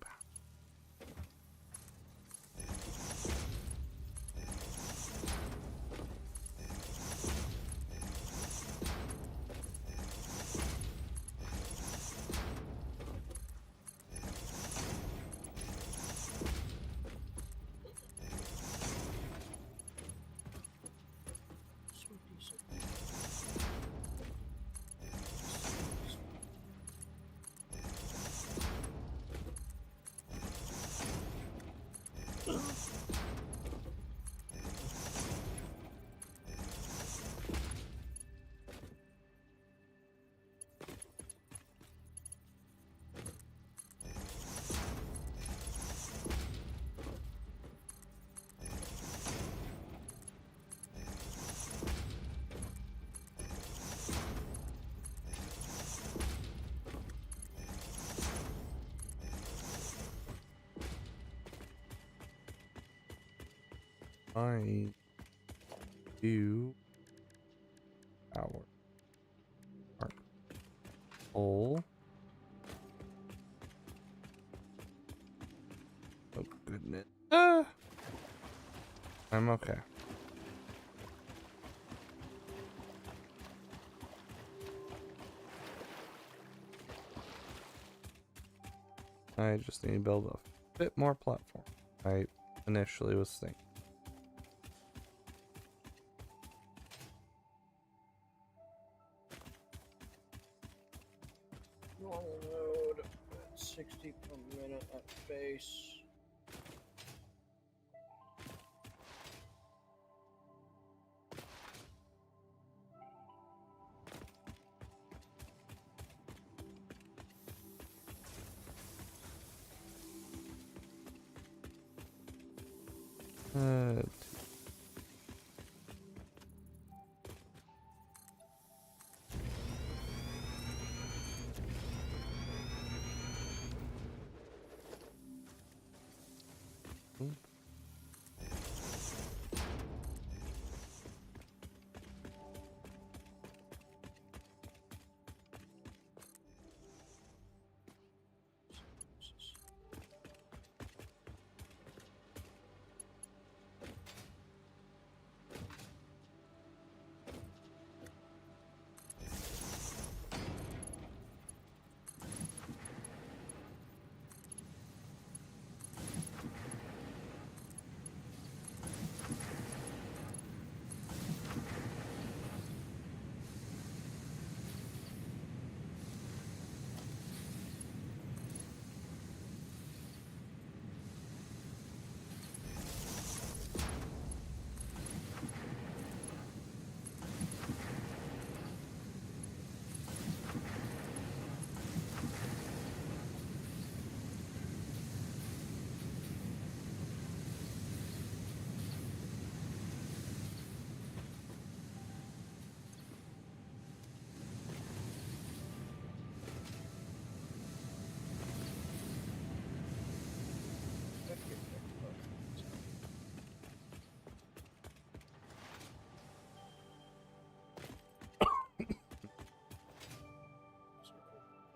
I do our hole. Oh goodness. I'm okay. I just need to build a bit more platform. I initially was thinking. Normal node at 60 per minute at base. Uh,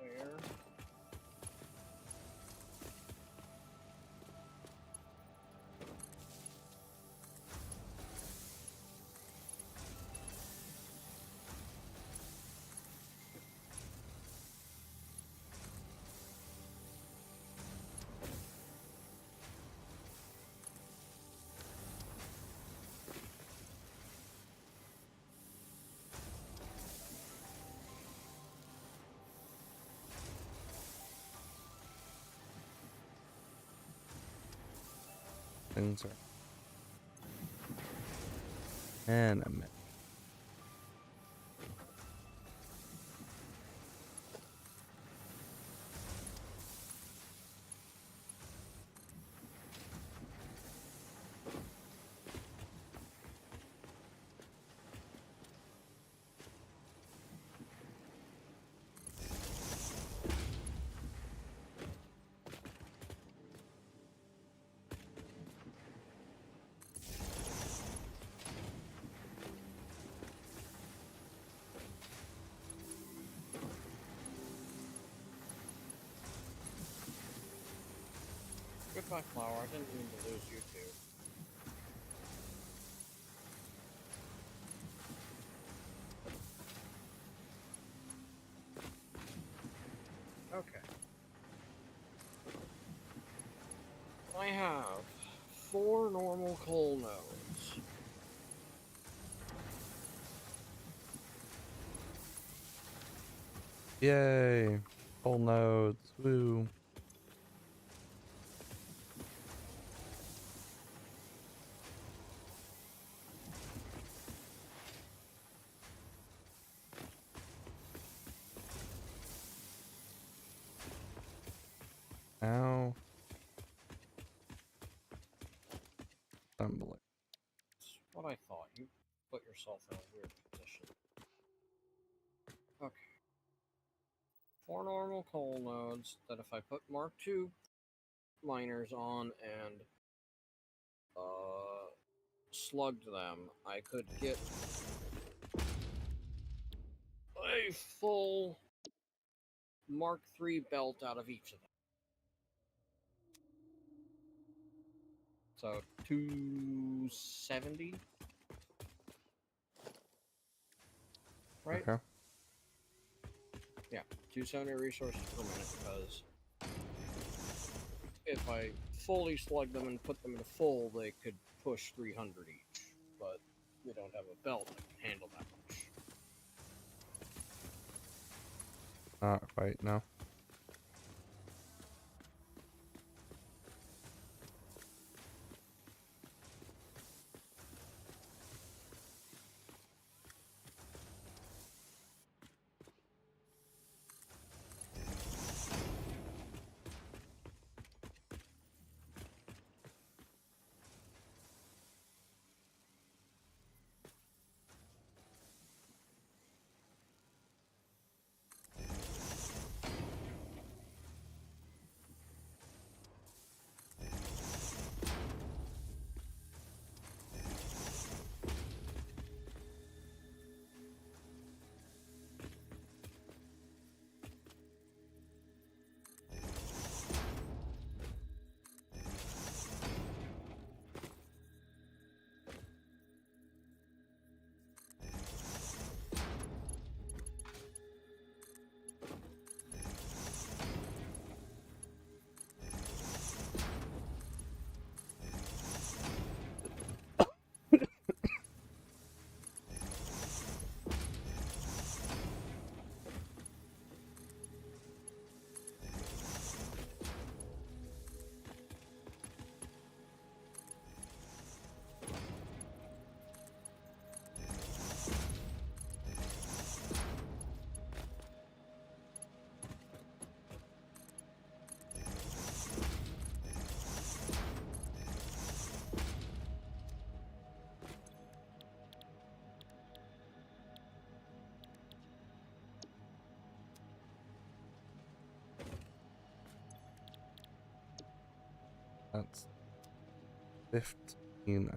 There. things are. And a minute. Goodbye, flower. I didn't mean to lose you two. Okay. I have 4 normal coal nodes. Yay! Full nodes. Woo! Ow. Unbelievable. That's what I thought. You put yourself in a weird position. Okay. 4 normal coal nodes that if I put Mark II miners on and slugged them, I could get a full Mark III belt out of each of them. So 270, right? Okay. Yeah, 270 resources per minute, because if I fully slug them and put them in full, they could push 300 each. But we don't have a belt that can handle that much. Not quite, no. That's 15.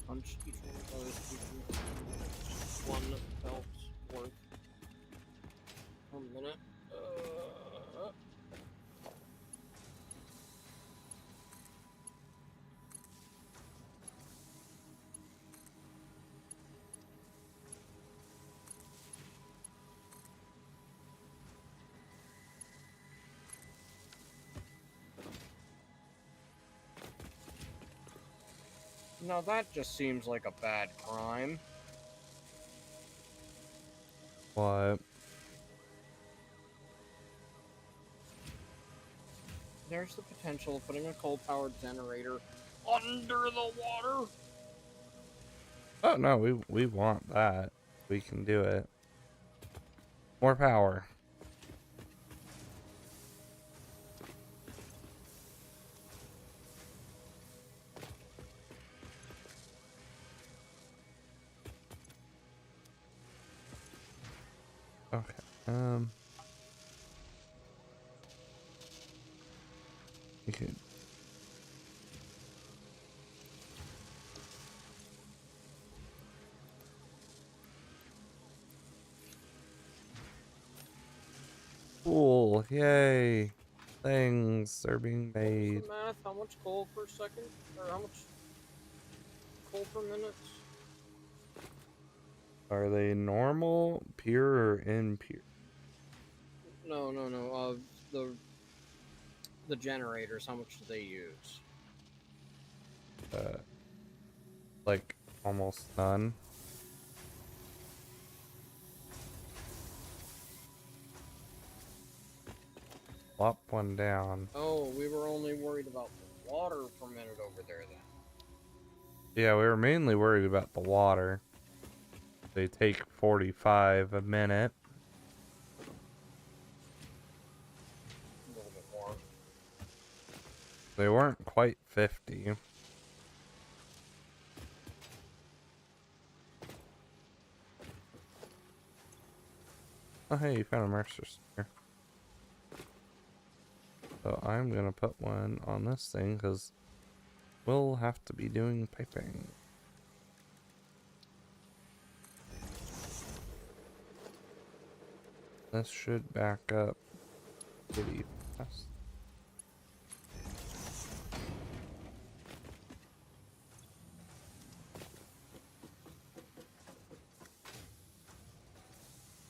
Punch each one of those to 1 belt's worth per minute. Now that just seems like a bad crime. What? There's the potential of putting a coal-powered generator under the water. Oh no, we want that. We can do it. More power. Okay. You could. Cool. Yay. Things are being What was made. the math? How much coal per second? Or how much coal per minute? Are they normal, pure, or impure? No. The generators, how much do they use? Like almost none. Plop one down. Oh, we were only worried about the water per minute over there then. Yeah, we were mainly worried about the water. They take 45 a minute. A little bit more. They weren't quite 50. Oh, hey, you found a Mercer Sphere. So I'm gonna put one on this thing because we'll have to be doing piping. This should back up pretty fast.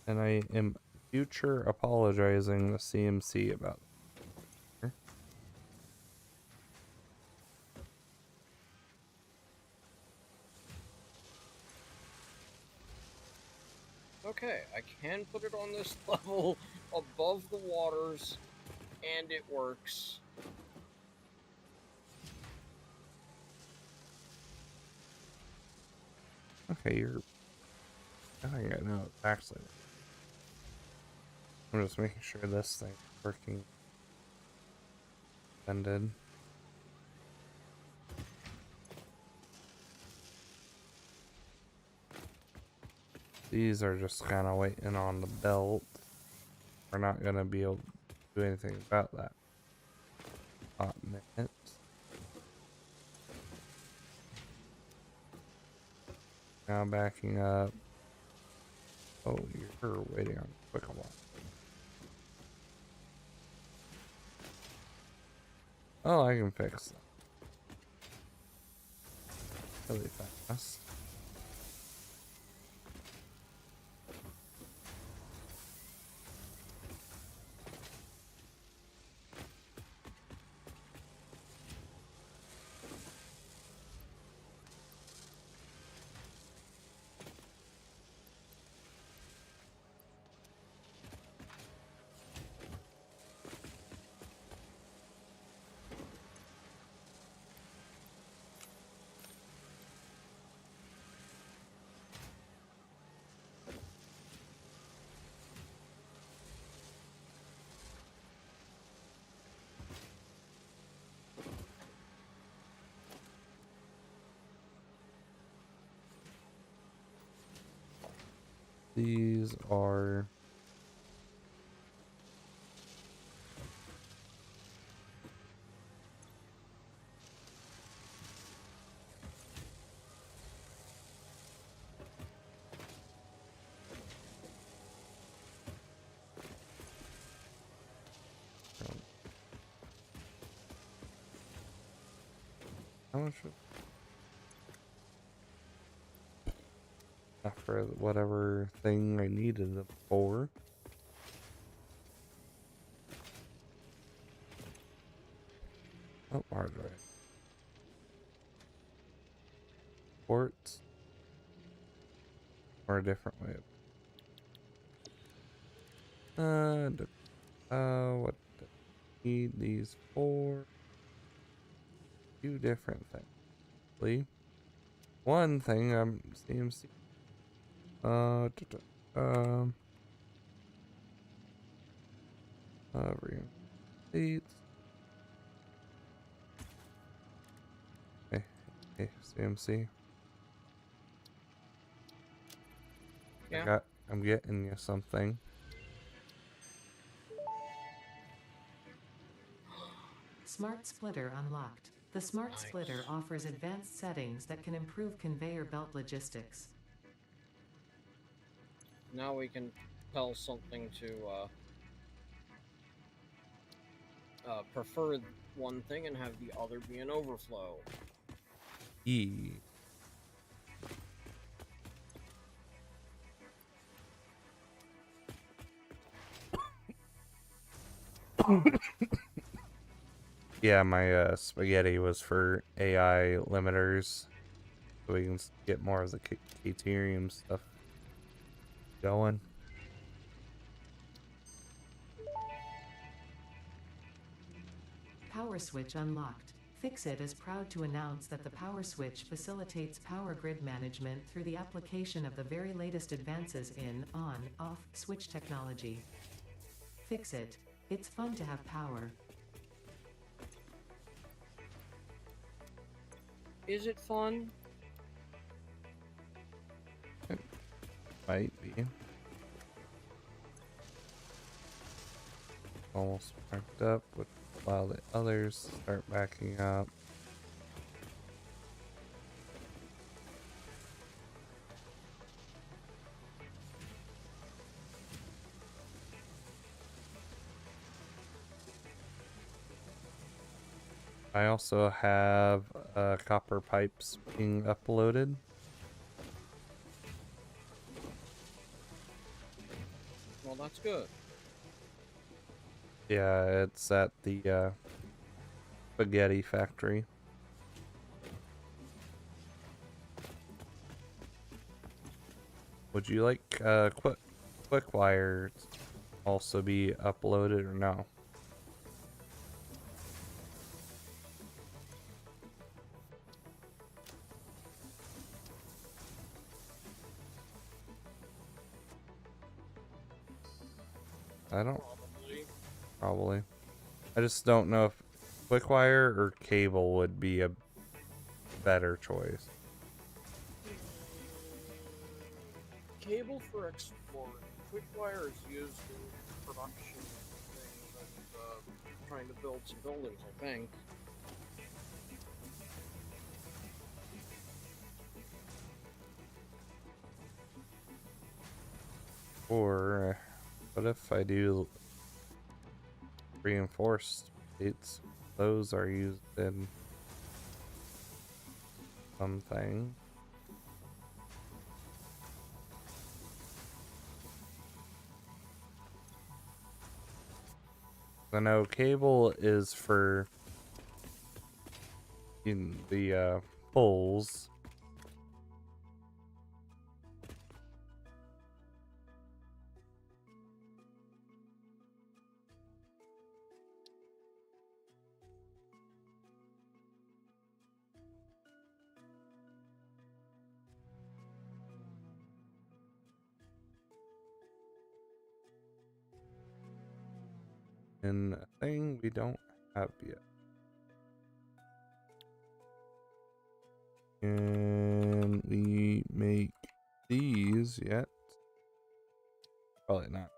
And I am future apologizing to CMC about it. Okay, I can put it on this level above the waters, and it works. Okay, I think I know it's actually. I'm just making sure this thing's working. Ended. These are just kind of waiting on the belt. We're not gonna be able to do anything about that. Hot minutes. Now backing up. Oh, you're waiting on quick a lot. Oh, I can fix that. Really fast. These are how much for whatever thing I needed it for. Oh, hard drive. Ports. Or a different way. What do I need these for? Two different things. Actually. One thing I'm CMC. Seats. Hey, CMC. Yeah. I'm getting you something. Smart Splitter unlocked. The Smart Nice. Splitter offers advanced settings that can improve conveyor belt logistics. Now we can tell something to prefer one thing and have the other be an overflow. E. Yeah, my spaghetti was for AI limiters, so we can get more of the Caterium stuff going. Power switch unlocked. Fixit is proud to announce that the power switch facilitates power grid management through the application of the very latest advances in on-off switch technology. Fixit. It's fun to have power. Is it fun? Might be. Almost backed up, while the others start backing up. I also have copper pipes being uploaded. Well, that's good. Yeah, it's at the spaghetti factory. Would you like Quickwire to also be uploaded or no? I don't. Probably. I just don't know if Quickwire or cable would be a better choice. Cable for exploring. Quickwire is used in production things and trying to build some buildings, I think. Or what if I do reinforced plates? Those are used in something. I know cable is for in the poles. And a thing we don't have yet. Can we make these yet? Probably not.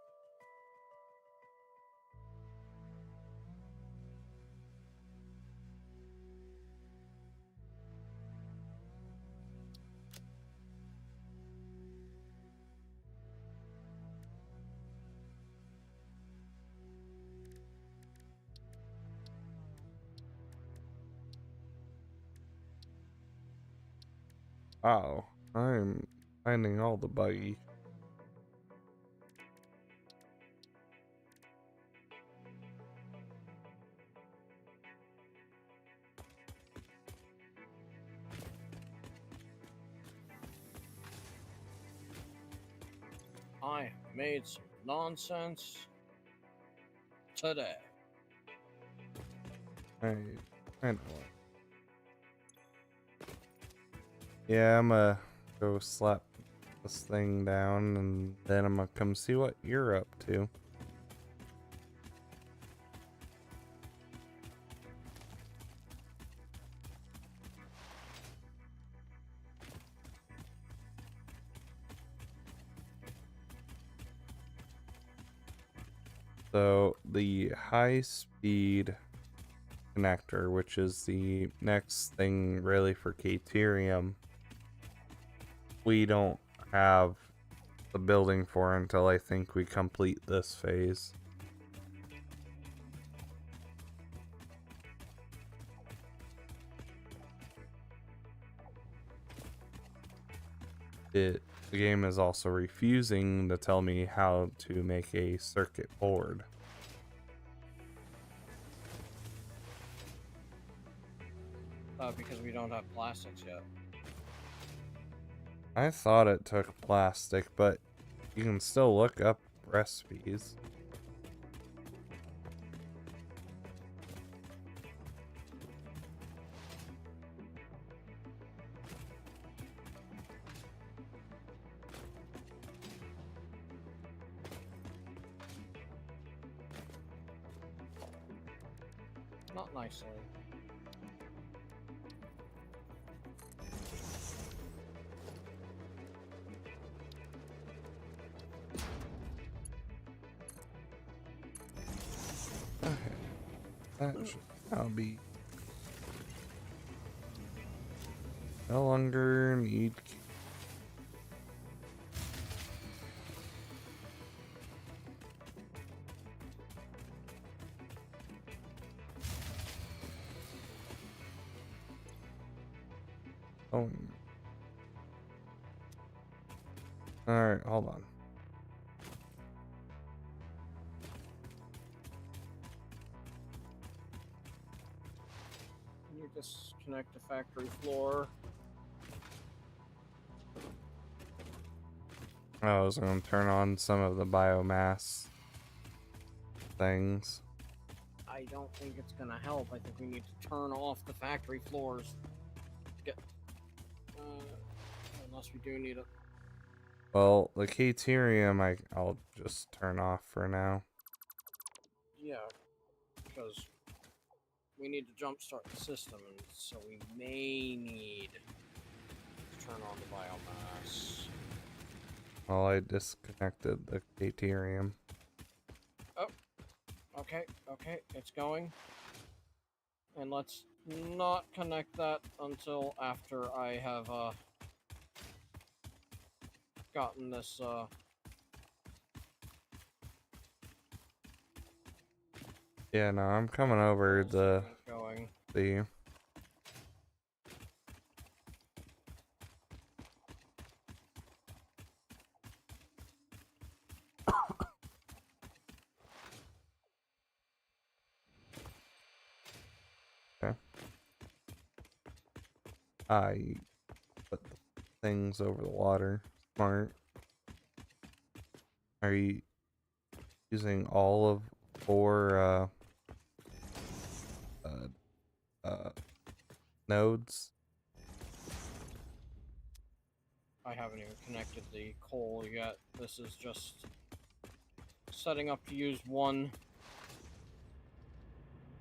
Wow, I'm finding all the buggy. I made some nonsense today. I know it. Yeah, I'm gonna go slap this thing down and then I'm gonna come see what you're up to. So the high speed connector, which is the next thing really for Caterium, we don't have the building for until I think we complete this phase. The game is also refusing to tell me how to make a circuit board. Because we don't have plastics yet. I thought it took plastic, but you can still look up recipes. Not nicely. Okay. That should now be no longer need. Oh. Alright, hold on. You disconnect the factory floor. I was going to turn on some of the biomass things. I don't think it's gonna help. I think we need to turn off the factory floors. Get, unless we do need it. Well, the Caterium I'll just turn off for now. Yeah, because we need to jumpstart the system, and so we may need to turn on the biomass. Well, I disconnected the Caterium. Okay, it's going. And let's not connect that until after I have gotten this Yeah, no, I'm coming over whole segment going. the okay. I put the things over the water. Smart. Are you using all of 4 nodes? I haven't even connected the coal yet. This is just setting up to use one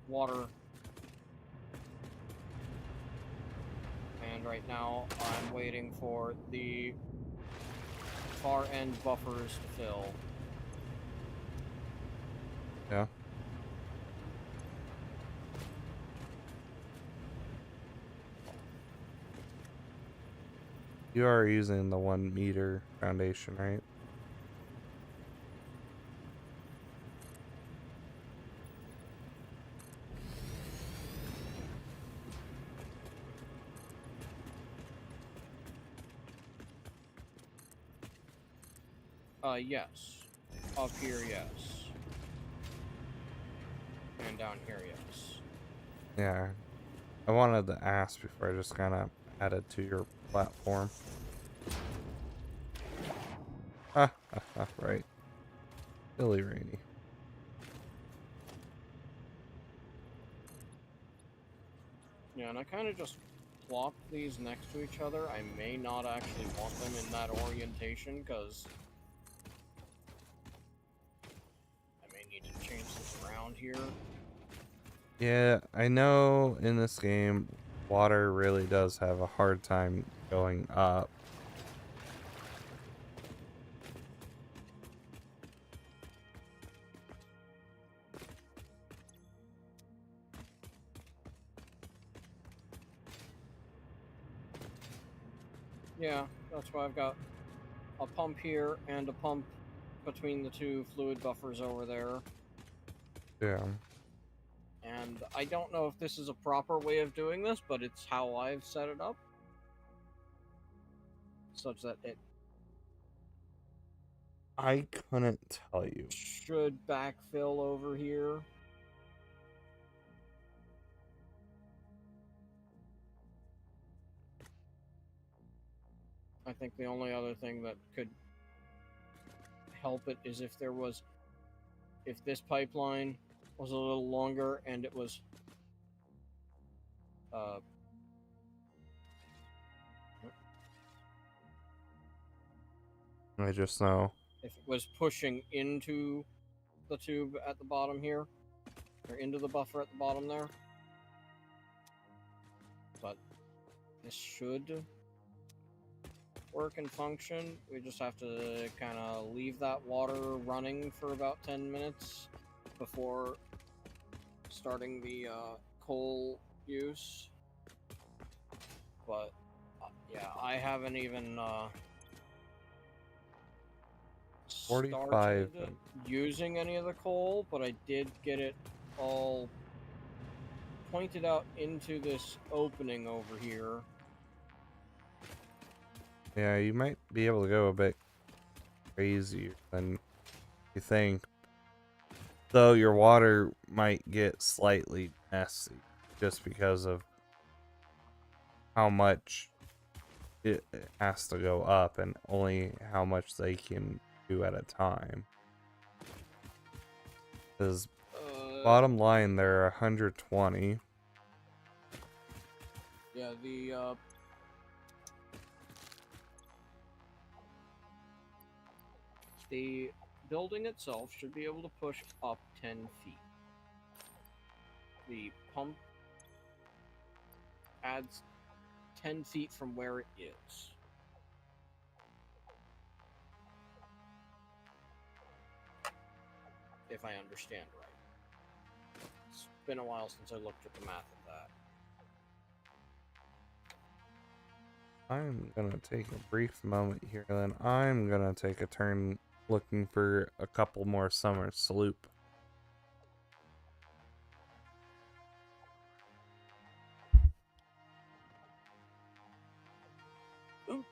water. And right now I'm waiting for the far end buffers to fill. Yeah. You are using the 1 meter foundation, right? Yes. Up here, yes. And down here, yes. Yeah. I wanted to ask before I just kind of added to your platform. Right. Silly Rainy. Yeah, and I kind of just plop these next to each other. I may not actually want them in that orientation, because I may need to change this around here. Yeah, I know in this game, water really does have a hard time going up. Yeah, that's why I've got a pump here and a pump between the two fluid buffers over there. Yeah. And I don't know if this is a proper way of doing this, but it's how I've set it up. Such that it I couldn't tell you. should backfill over here. I think the only other thing that could help it is if this pipeline was a little longer and it was I just know. if it was pushing into the tube at the bottom here. or into the buffer at the bottom there. But this should work and function. We just have to kind of leave that water running for about 10 minutes before starting the coal use. But yeah, I haven't even 45. started using any of the coal, but I did get it all pointed out into this opening over here. Yeah, you might be able to go a bit crazier than you think. Though your water might get slightly messy just because of how much it has to go up and only how much they can do at a time. Because bottom line, there are 120. Yeah, the building itself should be able to push up 10 feet. The pump adds 10 feet from where it is. If I understand right. It's been a while since I looked at the math of that. I'm gonna take a brief moment here, then I'm gonna take a turn looking for a couple more summer sloop. Ooh.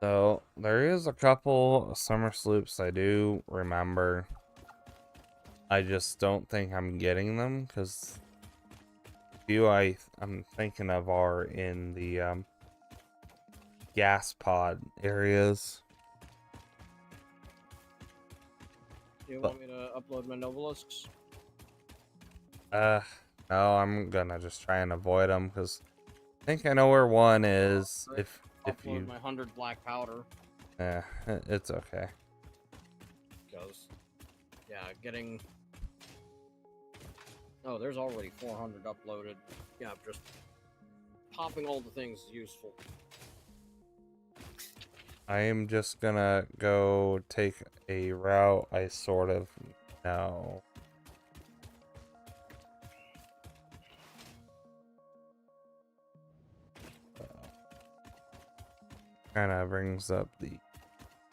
So there is a couple summer sloops I do remember. I just don't think I'm getting them because few I'm thinking of are in the gas pod areas. Do you want me to upload my Novelisks? No, I'm gonna just try and avoid them because I think I know where one is. If Upload you, my 100 black powder. it's okay. Because, yeah, getting... Oh, there's already 400 uploaded. Yeah, just popping all the things is useful. I am just gonna go take a route I sort of know. Kind of brings up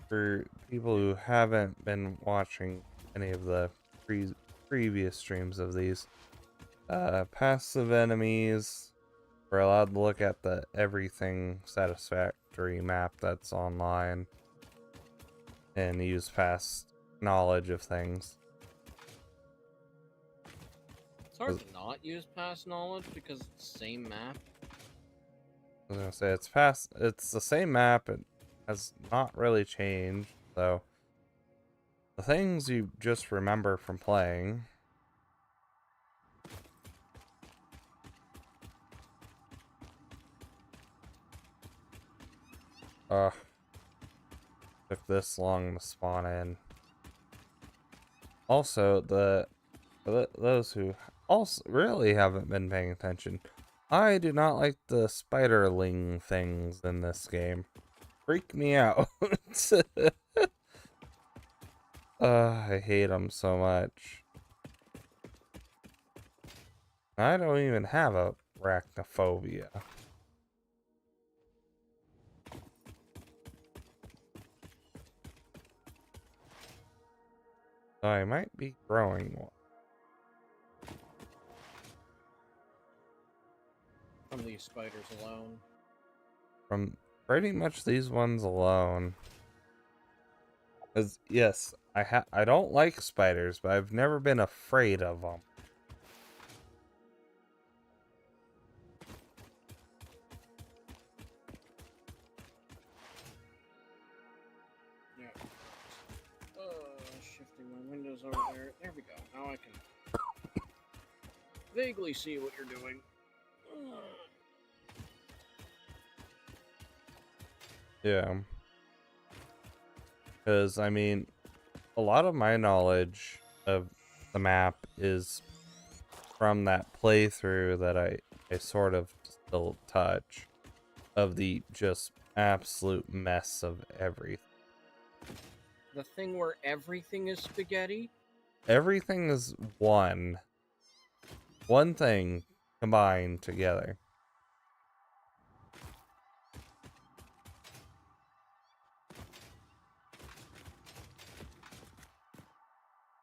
for people who haven't been watching any of the previous streams of these, passive enemies, we're allowed to look at the everything satisfactory map that's online and use past knowledge of things. It's hard to not use past knowledge because it's the same map. I was gonna say it's the same map, it has not really changed, so the things you just remember from playing. Took this long to spawn in. Also, those who also really haven't been paying attention, I do not like the spiderling things in this game. Freak me out. I hate them so much. I don't even have a arachnophobia. So I might be growing one. from these spiders alone. From pretty much these ones alone. As yes, I don't like spiders, but I've never been afraid of them. Yeah. Shifting my windows over there. There we go. Now I can vaguely see what you're doing. Yeah. Because, I mean, a lot of my knowledge of the map is from that playthrough that I sort of still touch of the just absolute mess of everything. The thing where everything is spaghetti? Everything is one thing combined together.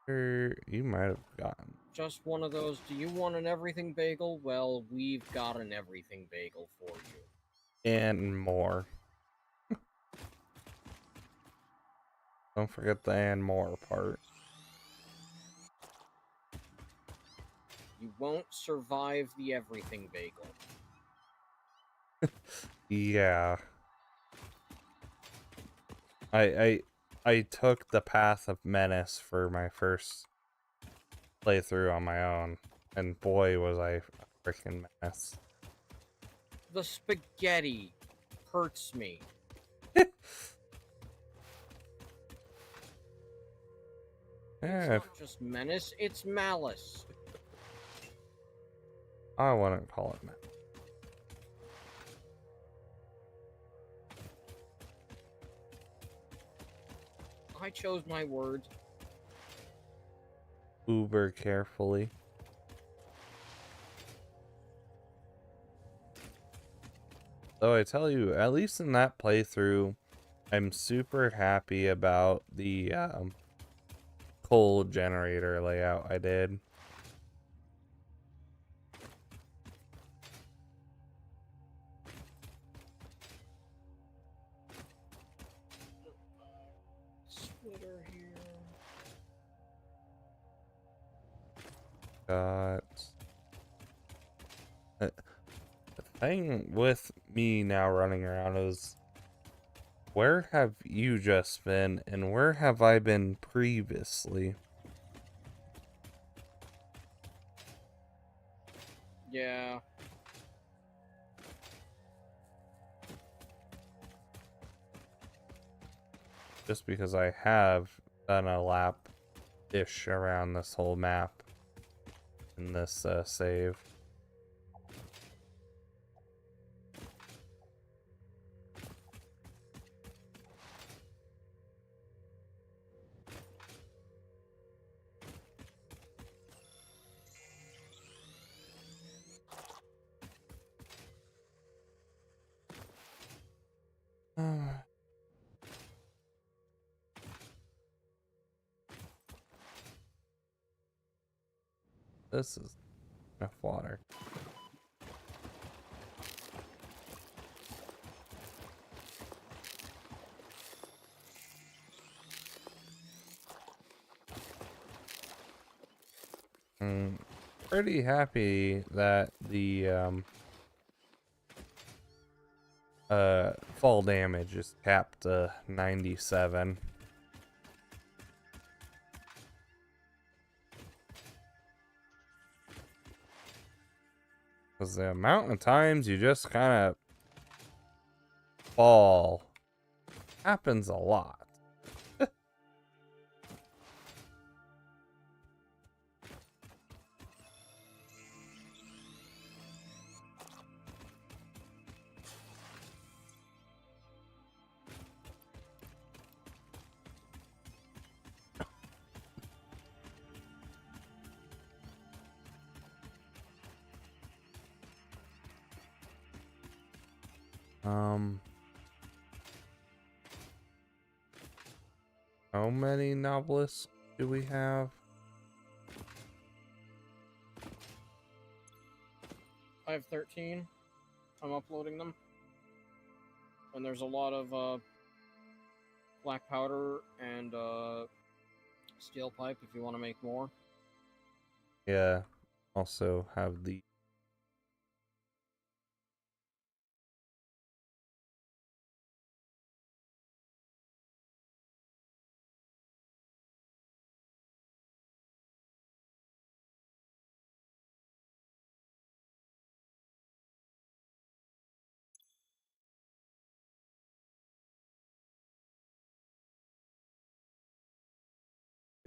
You might have gotten. Just one of those, do you want an everything bagel? Well, we've got an everything bagel for you. And more. Don't forget the and more part. You won't survive the everything bagel. Yeah. I took the path of menace for my first playthrough on my own, and boy was I a freaking menace. The spaghetti hurts me. It's Yeah, not just menace, it's malice. I wouldn't call it menace. I chose my words. Uber carefully. So I tell you, at least in that playthrough, I'm super happy about the coal generator layout I did. Splitter here. Got the thing with me now running around is, where have you just been and where have I been previously? Yeah. Just because I have done a lap-ish around this whole map in this save. This is enough water. Pretty happy that the fall damage is capped to 97. Because the amount of times you just kind of fall happens a lot. How many novelists do we have? I have 13. I'm uploading them. And there's a lot of black powder and steel pipe if you want to make more. Yeah. Also have the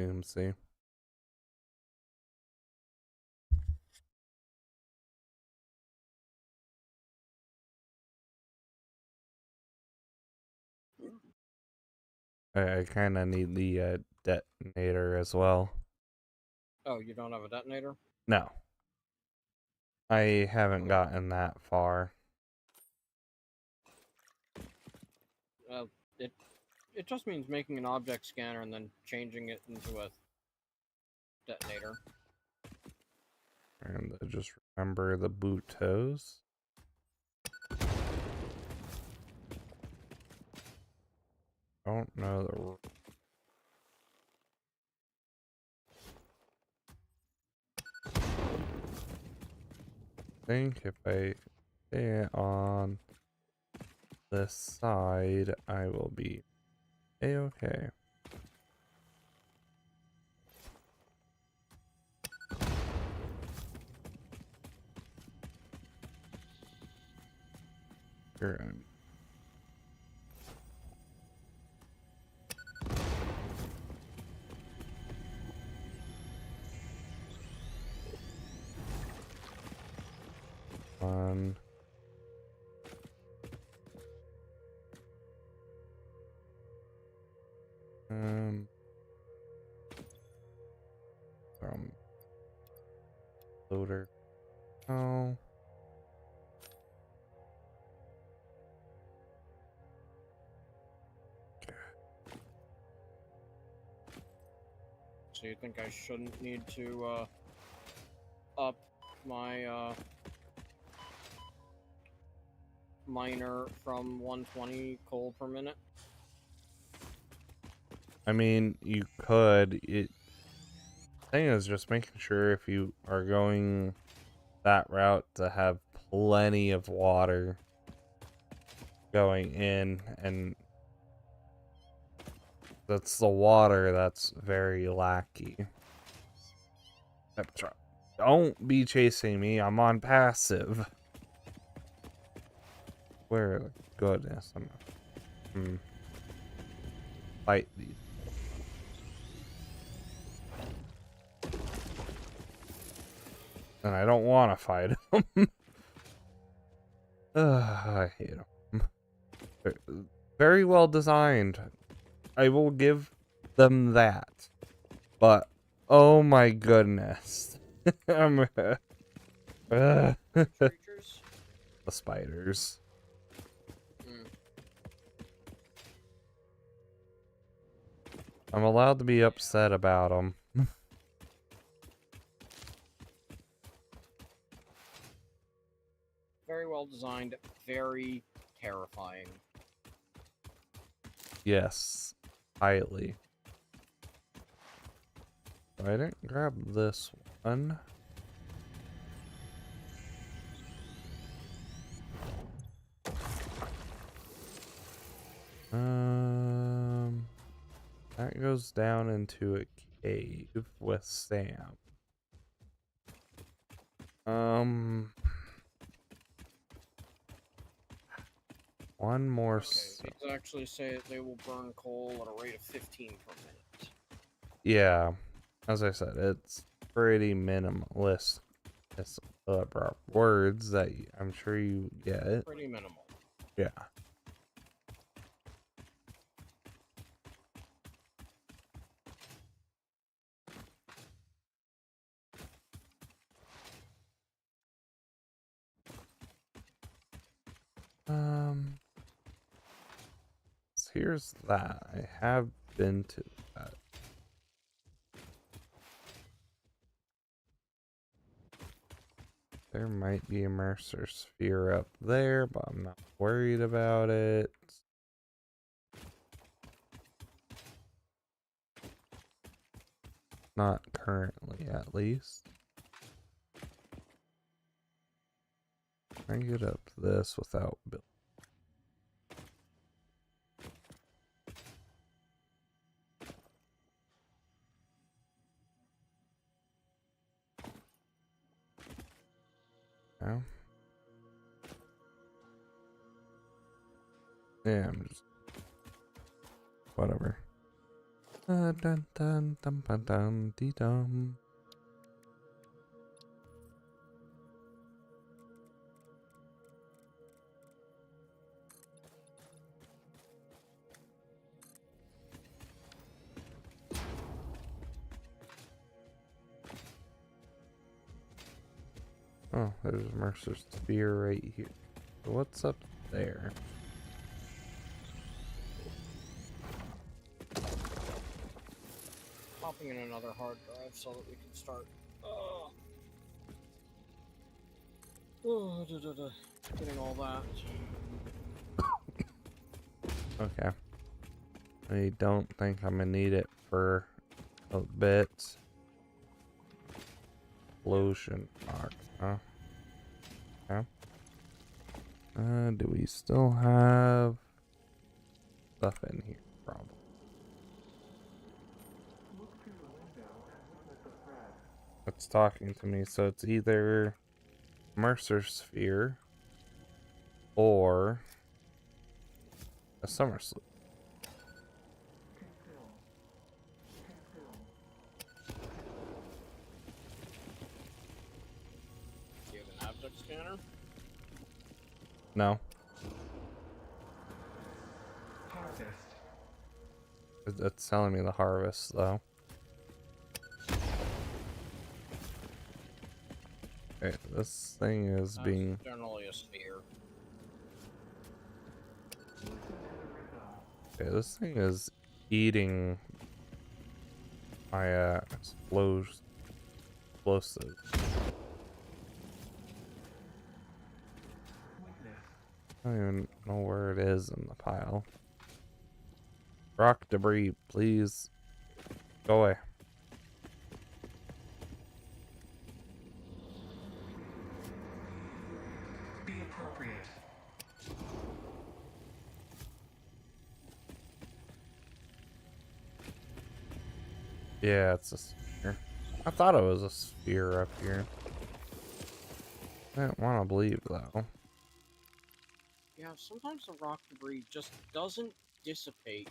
MC. I kind of need the detonator as well. Oh, you don't have a detonator? No. I haven't gotten that far. It just means making an object scanner and then changing it into a detonator. And just remember the boot toes. Don't know the. Think if I stay on this side, I will be a-okay. You're gonna be fun. From loader. Oh. So you think I shouldn't need to up my miner from 120 coal per minute? I mean, you could. Thing is just making sure if you are going that route to have plenty of water going in, and that's the water that's very lacky. Don't be chasing me. I'm on passive. Where the goodness I'm fight these. And I don't want to fight them. I hate them. Very well designed. I will give them that. But oh my goodness. I'm the Creatures? spiders. I'm allowed to be upset about them. Very well designed, very terrifying. Yes, highly. I didn't grab this one. That goes down into a cave with Sam. One more. Okay, these actually say that they will burn coal at a rate of 15 per minute. Yeah, as I said, it's pretty minimalist. It's words that I'm sure you get. Pretty minimal. Yeah. So here's that. I have been to that. There might be a Mercer sphere up there, but I'm not worried about it. Not currently, at least. I get up this without building. No. Yeah, I'm just whatever. Dun dun dun dum dum dee dum. Oh, there's Mercer's sphere right here. So what's up there? Popping in another hard drive so that we can start. Getting all that. Okay. I don't think I'm gonna need it for a bit. Explosion box, huh? Okay. Do we still have stuff in here? Probably. It's talking to me, so it's either Mercer sphere or a summer sleep. Do you have an object scanner? No, Harvest. it's telling me the harvest though. Okay, this thing is That's being. generally a sphere. Okay, this thing is eating my explosives. I don't even know where it is in the pile. Rock debris, please. Go away. Be appropriate. Yeah, it's a sphere. I thought it was a sphere up here. I didn't want to believe though. Yeah, sometimes the rock debris just doesn't dissipate.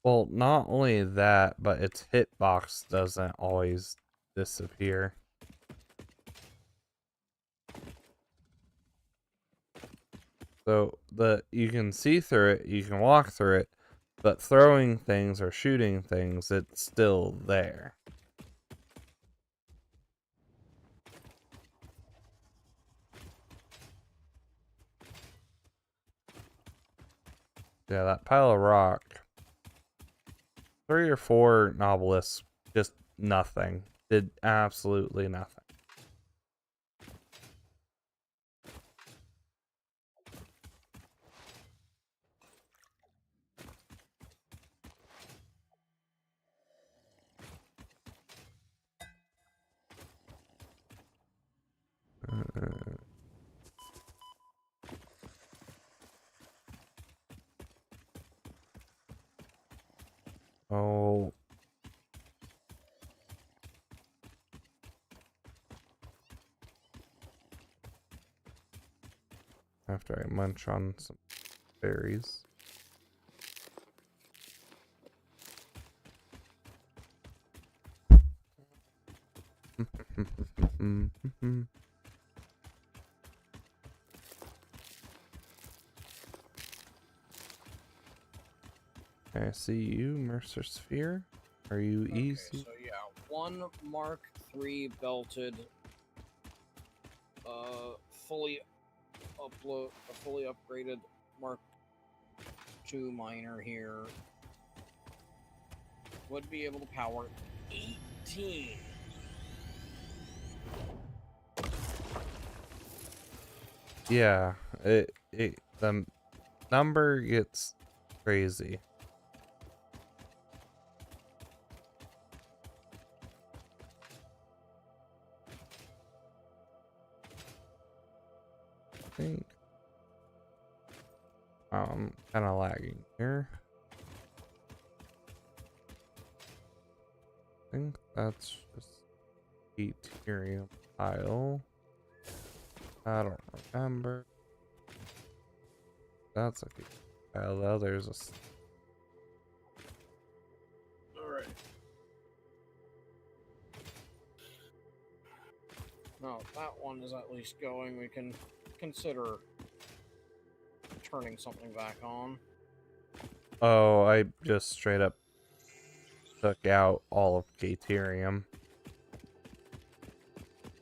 Well, not only that, but its hitbox doesn't always disappear. So you can see through it, you can walk through it, but throwing things or shooting things, it's still there. Yeah, that pile of rock. 3 or 4 novelists, just nothing. Did absolutely nothing. Oh. After I munch on some berries. I see you, Mercer Sphere. Are you Okay, easy? so yeah, one Mark III belted, fully upgraded Mark II miner here would be able to power 18 Yeah, the number gets crazy. I think kind of lagging here. I think that's just Ethereum tile. I don't remember. That's a good tile though. There's a Alright. No, that one is at least going. We can consider turning something back on. Oh, I just straight up took out all of Caterium.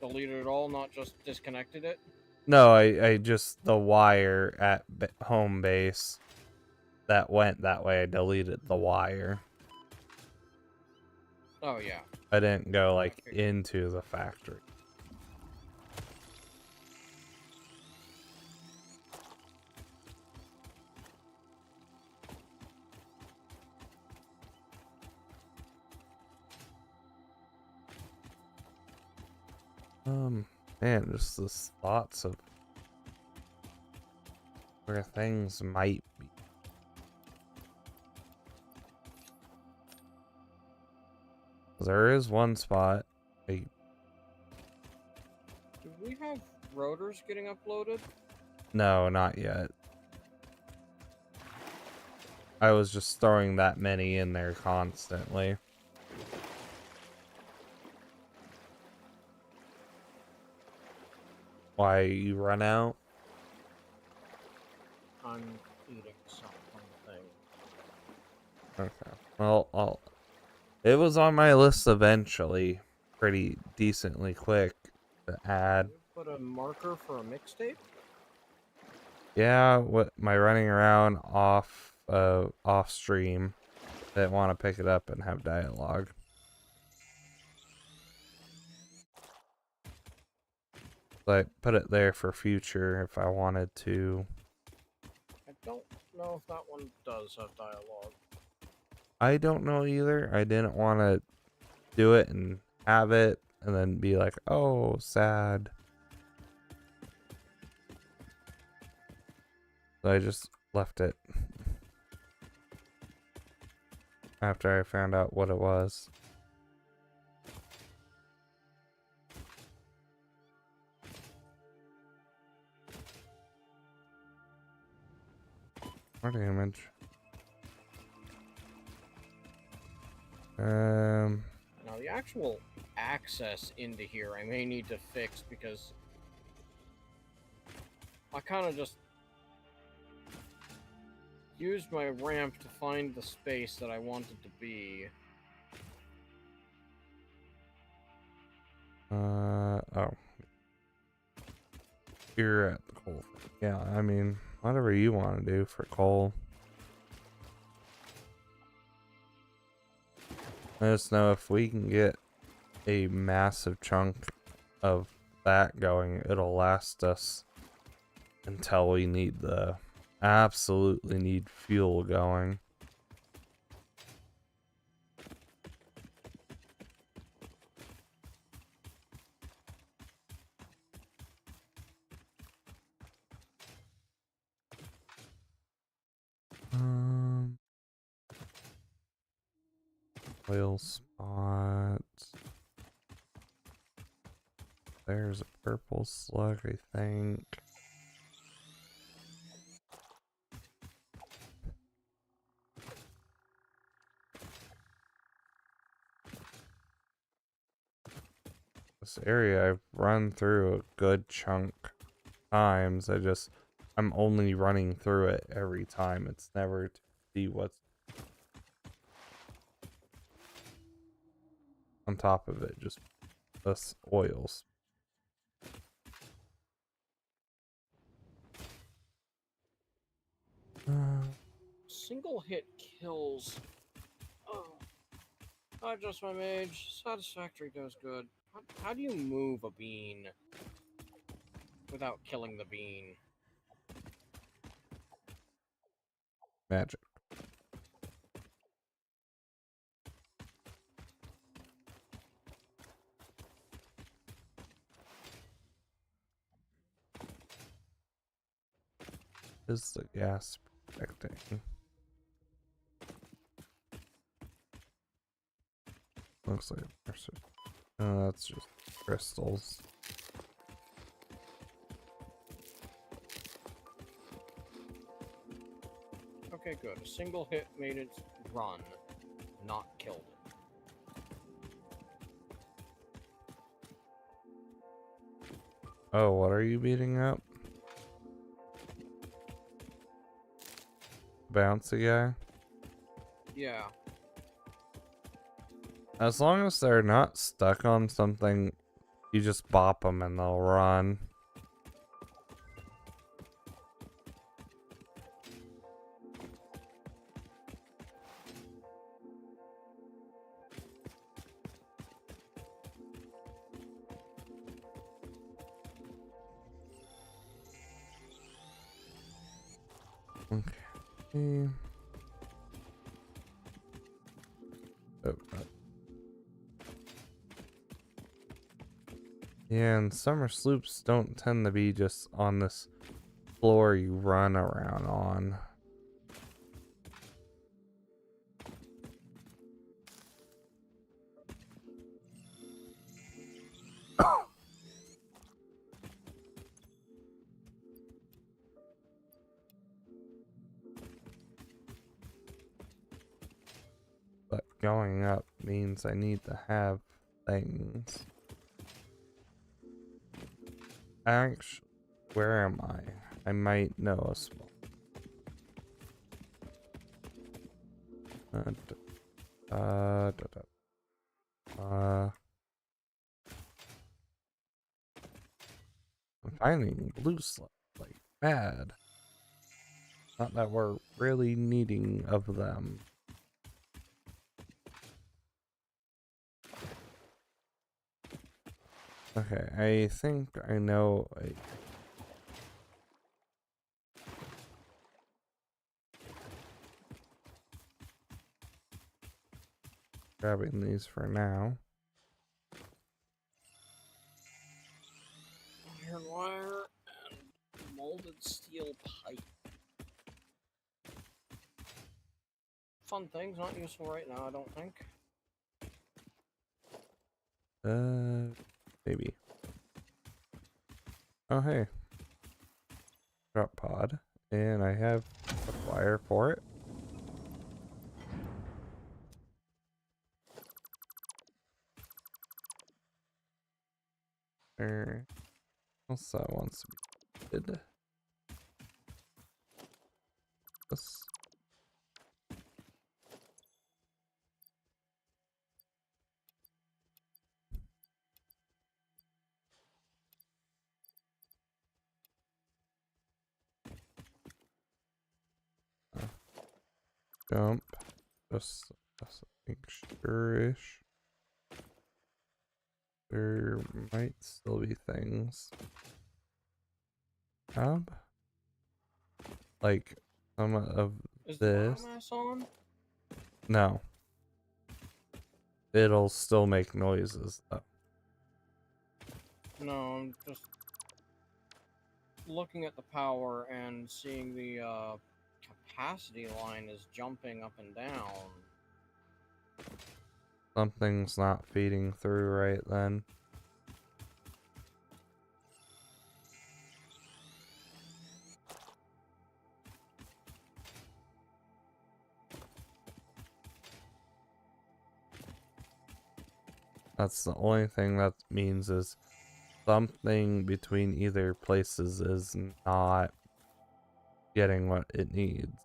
Deleted it all, not just disconnected it. No, I just the wire at home base that went that way. I deleted the wire. Oh yeah. I didn't go like into the factory. Man, just this thoughts of where things might be. There is one spot. Do we have rotors getting uploaded? No, not yet. I was just throwing that many in there constantly. Why you run out? I'm eating something. Okay. Well, it was on my list eventually, pretty decently quick to add. Put a marker for a mixtape? Yeah, what my running around off stream. Didn't want to pick it up and have dialogue. So I put it there for future if I wanted to. I don't know if that one does have dialogue. I don't know either. I didn't want to do it and have it and then be like, oh, sad. So I just left it after I found out what it was. More damage. Now the actual access into here I may need to fix because I kind of just used my ramp to find the space that I wanted to be. Oh. You're at the coal thing. Yeah, I mean, whatever you want to do for coal. I just know if we can get a massive chunk of that going, it'll last us until we need absolutely need fuel going. Oil spot. There's a purple slug, I think. This area I've run through a good chunk times. I'm only running through it every time. It's never to see what's on top of it, just us oils. Single hit kills. Oh, not just my mage. Satisfactory does good. How do you move a bean? without killing the bean. Magic. Is the gas protecting? Looks like that's just crystals. Okay, good. A single hit made it run, not killed it. Oh, what are you beating up? Bouncy guy? Yeah. As long as they're not stuck on something, you just bop them and they'll run. Okay. Oh, yeah, and summer sloops don't tend to be just on this floor you run around on. But going up means I need to have things. Actually, where am I? I might know a spot. I'm finding blue slug like bad. Not that we're really needing of them. Okay, I think I know. Grabbing these for now. Iron wire and molded steel pipe. Fun things, not useful right now, I don't think. Maybe. Oh, hey. Drop pod. And I have a wire for it. What's that wants to be did? This. Jump. Just make sure-ish. There might still be things. Like some of Is this. the biomass on? No. It'll still make noises though. No, I'm just looking at the power and seeing the capacity line is jumping up and down. Something's not feeding through right then. That's the only thing that means is something between either places is not getting what it needs.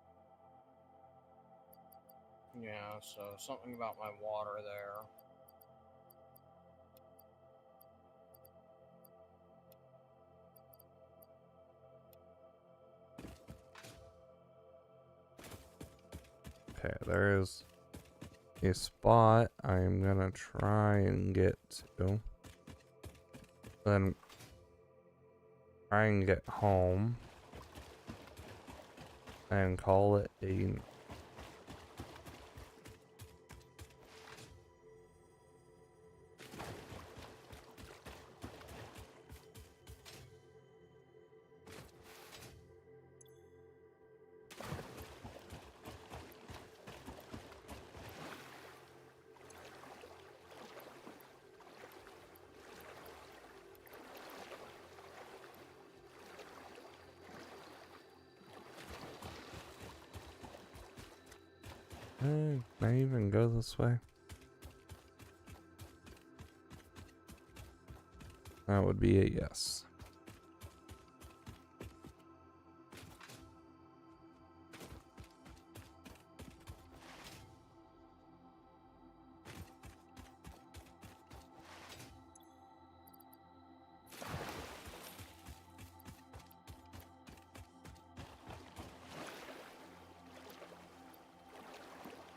Yeah, so something about my water there. Okay, there is a spot I'm gonna try and get to. Then try and get home and call it a Can I even go this way? That would be a yes.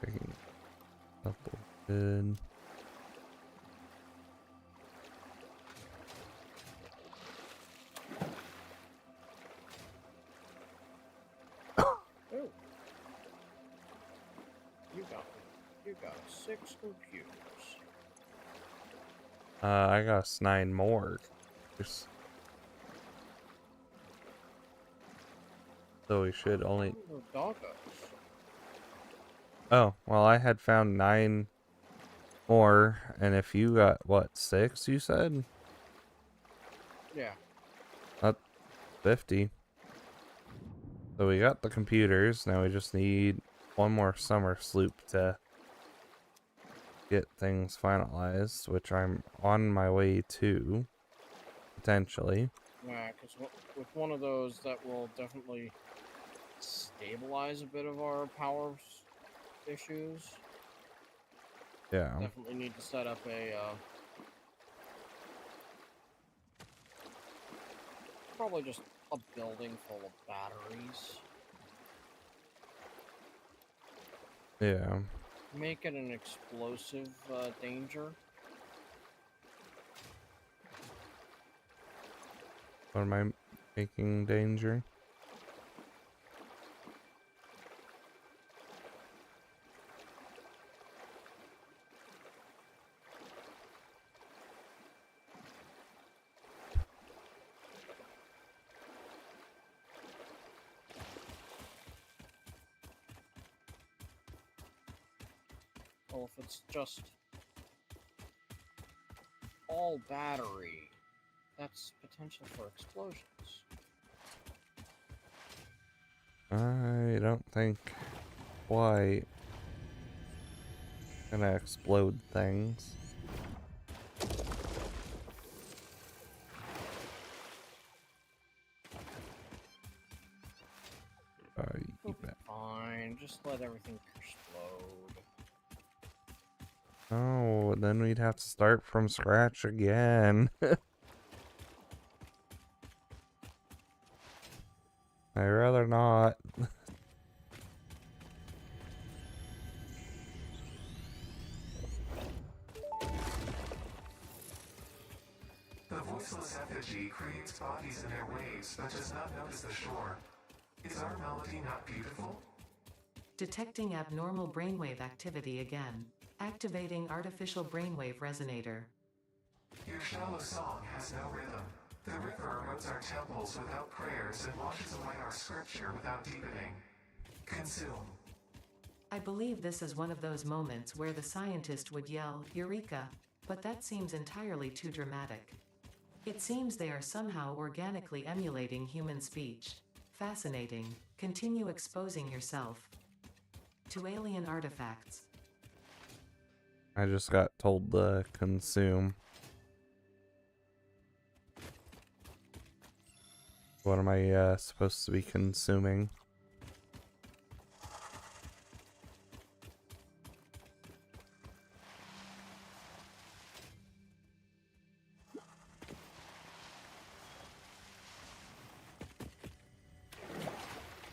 Taking a couple good. Oh. You got 6 computers. I got us 9 more. So we should only. Oh, the doggos. Oh, well, I had found 9 more, and if you got what, 6? You said Yeah. 50. So we got the computers. Now we just need one more summer sloop to get things finalized, which I'm on my way to potentially. Yeah, because with one of those, that will definitely stabilize a bit of our power issues. Yeah. Definitely need to set up a probably just a building full of batteries. Yeah. Make it an explosive danger. What am I making danger? Well, if it's just all battery, that's potential for explosions. I don't think quite gonna explode things. You bet. Fine, just let everything explode. Oh, then we'd have to start from scratch again. I'd rather not. The voiceless effigy creates bodies in their waves but does not notice the shore. Is our melody not beautiful? Detecting abnormal brainwave activity again. Activating artificial brainwave resonator. Your shallow song has no rhythm. The river erodes our temples without prayers and washes away our scripture without deepening. Consume. I believe this is one of those moments where the scientist would yell, "Eureka!" But that seems entirely too dramatic. It seems they are somehow organically emulating human speech. Fascinating. Continue exposing yourself to alien artifacts. I just got told to consume. What am I supposed to be consuming?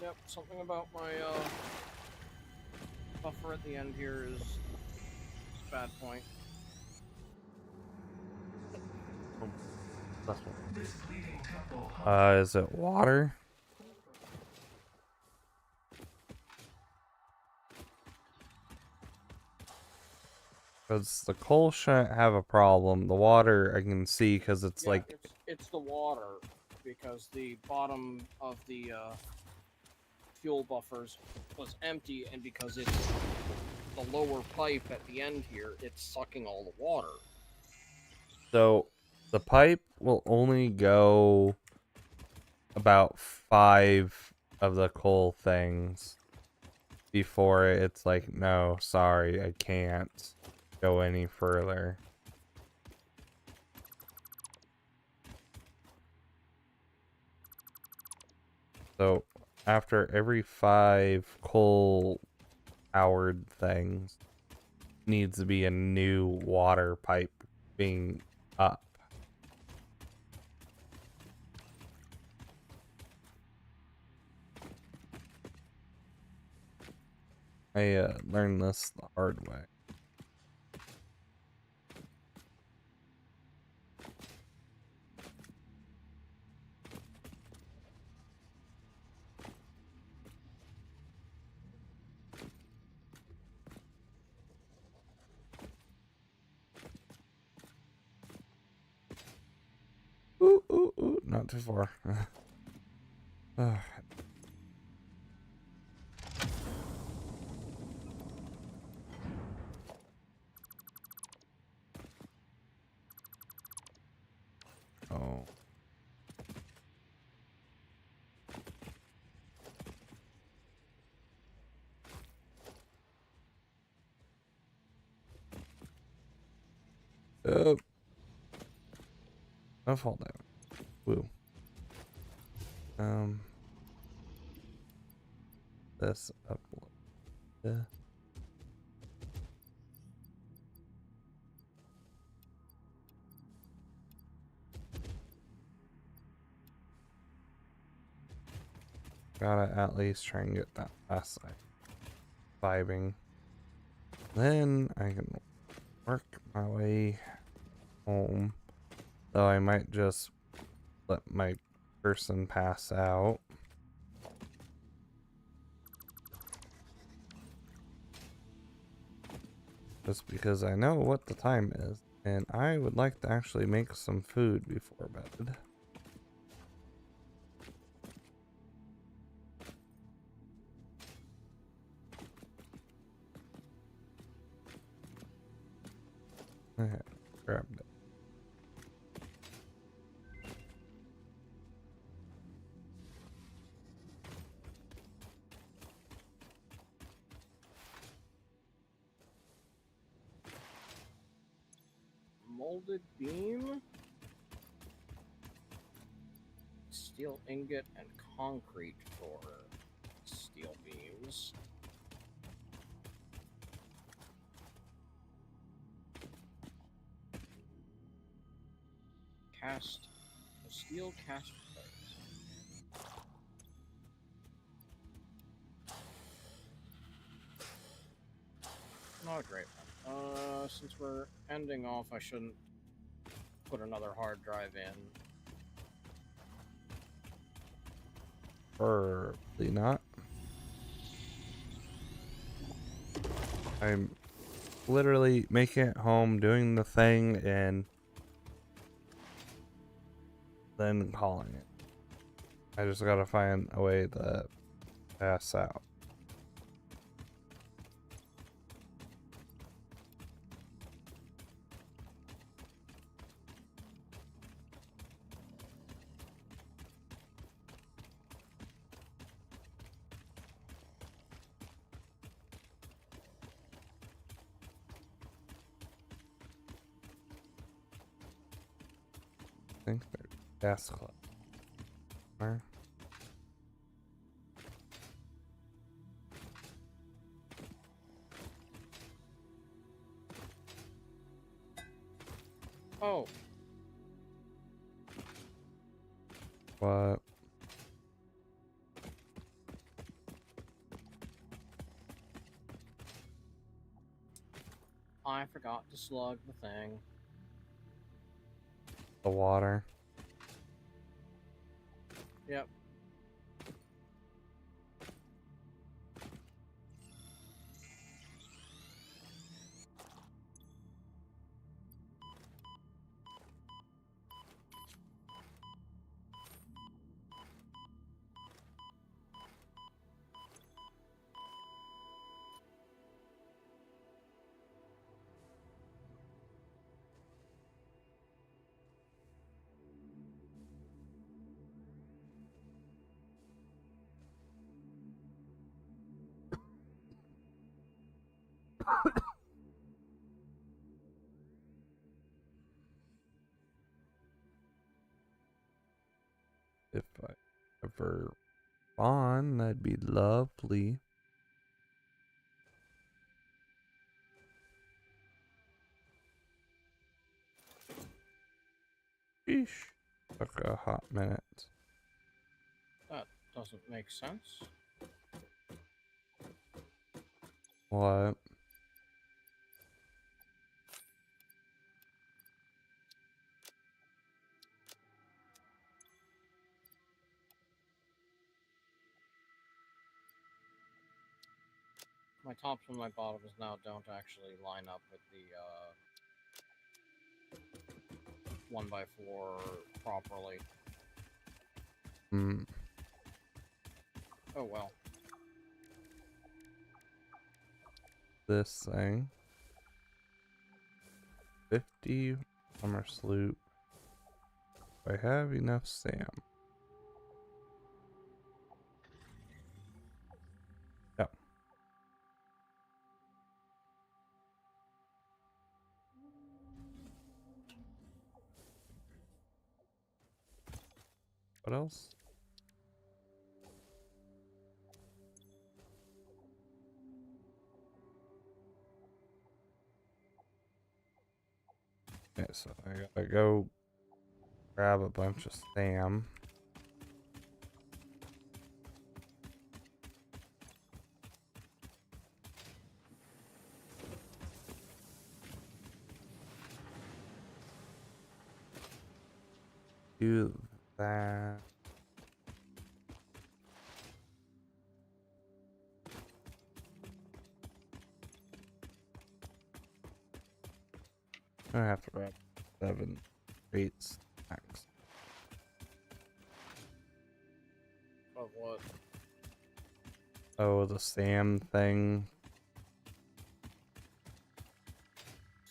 Yep, something about my buffer at the end here is a bad point. This one. This bleeding temple Is it water? Because the coal shouldn't have a problem. The water I can see because it's Yeah, like it's the water because the bottom of the fuel buffers was empty, and because it's the lower pipe at the end here, it's sucking all the water. so the pipe will only go about 5 of the coal things before it's like, no, sorry, I can't go any further. So after every 5 coal powered things needs to be a new water pipe being up. I learned this the hard way. Ooh, ooh, ooh, not too far. Ugh. Oh. I'll fall down. Woo. This up. Yeah. Gotta at least try and get that last side vibing. Then I can work my way home. Though I might just let my person pass out. Just because I know what the time is. And I would like to actually make some food before bed. Okay, grabbed it. Molded beam, steel ingot, and concrete for steel beams. Steel cast plate. Oh, great. Since we're ending off, I shouldn't put another hard drive in. Probably not. I'm literally making it home, doing the thing, and then calling it. I just gotta find a way to pass out. I think there's gas club. Where? Oh, What? I forgot to slug the thing. The water. Yep. If I ever spawn, that'd be lovely. Sheesh. Took a hot minute. That doesn't make sense. What? My tops and my bottoms now don't actually line up with the 1x4 properly. Hmm. Oh well. This thing. 50 summer sloop. I have enough Sam. Yep. What else? Okay, so I gotta go grab a bunch of Sam. Do that. I have to grab 7, 8 stacks. Of what? Oh, the Sam thing.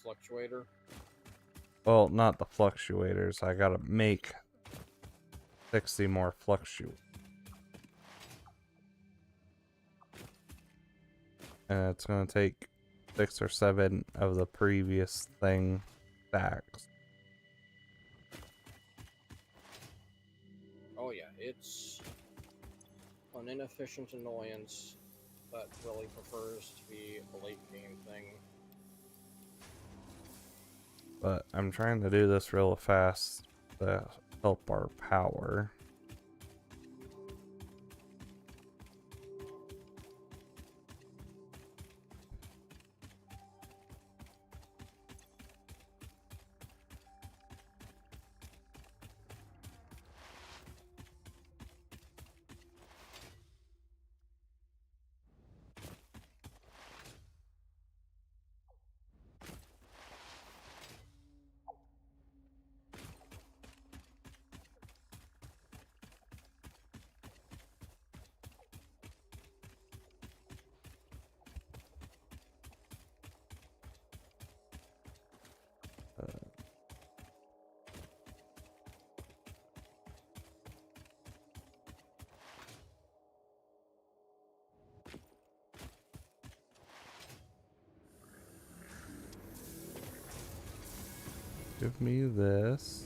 Fluctuator? Well, not the fluctuators. I gotta make 60 more fluctuators. And it's gonna take 6 or 7 of the previous thing stacks. Oh yeah, it's an inefficient annoyance that really prefers to be a late game thing. But I'm trying to do this real fast to help our power. Give me this.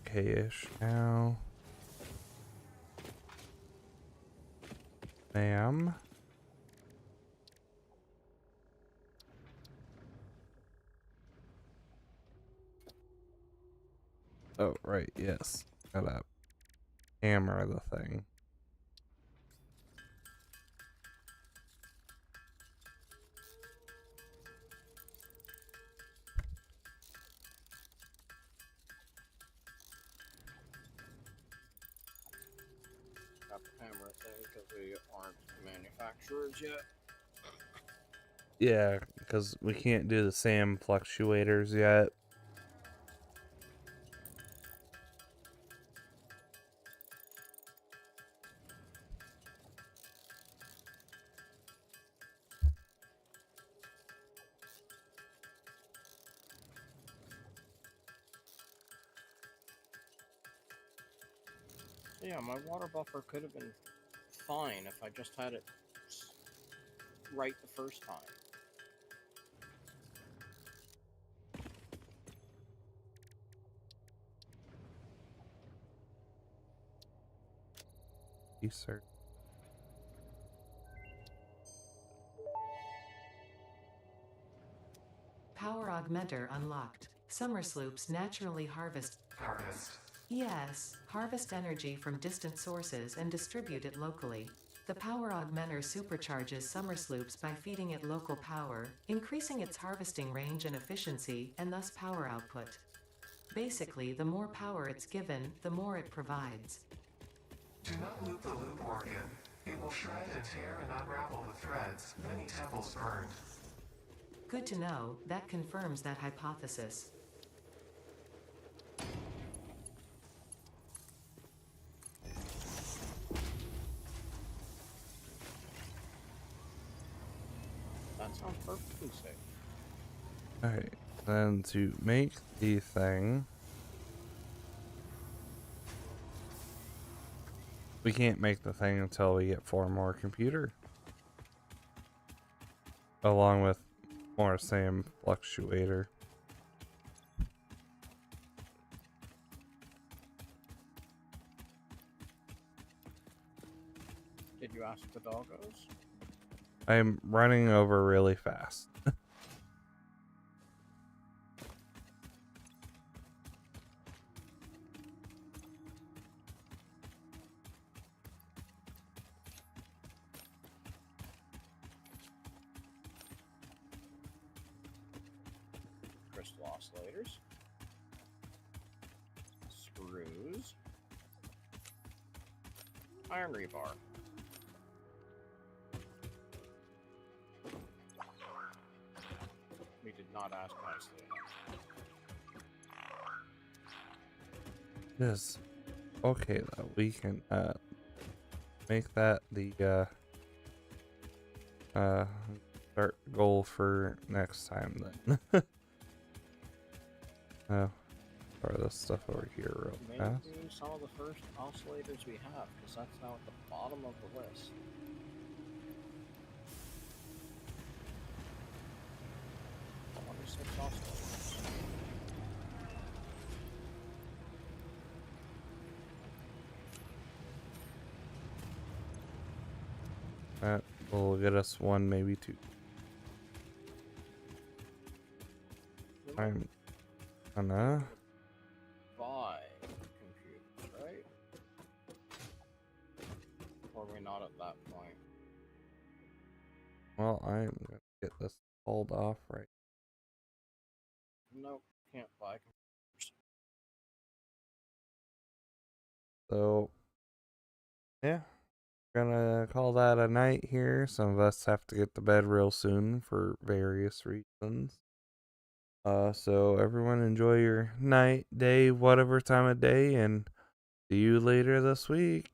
Okay-ish now. Ma'am. Oh, right, yes. Gotta hammer the thing. hammer thing because we aren't manufacturers yet. Yeah, because we can't do the SAM fluctuators yet. Yeah, my water buffer could have been fine if I just had it right the first time. Research. Power augmenter unlocked. Summer sloops naturally harvest. Harvest. Yes, harvest energy from distant sources and distribute it locally. The power augmenter supercharges summer sloops by feeding it local power, increasing its harvesting range and efficiency, and thus power output. Basically, the more power it's given, the more it provides. Do not loop the loop organ. It will shred and tear and unravel the threads, many temples burned. Good to know, that confirms that hypothesis. That sounds perfectly safe. Alright, then to make the thing, we can't make the thing until we get 4 more computer. Along with more SAM fluctuator. Did you ask the doggos? I'm running over really fast. Crystal oscillators. Screws. Iron rebar. We did not ask nicely enough. Yes. Okay, though, we can make that the start goal for next time then. Throw this stuff over here real fast. Maybe some of the first oscillators we have, because that's now at the bottom of the list. Only 6 oscillators. That will get us 1, maybe 2. I'm gonna Buy computers, right? Or are we not at that point? well, I'm gonna get this pulled off right. Nope, can't buy computers. So yeah, gonna call that a night here. Some of us have to get to bed real soon for various reasons. So everyone enjoy your night, day, whatever time of day, and see you later this week.